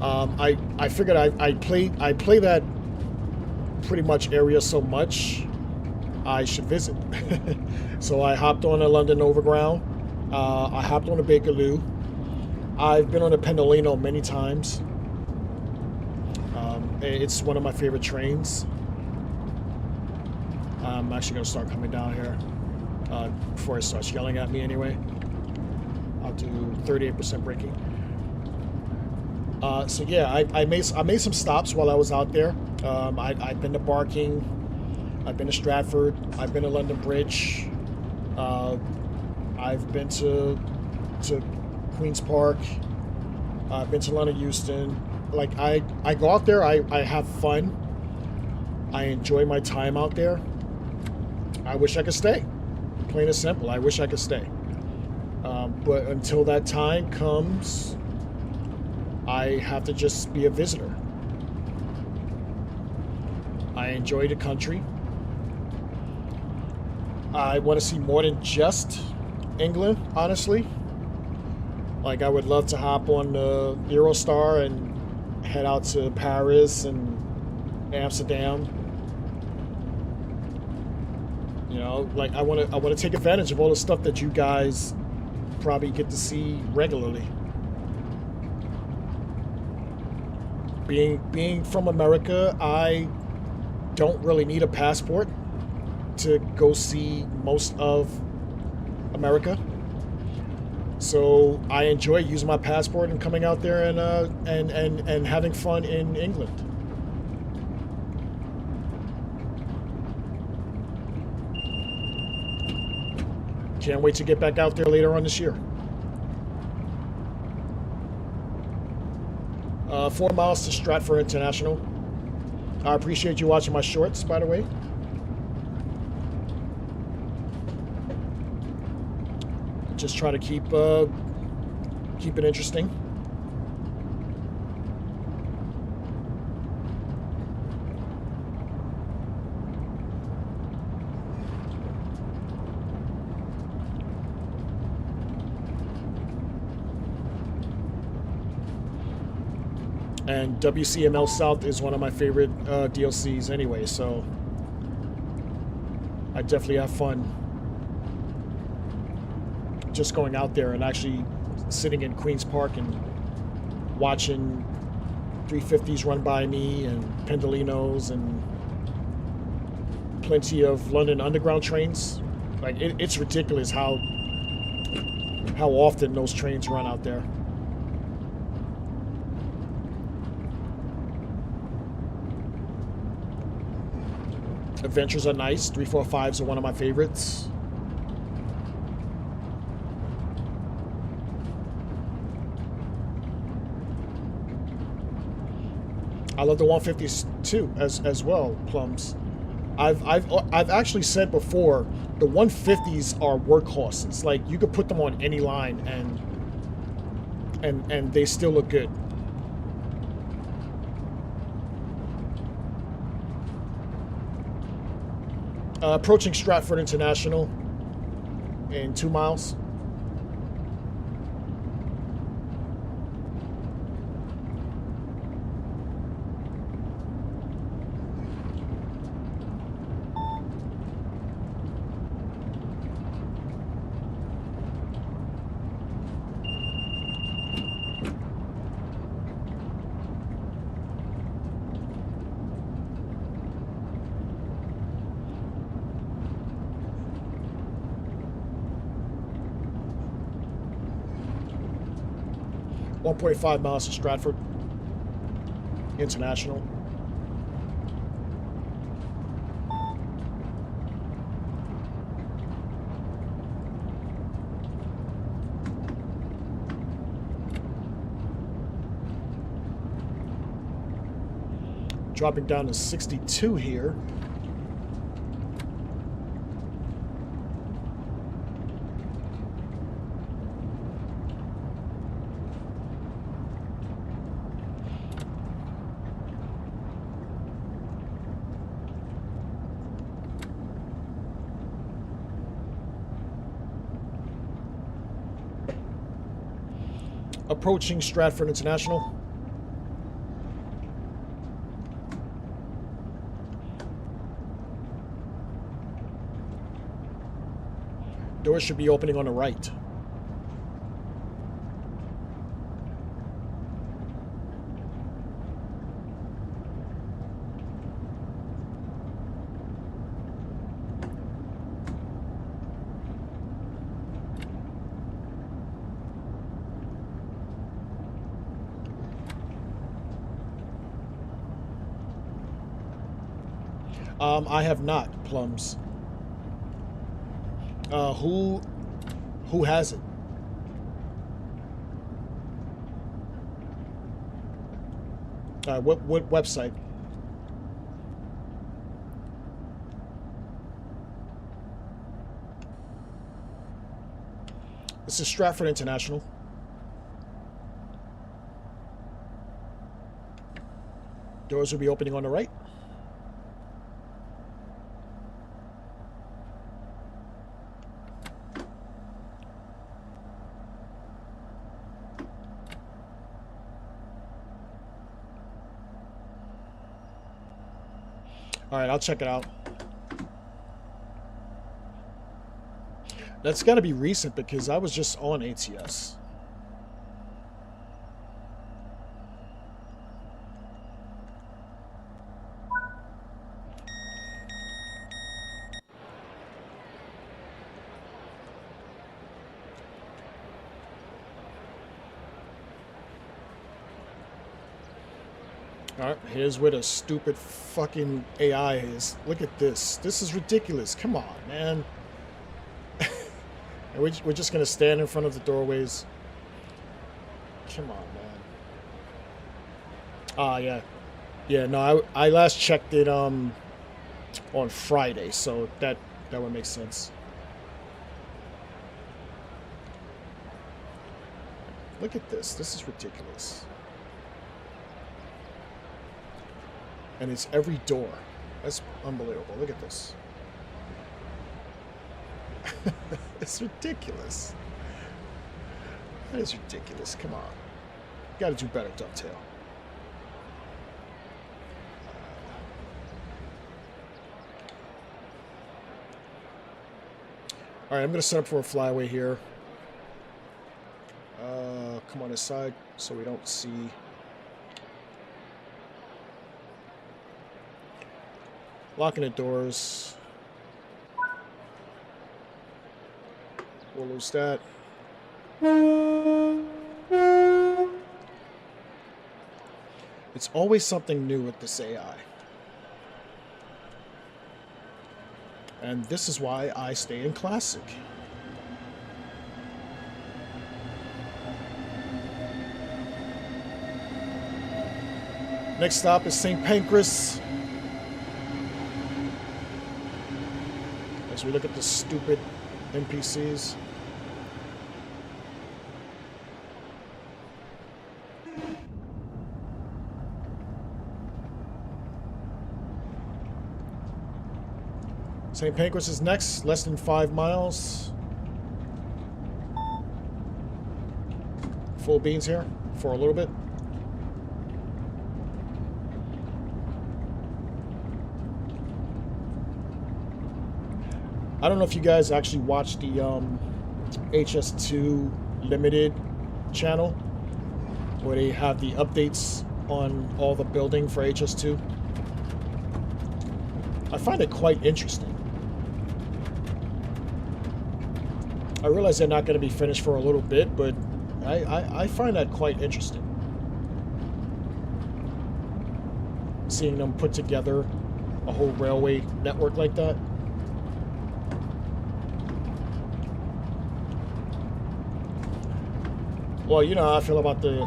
I figured I play that pretty much area so much I should visit. So I hopped on a London Overground. I hopped on a Bakerloo. I've been on a Pendolino many times. It's one of my favorite trains. I'm actually going to start coming down here before it starts yelling at me anyway. I'll do 38% braking. So yeah, I made some stops while I was out there. I've been to Barking, I've been to Stratford, I've been to London Bridge, I've been to Queens Park, I've been to London Euston. Like I go out there, I have fun, I enjoy my time out there. I wish I could stay, plain and simple. I wish I could stay, but until that time comes, I have to just be a visitor. I enjoy the country. I want to see more than just England, honestly. Like, I would love to hop on the Eurostar and head out to Paris and Amsterdam. You know, like I want to take advantage of all the stuff that you guys probably get to see regularly. Being from America, I don't really need a passport to go see most of America. So I enjoy using my passport and coming out there and having fun in England. Can't wait to get back out there later on this year. 4 miles to Stratford International. I appreciate you watching my shorts, by the way. Just try to keep it interesting. And WCML South is one of my favorite DLCs anyway, so I definitely have fun just going out there and actually sitting in Queen's Park and watching 350s run by me and Pendolinos and plenty of London Underground trains. Like, it's ridiculous how often those trains run out there. Adventures are nice. 345s are one of my favorites. I love the 150s too, as well, Plums. I've actually said before, the 150s are workhorses. Like, you could put them on any line and they still look good. Approaching Stratford International in 2 miles. .5 miles to Stratford International. Dropping down to 62 here. Approaching Stratford International. Doors should be opening on the right. I have not, Plums. Who has it? What website? This is Stratford International. Doors will be opening on the right. All right, I'll check it out. That's got to be recent because I was just on ATS. Alright, here's where the stupid fucking AI is. Look at this. This is ridiculous. Come on, man. And we're just going to stand in front of the doorways. Come on, man. Ah, yeah. Yeah, no, I last checked it on Friday, so that would make sense. Look at this. This is ridiculous. And it's every door. That's unbelievable. Look at this. It's ridiculous. That is ridiculous. Come on. You gotta do better, Dovetail. Alright, I'm gonna set up for a flyaway here. Come on this side so we don't see. Locking the doors. We'll lose that. It's always something new with this AI. And this is why I stay in Classic. Next stop is St Pancras. As we look at the stupid NPCs. St. Pancras is next, less than 5 miles. Full beans here for a little bit. I don't know if you guys actually watched the HS2 Limited channel where they have the updates on all the building for HS2. I find it quite interesting. I realize they're not going to be finished for a little bit, but I find that quite interesting. Seeing them put together a whole railway network like that. Well, you know how I feel about the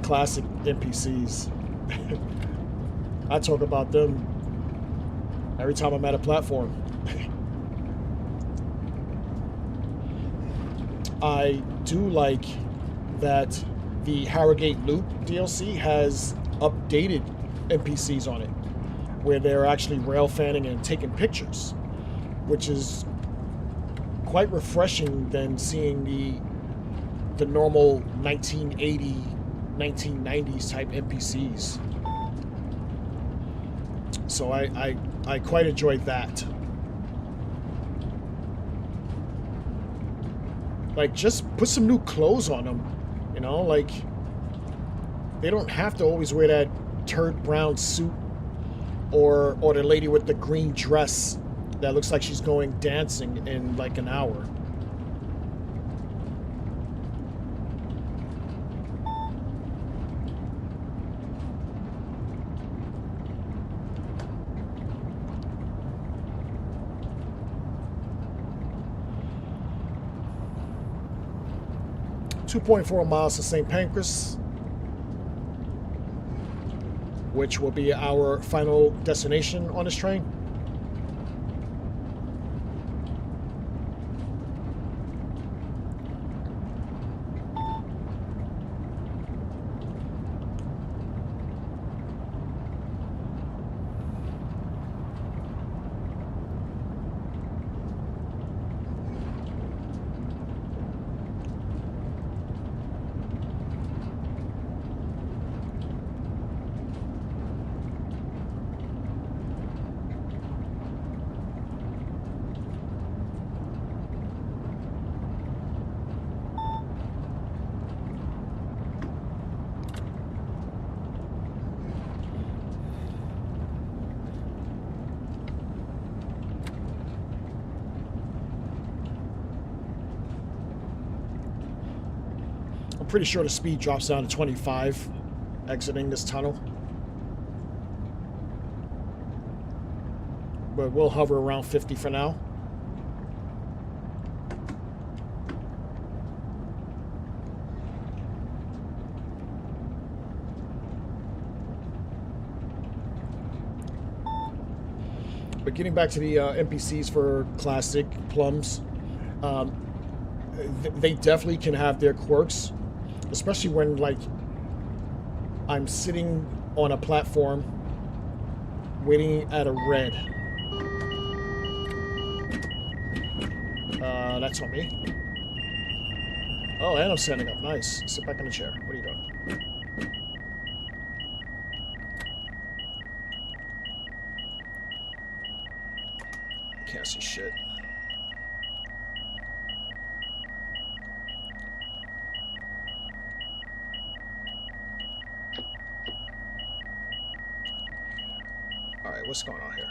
classic NPCs. I talk about them every time I'm at a platform. I do like that the Harrogate Loop DLC has updated NPCs on it, where they're actually rail fanning and taking pictures, which is quite refreshing than seeing the the normal 1980, 1990s type NPCs. So I quite enjoyed that. Like, just put some new clothes on them, you know, like, they don't have to always wear that turd brown suit or the lady with the green dress that looks like she's going dancing in like an hour. .4 miles to St Pancras, which will be our final destination on this train. I'm pretty sure the speed drops down to 25 exiting this tunnel. But we'll hover around 50 for now. But getting back to the NPCs for Classic Plums, they definitely can have their quirks, especially when, like, I'm sitting on a platform waiting at a red. That's on me. Oh, and I'm standing up. Nice. Sit back in the chair. What are you doing? Can't see shit. Alright, what's going on here?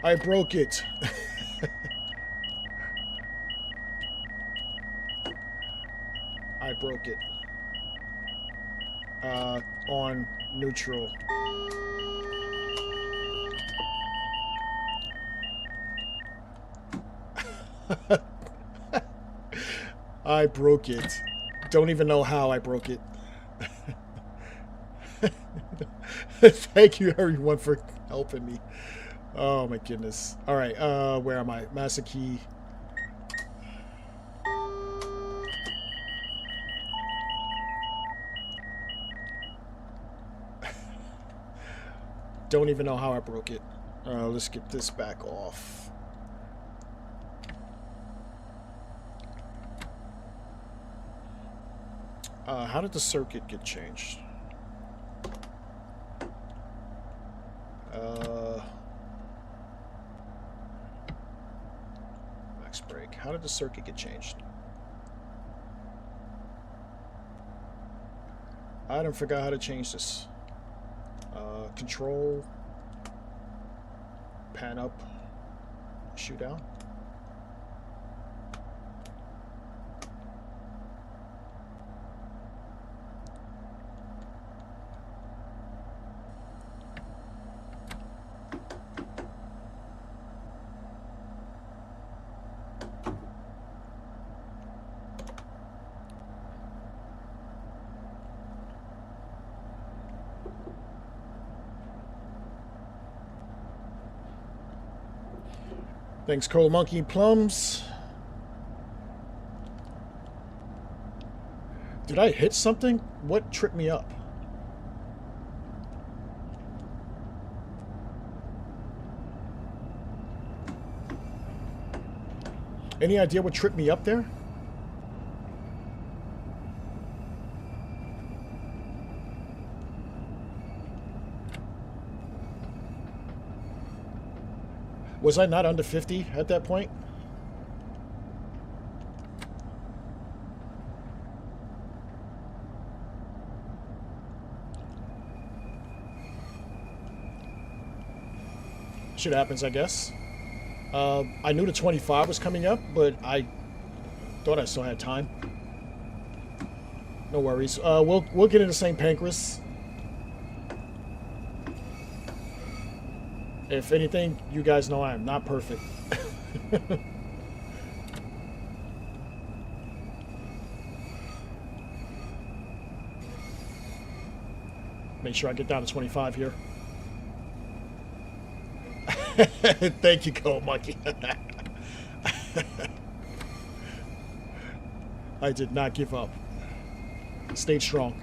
I broke it. I broke it. On neutral. I broke it. Don't even know how I broke it. Thank you everyone for helping me. Oh my goodness. Alright, where am I? Master key. Don't even know how I broke it. Let's get this back off. How did the circuit get changed? Max break. How did the circuit get changed? I don't forgot how to change this. Control, pan up, shoot down. Thanks, Cold Monkey Plums. Did I hit something? What tripped me up? Any idea what tripped me up there? Was I not under 50 at that point? Shit happens, I guess. I knew the 25 was coming up, but I thought I still had time. No worries. We'll get into St Pancras. If anything, you guys know I am not perfect. Make sure I get down to 25 here. Thank you, Cold Monkey. I did not give up. Stayed strong.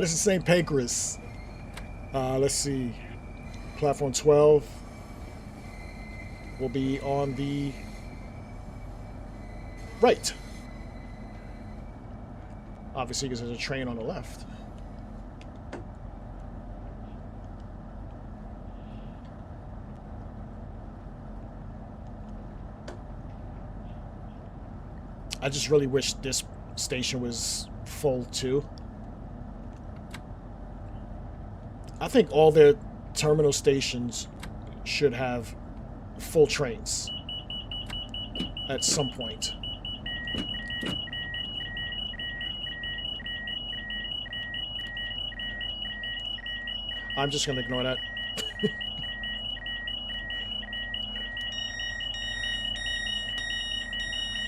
This is St. Pancras. Let's see. Platform 12 will be on the right. Obviously, because there's a train on the left. I just really wish this station was full too. I think all their terminal stations should have full trains at some point. I'm just going to ignore that.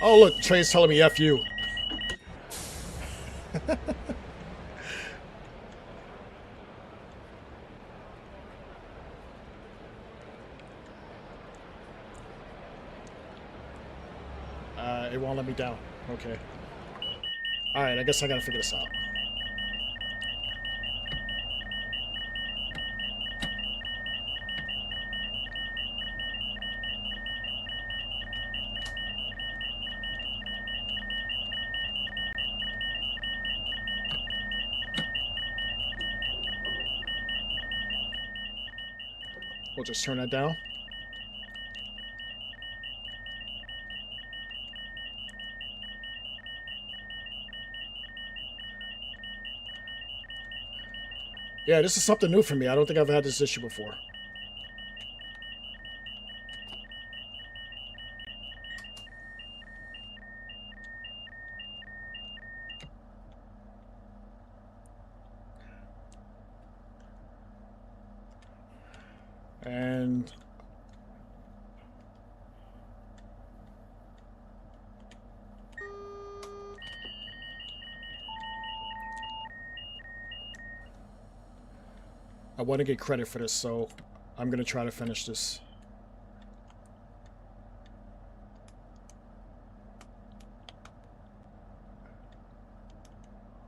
Oh, look, train's telling me F you. It won't let me down. Okay. Alright, I guess I gotta figure this out. We'll just turn that down. Yeah, this is something new for me. I don't think I've had this issue before. And I want to get credit for this, so I'm going to try to finish this.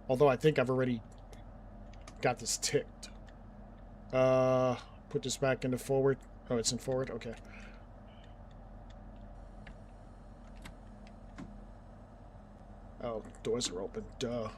Although I think I've already got this ticked. Put this back into forward. Oh, it's in forward? Okay. Oh, doors are open. Duh.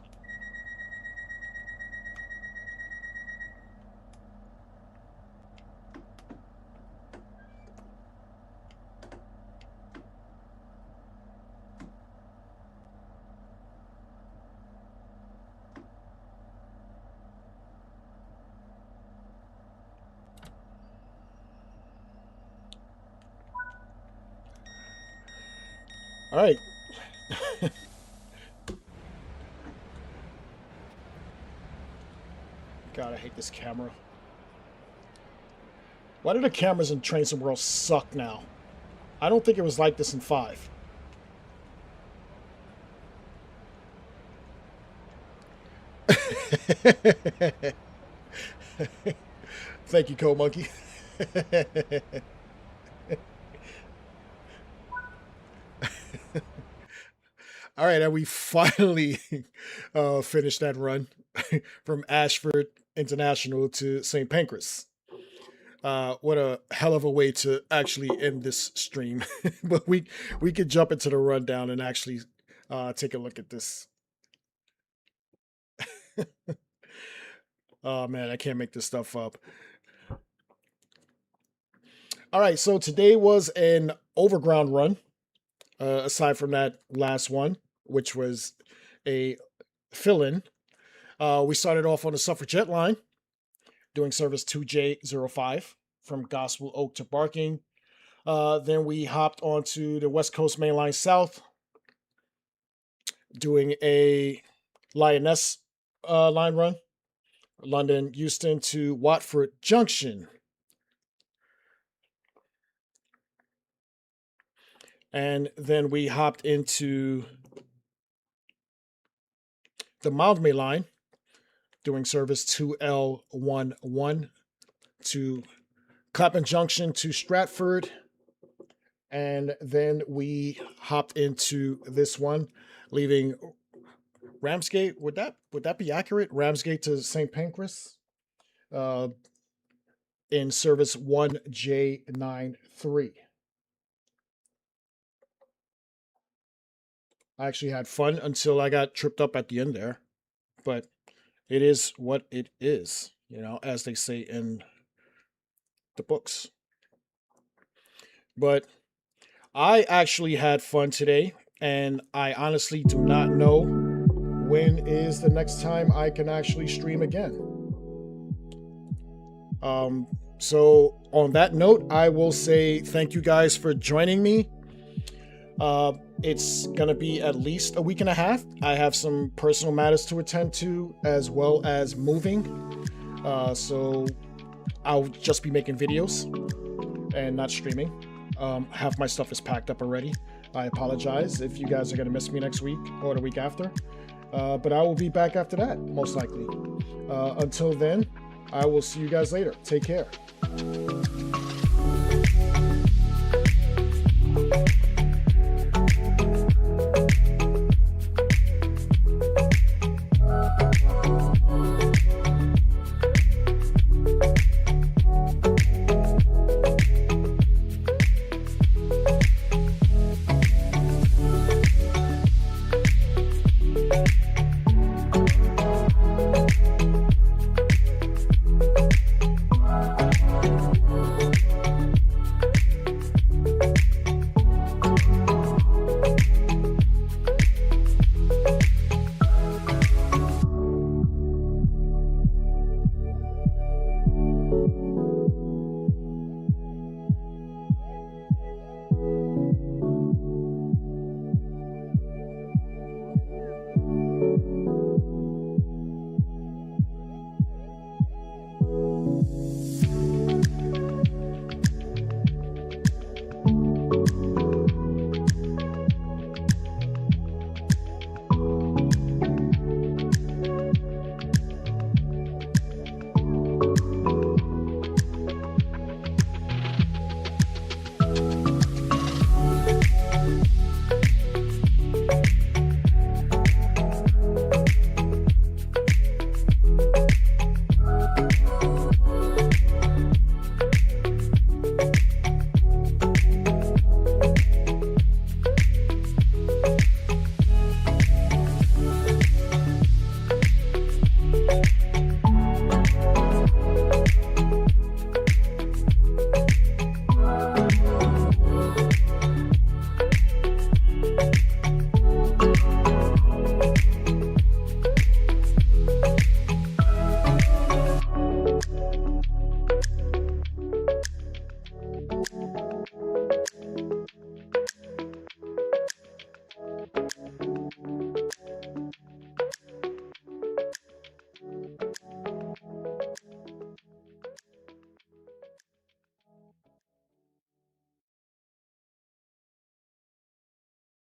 All right. God, I hate this camera. Why do the cameras in Trains and World suck now? I don't think it was like this in 5. Thank you, Cold Monkey. All right, and we finally finished that run. from Ashford International to St Pancras. What a hell of a way to actually end this stream. But we could jump into the rundown and actually take a look at this. Oh man, I can't make this stuff up. All right, so today was an overground run. Aside from that last one, which was a fill-in, we started off on the Suffragette Line, doing service 2J05 from Gospel Oak to Barking. Then we hopped onto the West Coast Main Line South, doing a Lioness line run, London Euston to Watford Junction. And then we hopped into the Mildmay line, doing service 2L11 to Clapham Junction to Stratford. And then we hopped into this one, leaving Ramsgate. Would that be accurate? Ramsgate to St Pancras, in service 1J93. I actually had fun until I got tripped up at the end there, but it is what it is, as they say in the books. But I actually had fun today, and I honestly do not know when is the next time I can actually stream again. So on that note, I will say thank you guys for joining me. It's gonna be at least a week and a half. I have some personal matters to attend to, as well as moving. So I'll just be making videos and not streaming. Half my stuff is packed up already. I apologize if you guys are gonna miss me next week or the week after. But I will be back after that, most likely. Until then, I will see you guys later. Take care.